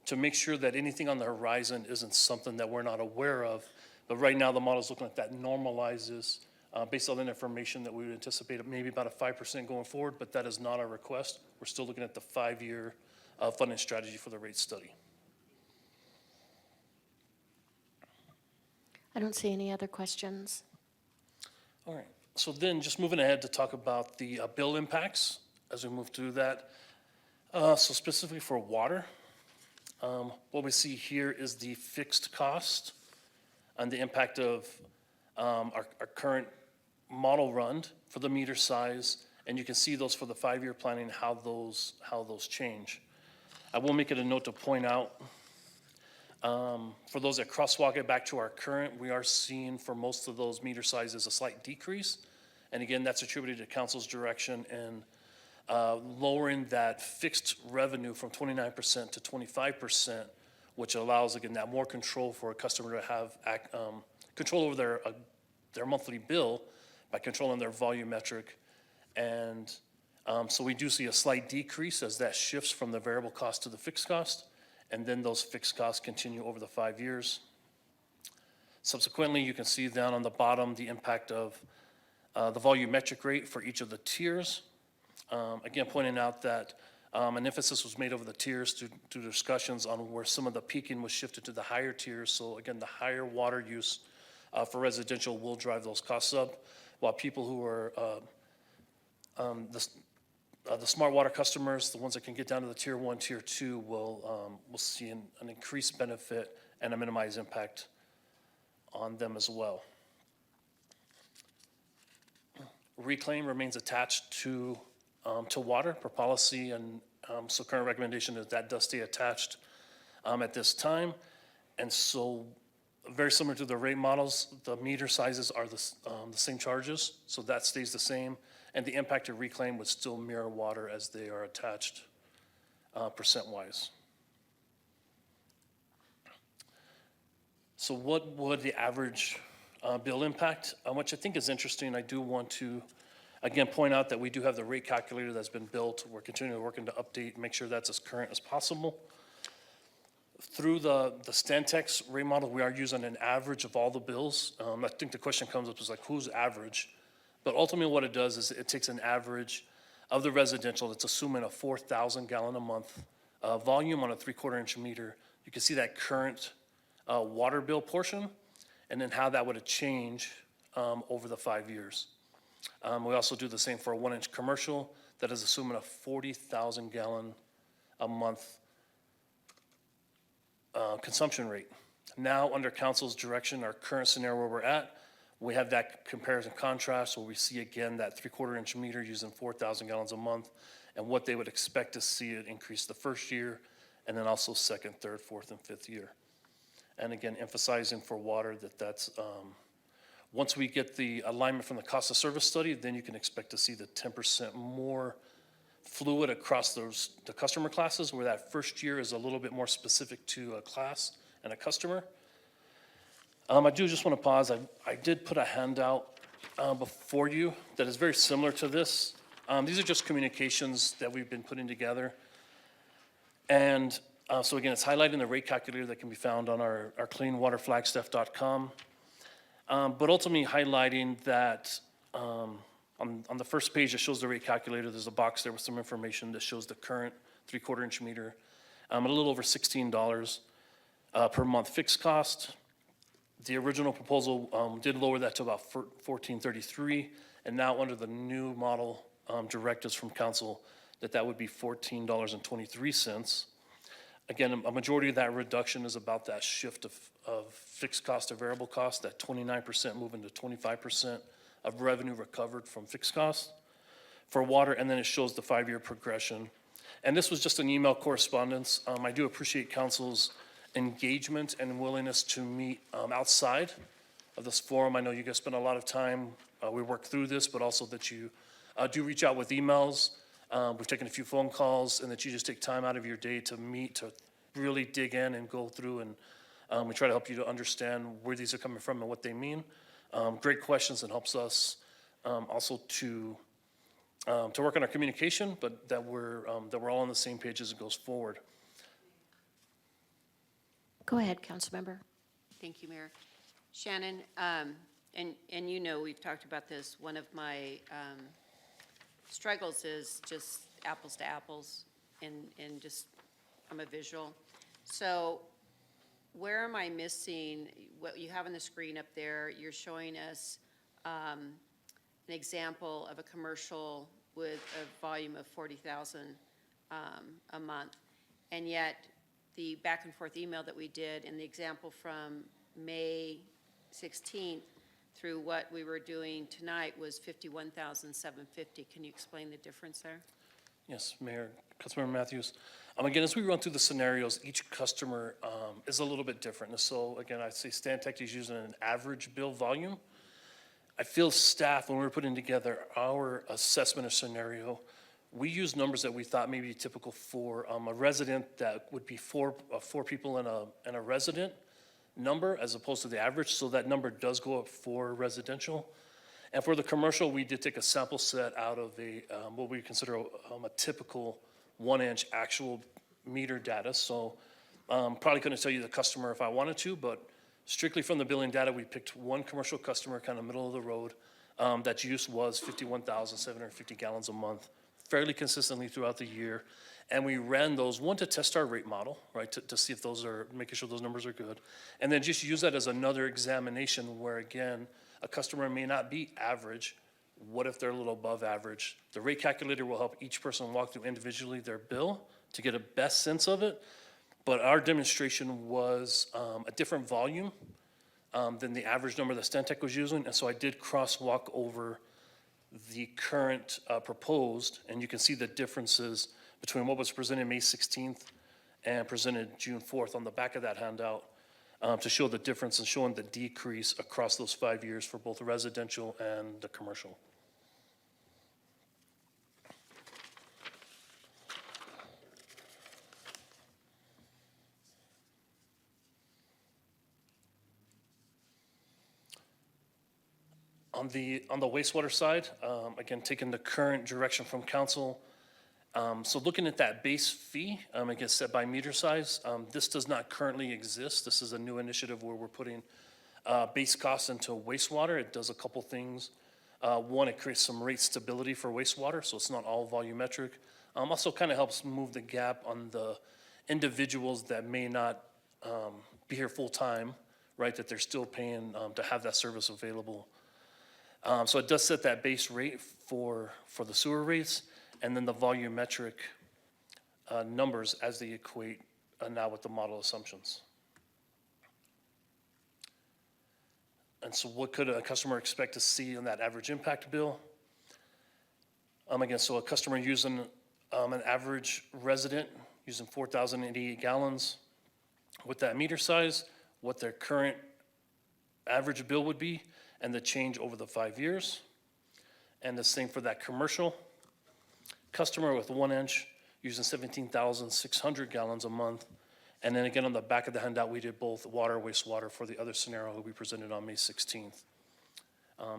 to make sure that anything on the horizon isn't something that we're not aware of. But right now, the model is looking at that normalizes based on the information that we would anticipate maybe about a 5% going forward, but that is not our request. We're still looking at the 5-year funding strategy for the rate study. I don't see any other questions. All right, so then just moving ahead to talk about the bill impacts as we move through that. So specifically for water, what we see here is the fixed cost and the impact of our current model run for the meter size, and you can see those for the 5-year planning, how those change. I will make it a note to point out, for those that crosswalk it back to our current, we are seeing for most of those meter sizes a slight decrease. And again, that's attributed to council's direction and lowering that fixed revenue from 29% to 25%, which allows, again, that more control for a customer to have control over their monthly bill by controlling their volumetric. And so we do see a slight decrease as that shifts from the variable cost to the fixed cost, and then those fixed costs continue over the 5 years. Subsequently, you can see down on the bottom the impact of the volumetric rate for each of the tiers. Again, pointing out that an emphasis was made over the tiers to discussions on where some of the peaking was shifted to the higher tiers. So again, the higher water use for residential will drive those costs up, while people who are the smart water customers, the ones that can get down to the tier 1, tier 2, will see an increased benefit and a minimized impact on them as well. Reclaim remains attached to water per policy, and so current recommendation is that does stay attached at this time. And so very similar to the rate models, the meter sizes are the same charges, so that stays the same. And the impact of reclaim would still mirror water as they are attached percent-wise. So what would the average bill impact? Which I think is interesting. I do want to, again, point out that we do have the rate calculator that's been built. We're continually working to update, make sure that's as current as possible. Through the Stantex rate model, we are using an average of all the bills. I think the question comes up is like, who's average? But ultimately what it does is it takes an average of the residential that's assuming a 4,000 gallon a month volume on a 3/4 inch meter. You can see that current water bill portion, and then how that would change over the 5 years. We also do the same for a 1-inch commercial that is assuming a 40,000 gallon a month consumption rate. Now, under council's direction, our current scenario where we're at, we have that comparison contrast where we see again that 3/4 inch meter using 4,000 gallons a month, and what they would expect to see it increase the first year, and then also second, third, fourth, and fifth year. And again, emphasizing for water that that's, once we get the alignment from the cost of service study, then you can expect to see the 10% more fluid across the customer classes, where that first year is a little bit more specific to a class and a customer. I do just want to pause. I did put a handout before you that is very similar to this. These are just communications that we've been putting together. And so again, it's highlighting the rate calculator that can be found on our cleanwaterflagstaff.com. But ultimately highlighting that on the first page that shows the rate calculator, there's a box there with some information that shows the current 3/4 inch meter, a little over $16 per month fixed cost. The original proposal did lower that to about $14.33, and now under the new model directives from council, that would be $14.23. Again, a majority of that reduction is about that shift of fixed cost to variable cost, that 29% moving to 25% of revenue recovered from fixed costs for water, and then it shows the 5-year progression. And this was just an email correspondence. I do appreciate council's engagement and willingness to meet outside of this forum. I know you guys spend a lot of time, we work through this, but also that you do reach out with emails. We've taken a few phone calls, and that you just take time out of your day to meet, to really dig in and go through, and we try to help you to understand where these are coming from and what they mean. Great questions, and helps us also to work on our communication, but that we're all on the same page as it goes forward. Go ahead, Councilmember. Thank you, Mayor. Shannon, and you know, we've talked about this. One of my struggles is just apples to apples, and just, I'm a visual. So where am I missing? What you have on the screen up there, you're showing us an example of a commercial with a volume of 40,000 a month. And yet the back and forth email that we did in the example from May 16th through what we were doing tonight was 51,750. Can you explain the difference there? Yes, Mayor, Councilmember Matthews. Again, as we run through the scenarios, each customer is a little bit different. And so again, I'd say Stantec is using an average bill volume. I feel staff, when we were putting together our assessment of scenario, we used numbers that we thought may be typical for a resident that would be four people in a resident number as opposed to the average. So that number does go up for residential. And for the commercial, we did take a sample set out of what we consider a typical 1-inch actual meter data. So probably couldn't tell you the customer if I wanted to, but strictly from the billing data, we picked one commercial customer, kind of middle of the road, that use was 51,750 gallons a month, fairly consistently throughout the year. And we ran those, one, to test our rate model, right, to see if those are, making sure those numbers are good. And then just use that as another examination where, again, a customer may not be average. What if they're a little above average? The rate calculator will help each person walk through individually their bill to get a best sense of it. But our demonstration was a different volume than the average number that Stantec was using. And so I did crosswalk over the current proposed, and you can see the differences between what was presented May 16th and presented June 4th on the back of that handout to show the difference and showing the decrease across those 5 years for both the residential and the commercial. On the wastewater side, again, taking the current direction from council, so looking at that base fee, it gets set by meter size. This does not currently exist. This is a new initiative where we're putting base costs into wastewater. It does a couple things. One, it creates some rate stability for wastewater, so it's not all volumetric. Also kind of helps move the gap on the individuals that may not be here full time, right, that they're still paying to have that service available. So it does set that base rate for the sewer rates, and then the volumetric numbers as they equate now with the model assumptions. And so what could a customer expect to see on that average impact bill? Again, so a customer using an average resident using 4,088 gallons with that meter size, what their current average bill would be and the change over the 5 years. And the same for that commercial customer with 1 inch using 17,600 gallons a month. And then again, on the back of the handout, we did both water, wastewater for the other scenario we presented on May 16th.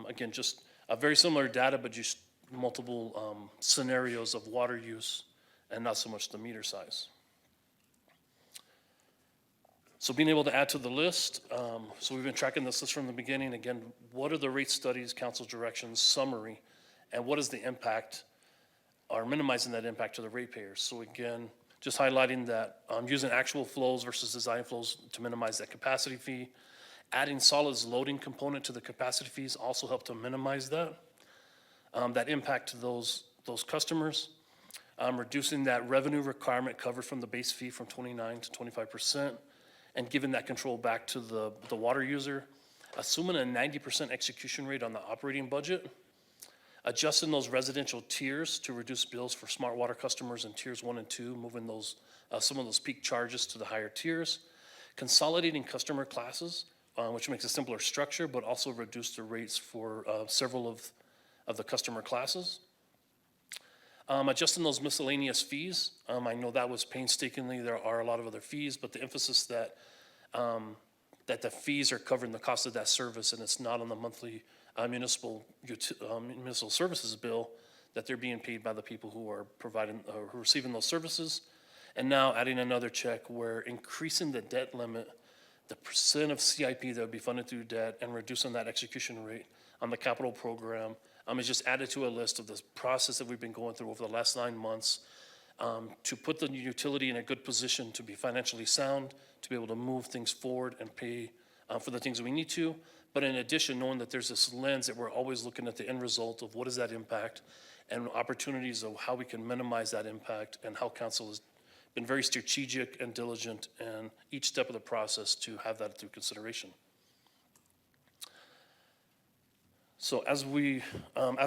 Again, just a very similar data, but just multiple scenarios of water use and not so much the meter size. So being able to add to the list, so we've been tracking this list from the beginning. Again, what are the rate studies, council directions, summary, and what is the impact or minimizing that impact to the ratepayers? So again, just highlighting that using actual flows versus design flows to minimize that capacity fee. Adding solids loading component to the capacity fees also help to minimize that impact to those customers. Reducing that revenue requirement covered from the base fee from 29 to 25%, and giving that control back to the water user. Assuming a 90% execution rate on the operating budget. Adjusting those residential tiers to reduce bills for smart water customers in tiers 1 and 2, moving those some of those peak charges to the higher tiers. Consolidating customer classes, which makes a simpler structure, but also reduce the rates for several of the customer classes. Adjusting those miscellaneous fees. I know that was painstakingly, there are a lot of other fees, but the emphasis that the fees are covering the cost of that service and it's not on the monthly municipal services bill, that they're being paid by the people who are providing or who are receiving those services. And now adding another check where increasing the debt limit, the percent of CIP that would be funded through debt, and reducing that execution rate on the capital program is just added to a list of this process that we've been going through over the last 9 months to put the utility in a good position to be financially sound, to be able to move things forward and pay for the things that we need to. But in addition, knowing that there's this lens that we're always looking at the end result of what is that impact and opportunities of how we can minimize that impact, and how council has been very strategic and diligent in each step of the process to have that through consideration. So as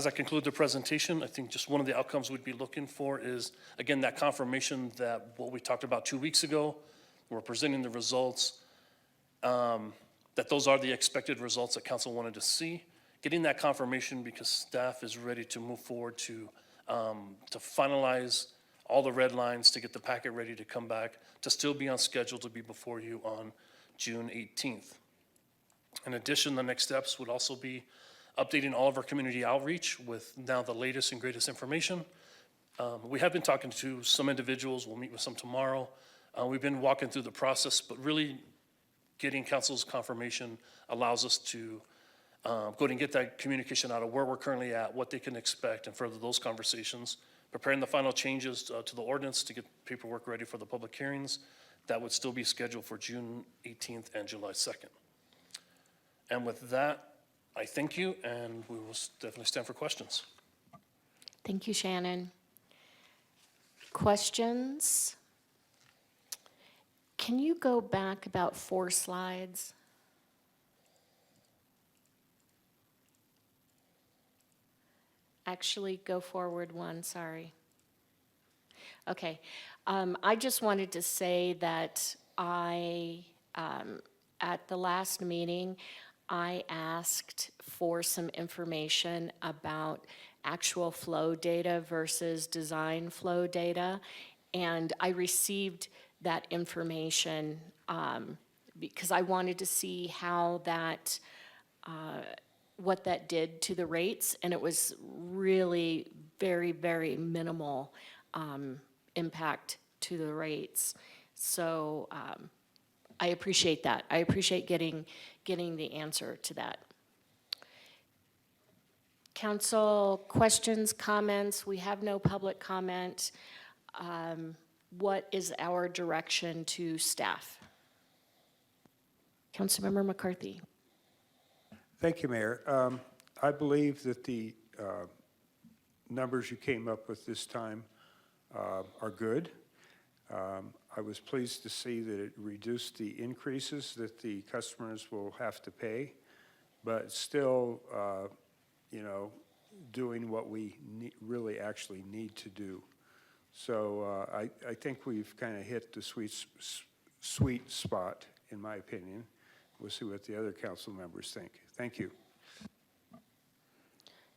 I conclude the presentation, I think just one of the outcomes we'd be looking for is, again, that confirmation that what we talked about 2 weeks ago, we're presenting the results, that those are the expected results that council wanted to see. Getting that confirmation because staff is ready to move forward to finalize all the red lines, to get the packet ready to come back, to still be on schedule to be before you on June 18th. In addition, the next steps would also be updating all of our community outreach with now the latest and greatest information. We have been talking to some individuals. We'll meet with some tomorrow. We've been walking through the process, but really getting council's confirmation allows us to go ahead and get that communication out of where we're currently at, what they can expect, and further those conversations. Preparing the final changes to the ordinance to get paperwork ready for the public hearings. That would still be scheduled for June 18th and July 2nd. And with that, I thank you, and we will definitely stand for questions. Thank you, Shannon. Questions? Can you go back about 4 slides? Actually, go forward 1, sorry. Okay. I just wanted to say that at the last meeting, I asked for some information about actual flow data versus design flow data, and I received that information because I wanted to see how that, what that did to the rates, and it was really very, very minimal impact to the rates. So I appreciate that. I appreciate getting the answer to that. Council, questions, comments? We have no public comment. What is our direction to staff? Councilmember McCarthy. Thank you, Mayor. I believe that the numbers you came up with this time are good. I was pleased to see that it reduced the increases that the customers will have to pay, but still, doing what we really actually need to do. So I think we've kind of hit the sweet spot, in my opinion. We'll see what the other council members think. Thank you.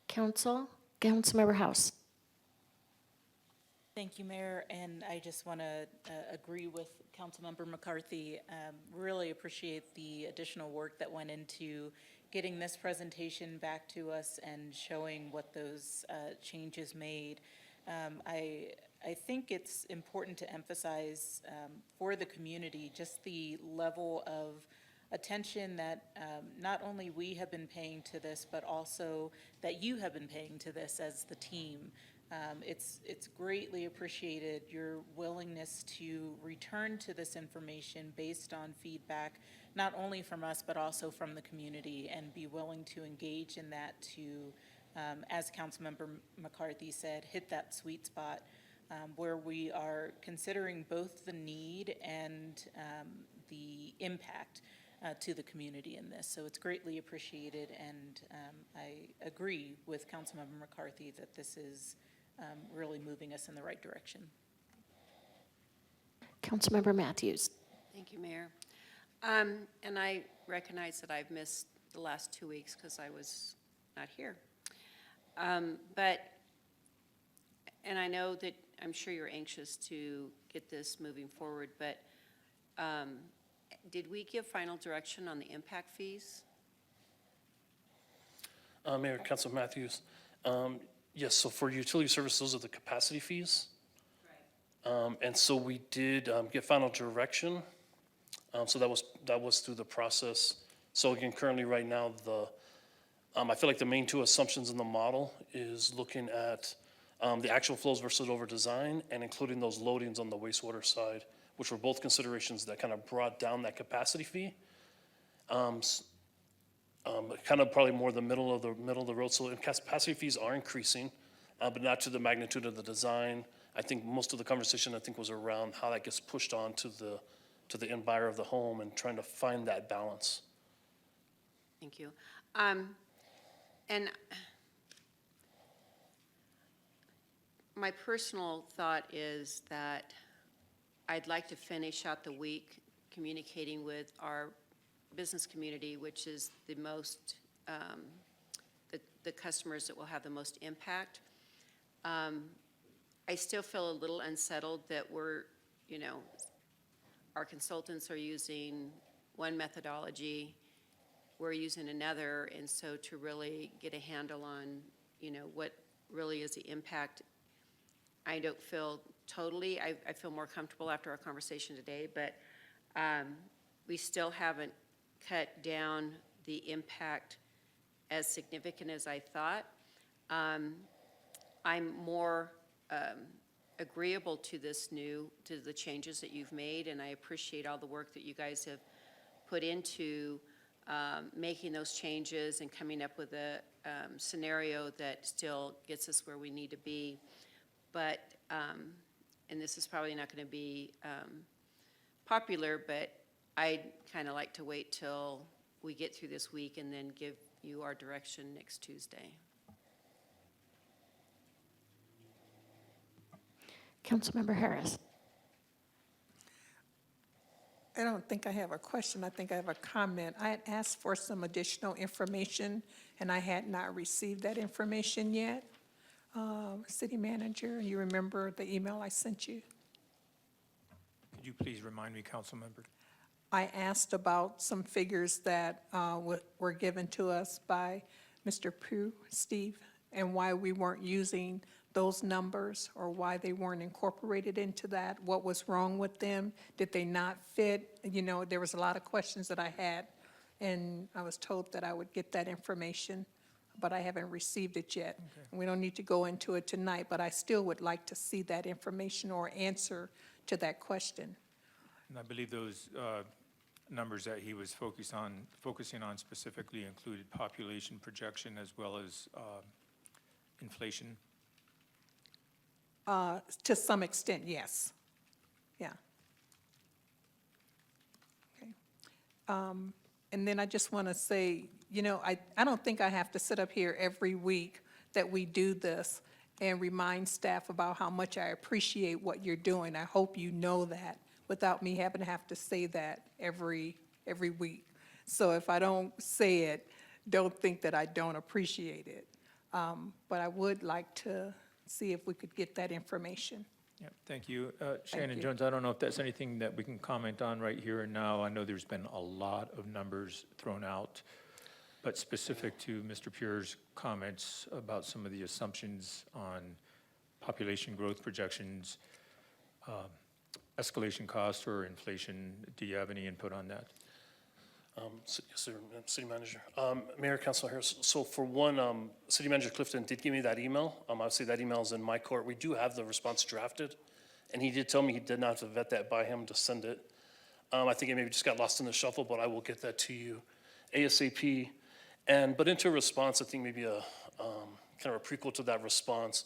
Councilmember House. Thank you, Mayor, and I just want to agree with Councilmember McCarthy. Really appreciate the additional work that went into getting this presentation back to us and showing what those changes made. I think it's important to emphasize for the community just the level of attention that not only we have been paying to this, but also that you have been paying to this as the team. It's greatly appreciated, your willingness to return to this information based on feedback, not only from us, but also from the community, and be willing to engage in that to, as Councilmember McCarthy said, hit that sweet spot where we are considering both the need and the impact to the community in this. So it's greatly appreciated, and I agree with Councilmember McCarthy that this is really moving us in the right direction. Councilmember Matthews. Thank you, Mayor. And I recognize that I've missed the last 2 weeks because I was not here. And I know that I'm sure you're anxious to get this moving forward, but did we give final direction on the impact fees? Mayor, Council Matthews. Yes, so for utility services, those are the capacity fees. Right. And so we did get final direction. So that was through the process. So again, currently right now, I feel like the main two assumptions in the model is looking at the actual flows versus over design and including those loadings on the wastewater side, which were both considerations that kind of brought down that capacity fee. Kind of probably more the middle of the road. So capacity fees are increasing, but not to the magnitude of the design. I think most of the conversation was around how that gets pushed on to the end buyer of the home and trying to find that balance. Thank you. And my personal thought is that I'd like to finish out the week communicating with our business community, which is the most, the customers that will have the most impact. I still feel a little unsettled that our consultants are using one methodology, we're using another, and so to really get a handle on, what really is the impact, I don't feel totally, I feel more comfortable after our conversation today, but we still haven't cut down the impact as significant as I thought. I'm more agreeable to the changes that you've made, and I appreciate all the work that you guys have put into making those changes and coming up with a scenario that still gets us where we need to be. But, and this is probably not going to be popular, but I'd kind of like to wait till we get through this week and then give you our direction next Tuesday. Councilmember Harris. I don't think I have a question. I think I have a comment. I had asked for some additional information, and I had not received that information yet. City Manager, you remember the email I sent you? Could you please remind me, Councilmember? I asked about some figures that were given to us by Mr. Pugh, Steve, and why we weren't using those numbers or why they weren't incorporated into that. What was wrong with them? Did they not fit? There was a lot of questions that I had, and I was told that I would get that information, but I haven't received it yet. Okay. We don't need to go into it tonight, but I still would like to see that information or answer to that question. And I believe those numbers that he was focusing on specifically included population projection as well as inflation. To some extent, yes. Yeah. Okay. And then I just want to say, I don't think I have to sit up here every week that we do this and remind staff about how much I appreciate what you're doing. I hope you know that without me having to say that every week. So if I don't say it, don't think that I don't appreciate it. But I would like to see if we could get that information. Yeah, thank you. Shannon you. Jones, I don't know if that's anything that we can comment on right here and now. I know there's been a lot of numbers thrown out, but specific to Mr. Pure's comments about some of the assumptions on population growth projections, escalation cost or inflation, do you have any input on that? Yes, sir, City Manager. Mayor, Council Harris, so for one, City Manager Clifton did give me that email. Obviously, that email is in my court. We do have the response drafted, and he did tell me he did not have to vet that by him to send it. I think it maybe just got lost in the shuffle, but I will get that to you ASAP. But into a response, I think maybe a kind of a prequel to that response.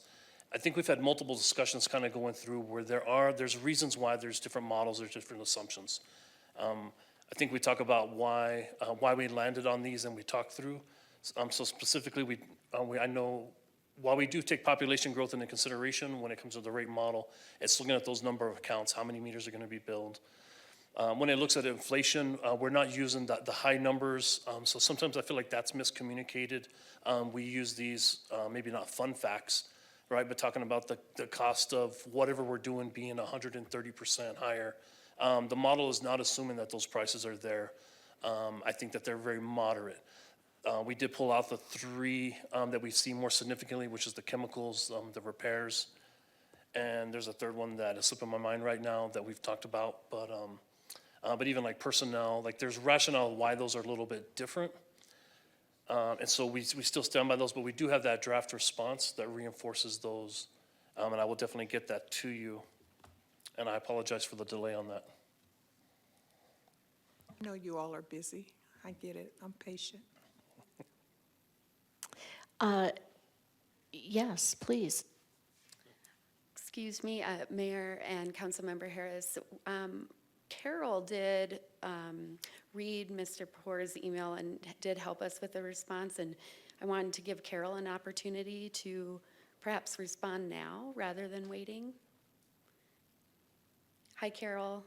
I think we've had multiple discussions kind of going through where there's reasons why there's different models, there's different assumptions. I think we talk about why we landed on these and we talked through. So specifically, I know while we do take population growth into consideration when it comes to the rate model, it's looking at those number of accounts, how many meters are going to be billed. When it looks at inflation, we're not using the high numbers. So sometimes I feel like that's miscommunicated. We use these, maybe not fun facts, right? But talking about the cost of whatever we're doing being 130% higher. The model is not assuming that those prices are there. I think that they're very moderate. We did pull out the three that we see more significantly, which is the chemicals, the repairs, and there's a third one that is slipping my mind right now that we've talked about. But even like personnel, like there's rationale why those are a little bit different. And so we still stand by those, but we do have that draft response that reinforces those. And I will definitely get that to you. And I apologize for the delay on that. I know you all are busy. I get it. I'm patient. Yes, please. Excuse me, Mayor and Councilmember Harris. Carol did read Mr. Poor's email and did help us with the response, and I wanted to give Carol an opportunity to perhaps respond now rather than waiting. Hi, Carol.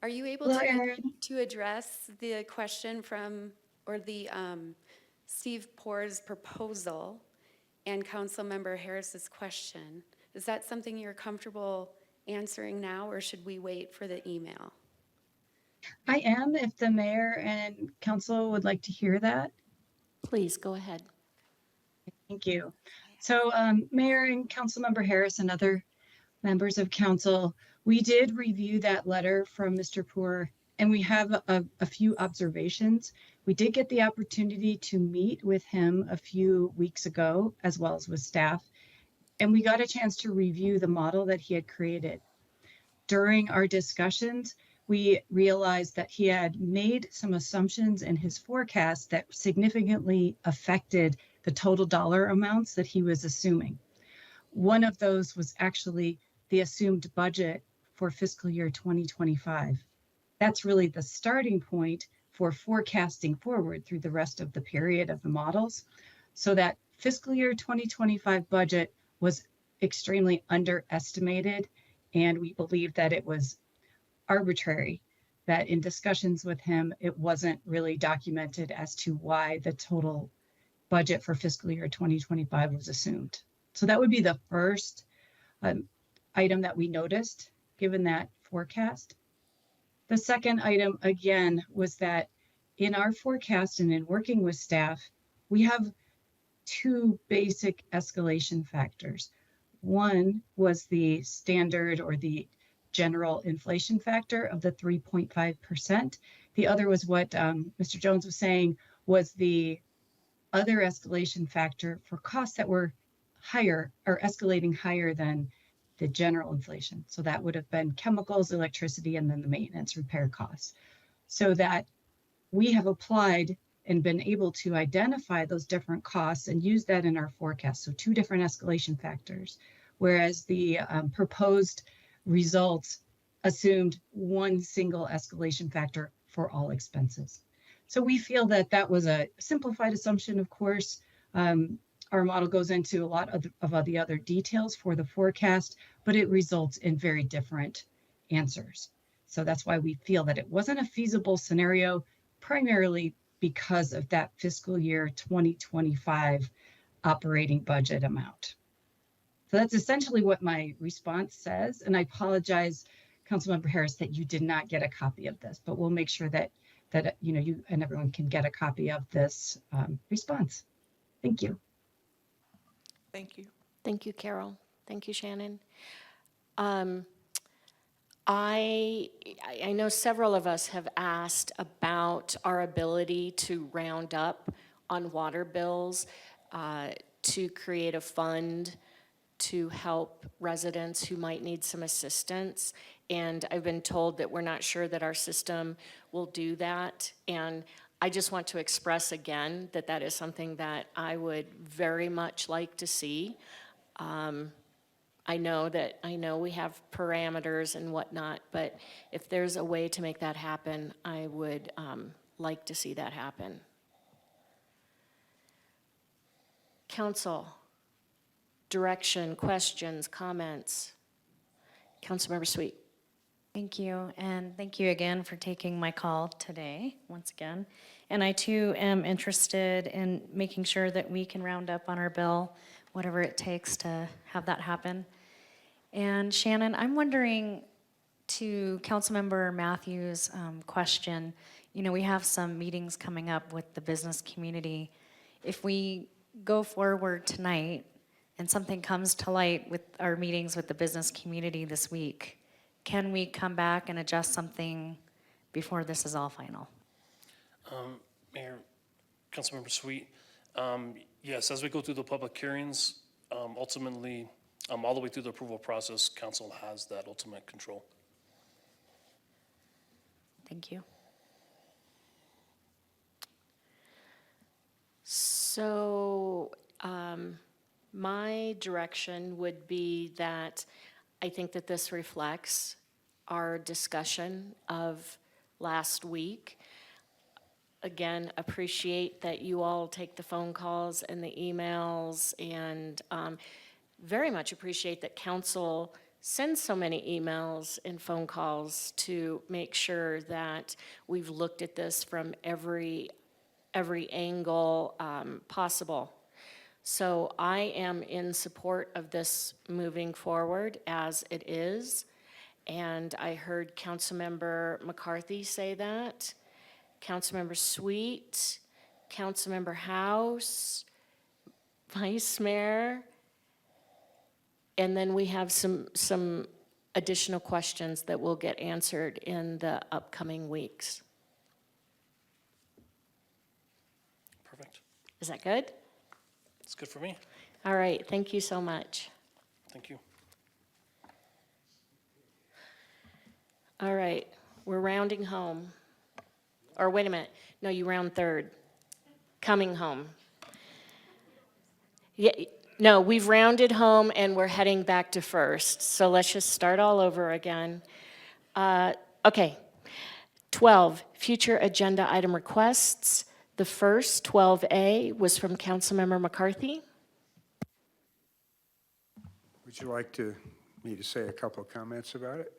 Are you able to address the question from, or the Steve Poor's proposal and Councilmember Harris's question? Is that something you're comfortable answering now, or should we wait for the email? I am, if the mayor and council would like to hear that. Please, go ahead. Thank you. So Mayor and Councilmember Harris and other members of council, we did review that letter from Mr. Poor, and we have a few observations. We did get the opportunity to meet with him a few weeks ago, as well as with staff, and we got a chance to review the model that he had created. During our discussions, we realized that he had made some assumptions in his forecast that significantly affected the total dollar amounts that he was assuming. One of those was actually the assumed budget for fiscal year 2025. That's really the starting point for forecasting forward through the rest of the period of the models. So that fiscal year 2025 budget was extremely underestimated, and we believe that it was arbitrary, that in discussions with him, it wasn't really documented as to why the total budget for fiscal year 2025 was assumed. So that would be the first item that we noticed, given that forecast. The second item, again, was that in our forecast and in working with staff, we have two basic escalation factors. One was the standard or the general inflation factor of the 3.5%. The other was what Mr. Jones was saying was the other escalation factor for costs that were higher or escalating higher than the general inflation. So that would have been chemicals, electricity, and then the maintenance repair costs. So that we have applied and been able to identify those different costs and use that in our forecast. So two different escalation factors, whereas the proposed results assumed one single escalation factor for all expenses. So we feel that that was a simplified assumption, of course. Our model goes into a lot of the other details for the forecast, but it results in very different answers. So that's why we feel that it wasn't a feasible scenario, primarily because of that fiscal year 2025 operating budget amount. So that's essentially what my response says. And I apologize, Councilmember Harris, that you did not get a copy of this, but we'll make sure that you and everyone can get a copy of this response. Thank you. Thank you. Thank you, Carol. Thank you, Shannon. I know several of us have asked about our ability to round up on water bills, to create a fund to help residents who might need some assistance. And I've been told that we're not sure that our system will do that. And I just want to express again that that is something that I would very much like to see. I know we have parameters and whatnot, but if there's a way to make that happen, I would like to see that happen. Council, direction, questions, comments? Councilmember Sweet. Thank you, and thank you again for taking my call today, once again. And I too am interested in making sure that we can round up on our bill, whatever it takes to have that happen. And Shannon, I'm wondering, to Councilmember Matthews' question, we have some meetings coming up with the business community. If we go forward tonight and something comes to light with our meetings with the business community this week, can we come back and adjust something before this is all final? Mayor, Councilmember Sweet, yes, as we go through the public hearings, ultimately, all the way through the approval process, council has that ultimate control. Thank you. So my direction would be that I think that this reflects our discussion of last week. Again, appreciate that you all take the phone calls and the emails, and very much appreciate that council sends so many emails and phone calls to make sure that we've looked at this from every angle possible. So I am in support of this moving forward as it is. And I heard Councilmember McCarthy say that, Councilmember Sweet, Councilmember House, Vice Mayor, and then we have some additional questions that will get answered in the upcoming weeks. Perfect. Is that good? It's good for me. All right, thank you so much. Thank you. All right, we're rounding home. Or wait a minute, no, you round third. Coming home. Yeah, no, we've rounded home and we're heading back to first. So let's just start all over again. Okay, 12, future agenda item requests. The first, 12A, was from Councilmember McCarthy. Would you like me to say a couple of comments about it?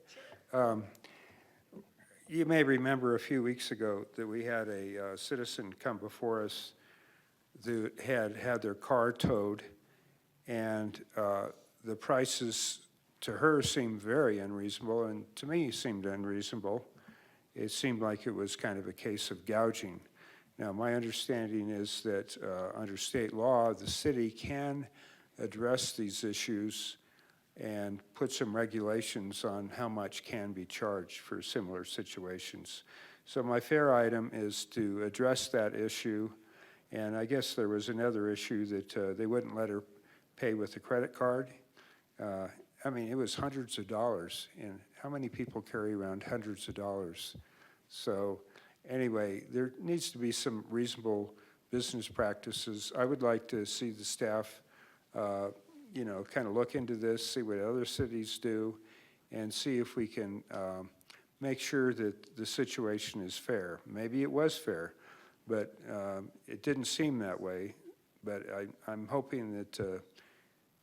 You may remember a few weeks ago that we had a citizen come before us that had their car towed, and the prices to her seemed very unreasonable, and to me seemed unreasonable. It seemed like it was kind of a case of gouging. Now, my understanding is that under state law, the city can address these issues and put some regulations on how much can be charged for similar situations. So my fair item is to address that issue, and I guess there was another issue that they wouldn't let her pay with a credit card. I mean, it was hundreds of dollars, and how many people carry around hundreds of dollars? So anyway, there needs to be some reasonable business practices. I would like to see the staff kind of look into this, see what other cities do, and see if we can make sure that the situation is fair. Maybe it was fair, but it didn't seem that way. But I'm hoping that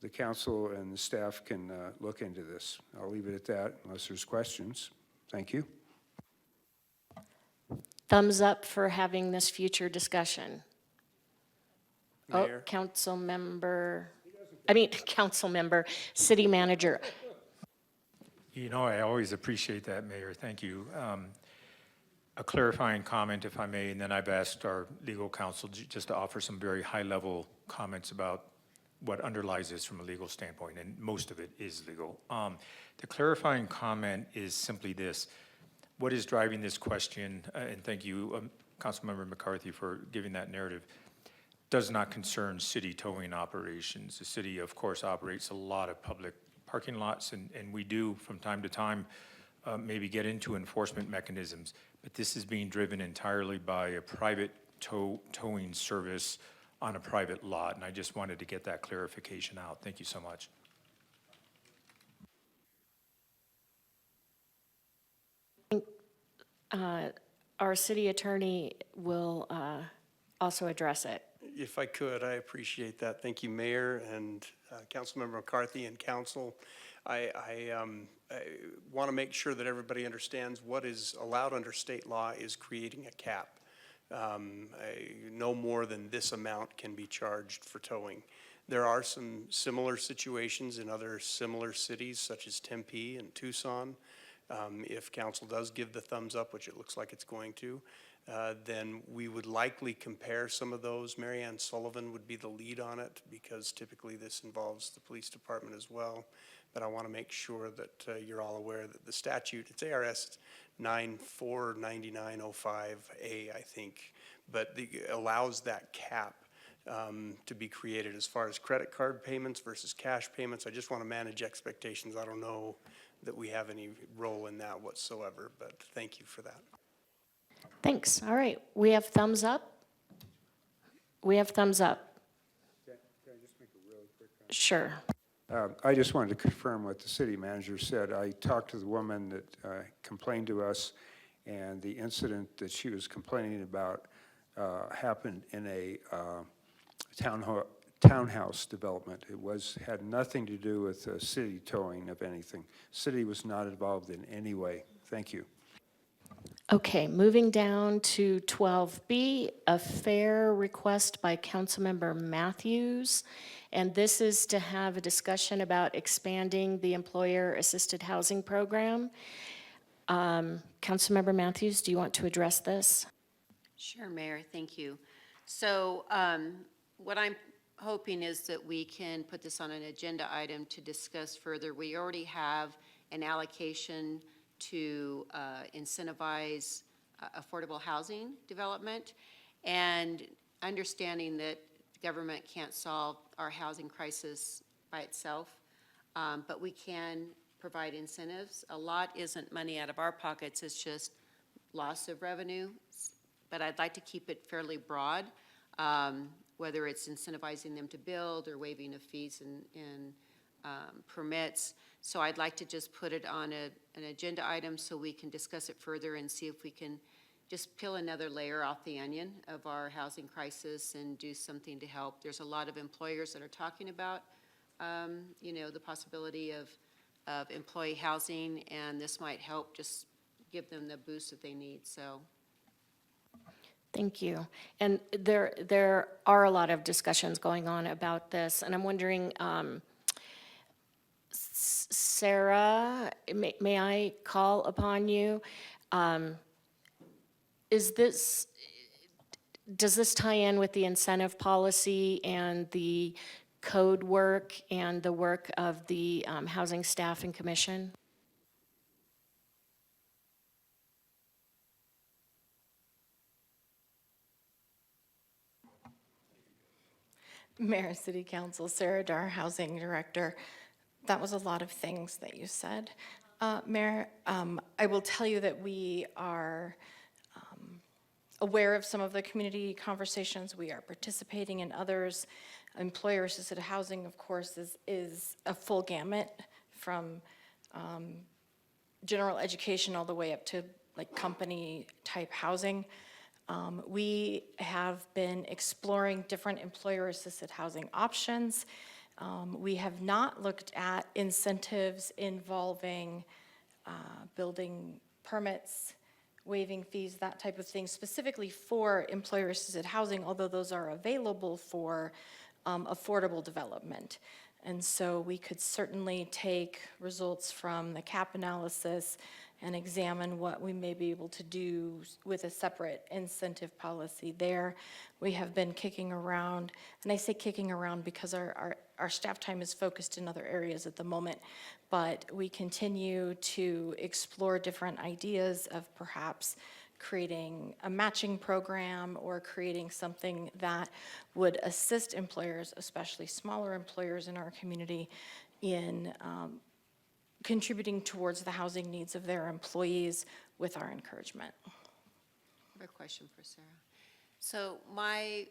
the council and the staff can look into this. I'll leave it at that unless there's questions. Thank you. Thumbs up for having this future discussion. Mayor. Oh, council member, city manager. You know, I always appreciate that, Mayor. Thank you. A clarifying comment, if I may, and then I've asked our legal counsel just to offer some very high-level comments about what underlies this from a legal standpoint, and most of it is legal. The clarifying comment is simply this. What is driving this question, and thank you, Councilmember McCarthy, for giving that narrative, does not concern city towing operations. The city, of course, operates a lot of public parking lots, and we do, from time to time, maybe get into enforcement mechanisms. But this is being driven entirely by a private towing service on a private lot, and I just wanted to get that clarification out. Thank you so much. Our city attorney will also address it. If I could, I appreciate that. Thank you, Mayor and Councilmember McCarthy and Council. I want to make sure that everybody understands what is allowed under state law is creating a cap. No more than this amount can be charged for towing. There are some similar situations in other similar cities such as Tempe and Tucson. If council does give the thumbs up, which it looks like it's going to, then we would likely compare some of those. Mary Ann Sullivan would be the lead on it because typically this involves the police department as well. But I want to make sure that you're all aware that the statute, it's ARS 949905A, I think, but allows that cap to be created as far as credit card payments versus cash payments. I just want to manage expectations. I don't know that we have any role in that whatsoever, but thank you for that. Thanks. All right. We have thumbs up. We have thumbs up. Can I just make a really quick comment? Sure. I just wanted to confirm what the city manager said. I talked to the woman that complained to us, and the incident that she was complaining about happened in a townhouse development. It had nothing to do with city towing of anything. City was not involved in any way. Thank you. Okay, moving down to 12B, a fair request by Councilmember Matthews. And this is to have a discussion about expanding the employer-assisted housing program. Councilmember Matthews, do you want to address this? Sure, Mayor, thank you. So what I'm hoping is that we can put this on an agenda item to discuss further. We already have an allocation to incentivize affordable housing development, and understanding that government can't solve our housing crisis by itself, but we can provide incentives. A lot isn't money out of our pockets, it's just loss of revenue, but I'd like to keep it fairly broad, whether it's incentivizing them to build or waiving of fees and permits. So I'd like to just put it on an agenda item so we can discuss it further and see if we can just peel another layer off the onion of our housing crisis and do something to help. There's a lot of employers that are talking about, the possibility of employee housing, and this might help just give them the boost that they need, so. Thank you. And there are a lot of discussions going on about this, and I'm wondering, Sarah, may I call upon you? Does this tie in with the incentive policy and the code work and the work of the Housing Staff and Commission? Mayor, City Council, Sarah Dar, Housing Director. That was a lot of things that you said. Mayor, I will tell you that we are aware of some of the community conversations. We are participating in others. Employer-assisted housing, of course, is a full gamut from general education all the way up to like company-type housing. We have been exploring different employer-assisted housing options. We have not looked at incentives involving building permits waiving fees, that type of thing, specifically for employer-assisted housing, although those are available for affordable development. And so we could certainly take results from the CAP analysis and examine what we may be able to do with a separate incentive policy there. We have been kicking around, and I say kicking around because our staff time is focused in other areas at the moment, but we continue to explore different ideas of perhaps creating a matching program or creating something that would assist employers, especially smaller employers in our community, in contributing towards the housing needs of their employees with our encouragement. I have a question for Sarah. So my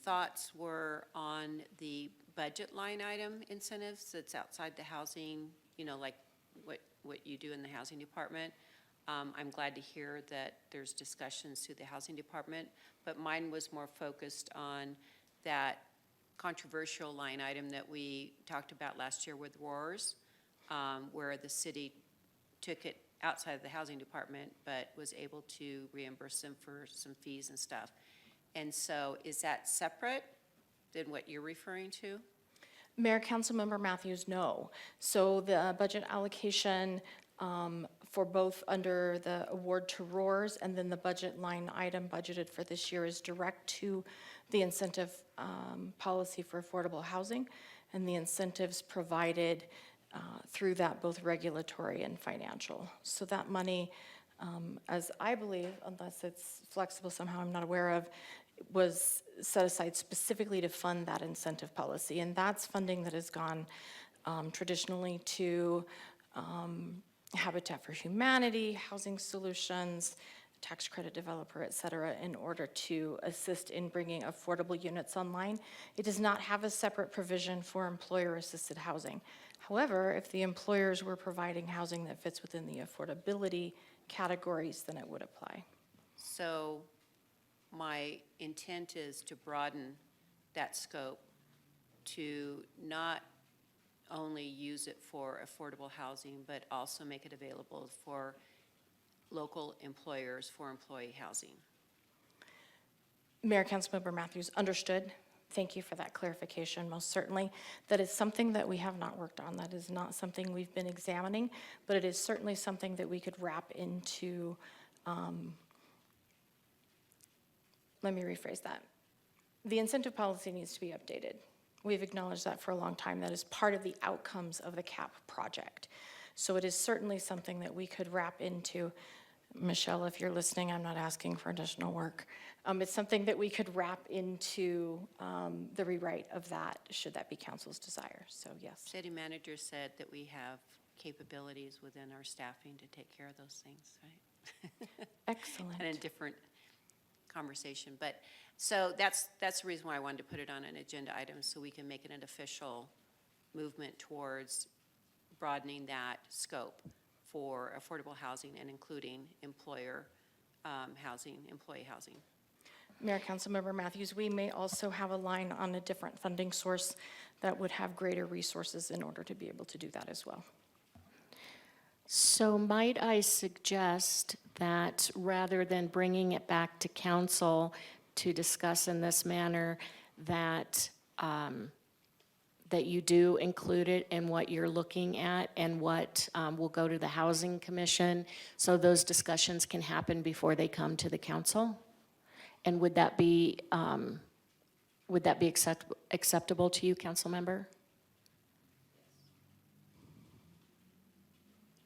thoughts were on the budget line item incentives that's outside the housing, you know, like what you do in the housing department. I'm glad to hear that there's discussions through the housing department, but mine was more focused on that controversial line item that we talked about last year with ROARS, where the city took it outside of the housing department, but was able to reimburse them for some fees and stuff. And so is that separate than what you're referring to? Mayor, Councilmember Matthews, no. So the budget allocation for both under the award to ROARS and then the budget line item budgeted for this year is direct to the incentive policy for affordable housing and the incentives provided through that, both regulatory and financial. So that money, as I believe, unless it's flexible somehow I'm not aware of, was set aside specifically to fund that incentive policy. And that's funding that has gone traditionally to Habitat for Humanity, Housing Solutions, tax credit developer, et cetera, in order to assist in bringing affordable units online. It does not have a separate provision for employer-assisted housing. However, if the employers were providing housing that fits within the affordability categories, then it would apply. So my intent is to broaden that scope to not only use it for affordable housing, but also make it available for local employers for employee housing. Mayor, Councilmember Matthews, understood. Thank you for that clarification, most certainly. That is something that we have not worked on. That is not something we've been examining, but it is certainly something that we could wrap into, let me rephrase that. The incentive policy needs to be updated. We've acknowledged that for a long time. That is part of the outcomes of the CAP project. So it is certainly something that we could wrap into. Michelle, if you're listening, I'm not asking for additional work. It's something that we could wrap into the rewrite of that, should that be council's desire. So yes. City manager said that we have capabilities within our staffing to take care of those things, right? Excellent. And a different conversation. But so that's the reason why I wanted to put it on an agenda item, so we can make it an official movement towards broadening that scope for affordable housing and including employer housing, employee housing. Mayor, Councilmember Matthews, we may also have a line on a different funding source that would have greater resources in order to be able to do that as well. So might I suggest that rather than bringing it back to council to discuss in this manner, that that you do include it in what you're looking at and what will go to the Housing Commission, so those discussions can happen before they come to the council? And would that be acceptable to you, council member?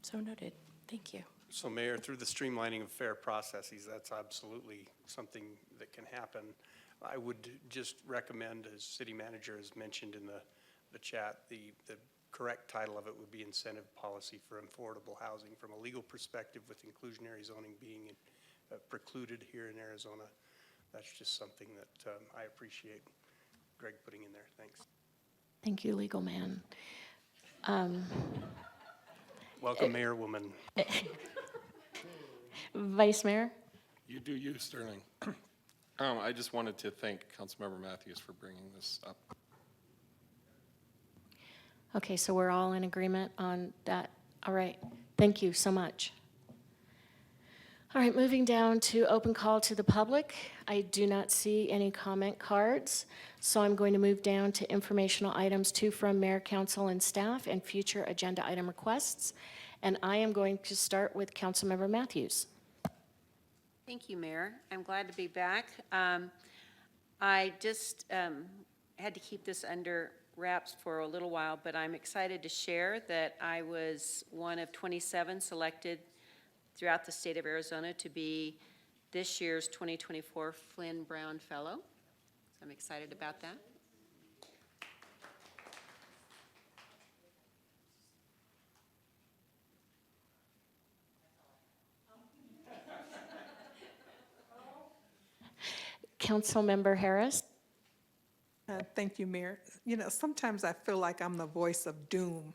So noted. Thank you. So Mayor, through the streamlining of fair processes, that's absolutely something that can happen. I would just recommend, as city manager has mentioned in the chat, the correct title of it would be Incentive Policy for Affordable Housing. From a legal perspective, with inclusionary zoning being precluded here in Arizona, that's just something that I appreciate Greg putting in there. Thanks. Thank you, legal man. Welcome, Mayor Woman. Vice Mayor? You do you, Sterling. I just wanted to thank Councilmember Matthews for bringing this up. Okay, so we're all in agreement on that. All right, thank you so much. All right, moving down to open call to the public. I do not see any comment cards, so I'm going to move down to informational items, 2 from mayor, council, and staff, and future agenda item requests. And I am going to start with Councilmember Matthews. Thank you, Mayor. I'm glad to be back. I just had to keep this under wraps for a little while, but I'm excited to share that I was one of 27 selected throughout the state of Arizona to be this year's 2024 Flynn Brown Fellow. So I'm excited about that. Councilmember Harris. Thank you, Mayor. You know, sometimes I feel like I'm the voice of doom.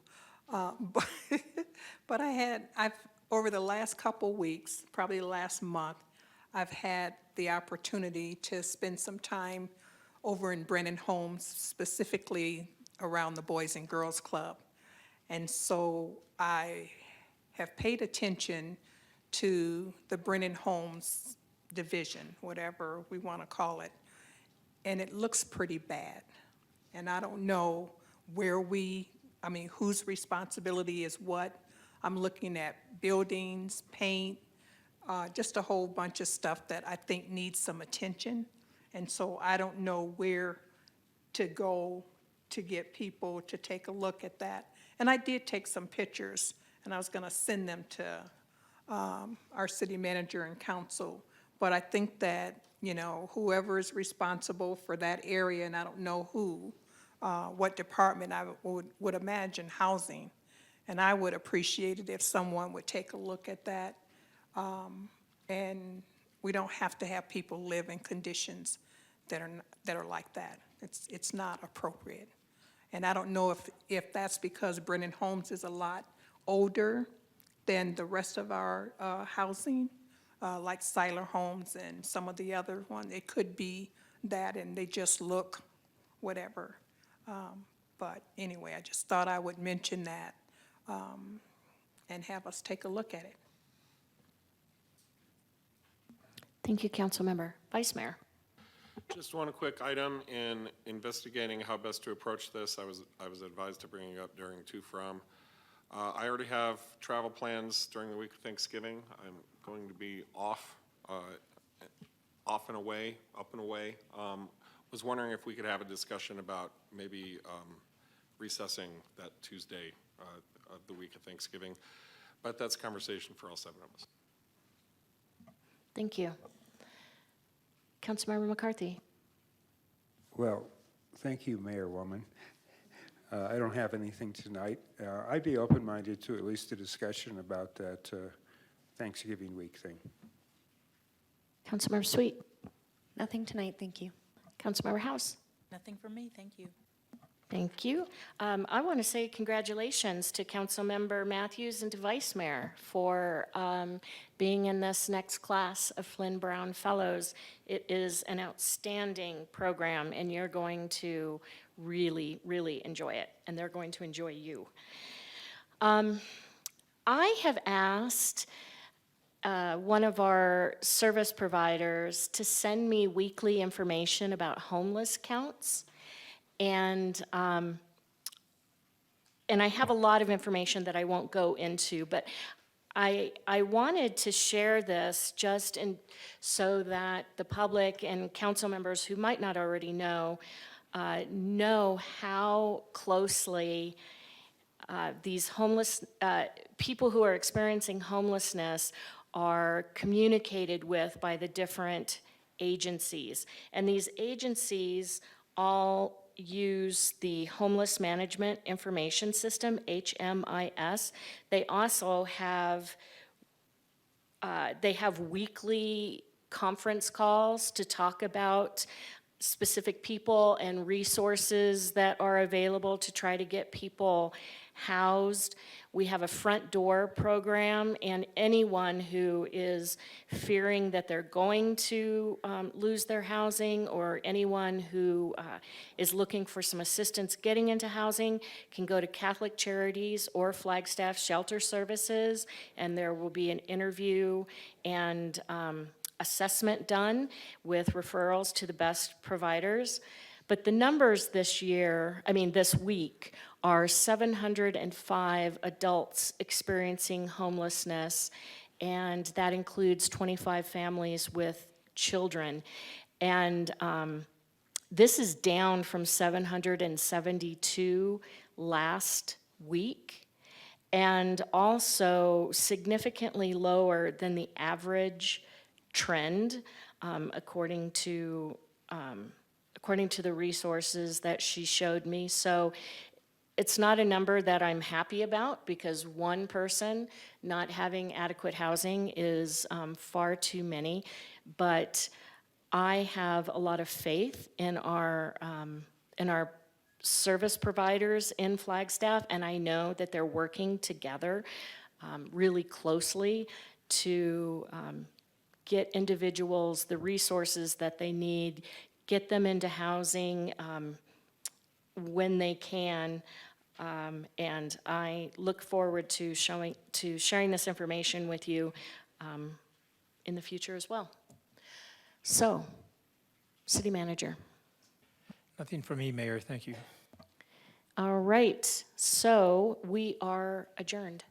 But I've, over the last couple weeks, probably the last month, I've had the opportunity to spend some time over in Brennan Homes, specifically around the Boys and Girls Club. And so I have paid attention to the Brennan Homes division, whatever we want to call it, and it looks pretty bad. And I don't know whose responsibility is what. I'm looking at buildings, paint, just a whole bunch of stuff that I think needs some attention. And so I don't know where to go to get people to take a look at that. And I did take some pictures, and I was going to send them to our city manager and council. But I think that, you know, whoever is responsible for that area, and I don't know who, what department, I would imagine housing. And I would appreciate it if someone would take a look at that. And we don't have to have people live in conditions that are like that. It's not appropriate. And I don't know if that's because Brennan Homes is a lot older than the rest of our housing, like Seiler Homes and some of the other ones. It could be that, and they just look whatever. But anyway, I just thought I would mention that and have us take a look at it. Thank you, Councilmember. Vice Mayor. Just one quick item in investigating how best to approach this. I was advised to bring it up during To From. I already have travel plans during the week of Thanksgiving. I'm going to be off and away, up and away. Was wondering if we could have a discussion about maybe recessing that Tuesday of the week of Thanksgiving. But that's a conversation for all 7 of us. Thank you. Councilmember McCarthy. Well, thank you, Mayor-Woman. I don't have anything tonight. I'd be open-minded to at least a discussion about that Thanksgiving week thing. Councilmember Sweet. Nothing tonight, thank you. Councilmember House. Nothing from me, thank you. Thank you. I want to say congratulations to Councilmember Matthews and to Vice Mayor for being in this next class of Flynn Brown Fellows. It is an outstanding program, and you're going to really, really enjoy it, and they're going to enjoy you. I have asked one of our service providers to send me weekly information about homeless counts. And I have a lot of information that I won't go into, but I wanted to share this just so that the public and council members who might not already know how closely these homeless people who are experiencing homelessness are communicated with by the different agencies. And these agencies all use the Homeless Management Information System, HMIS. They also have weekly conference calls to talk about specific people and resources that are available to try to get people housed. We have a front door program, and anyone who is fearing that they're going to lose their housing, or anyone who is looking for some assistance getting into housing can go to Catholic Charities or Flagstaff Shelter Services, and there will be an interview and assessment done with referrals to the best providers. But the numbers this week, are 705 adults experiencing homelessness, and that includes 25 families with children. And this is down from 772 last week, and also significantly lower than the average trend, according to the resources that she showed me. So it's not a number that I'm happy about, because one person not having adequate housing is far too many. But I have a lot of faith in our service providers in Flagstaff, and I know that they're working together really closely to get individuals the resources that they need, get them into housing when they can. And I look forward to sharing this information with you in the future as well. So, City Manager. Nothing for me, Mayor. Thank you. All right, so we are adjourned.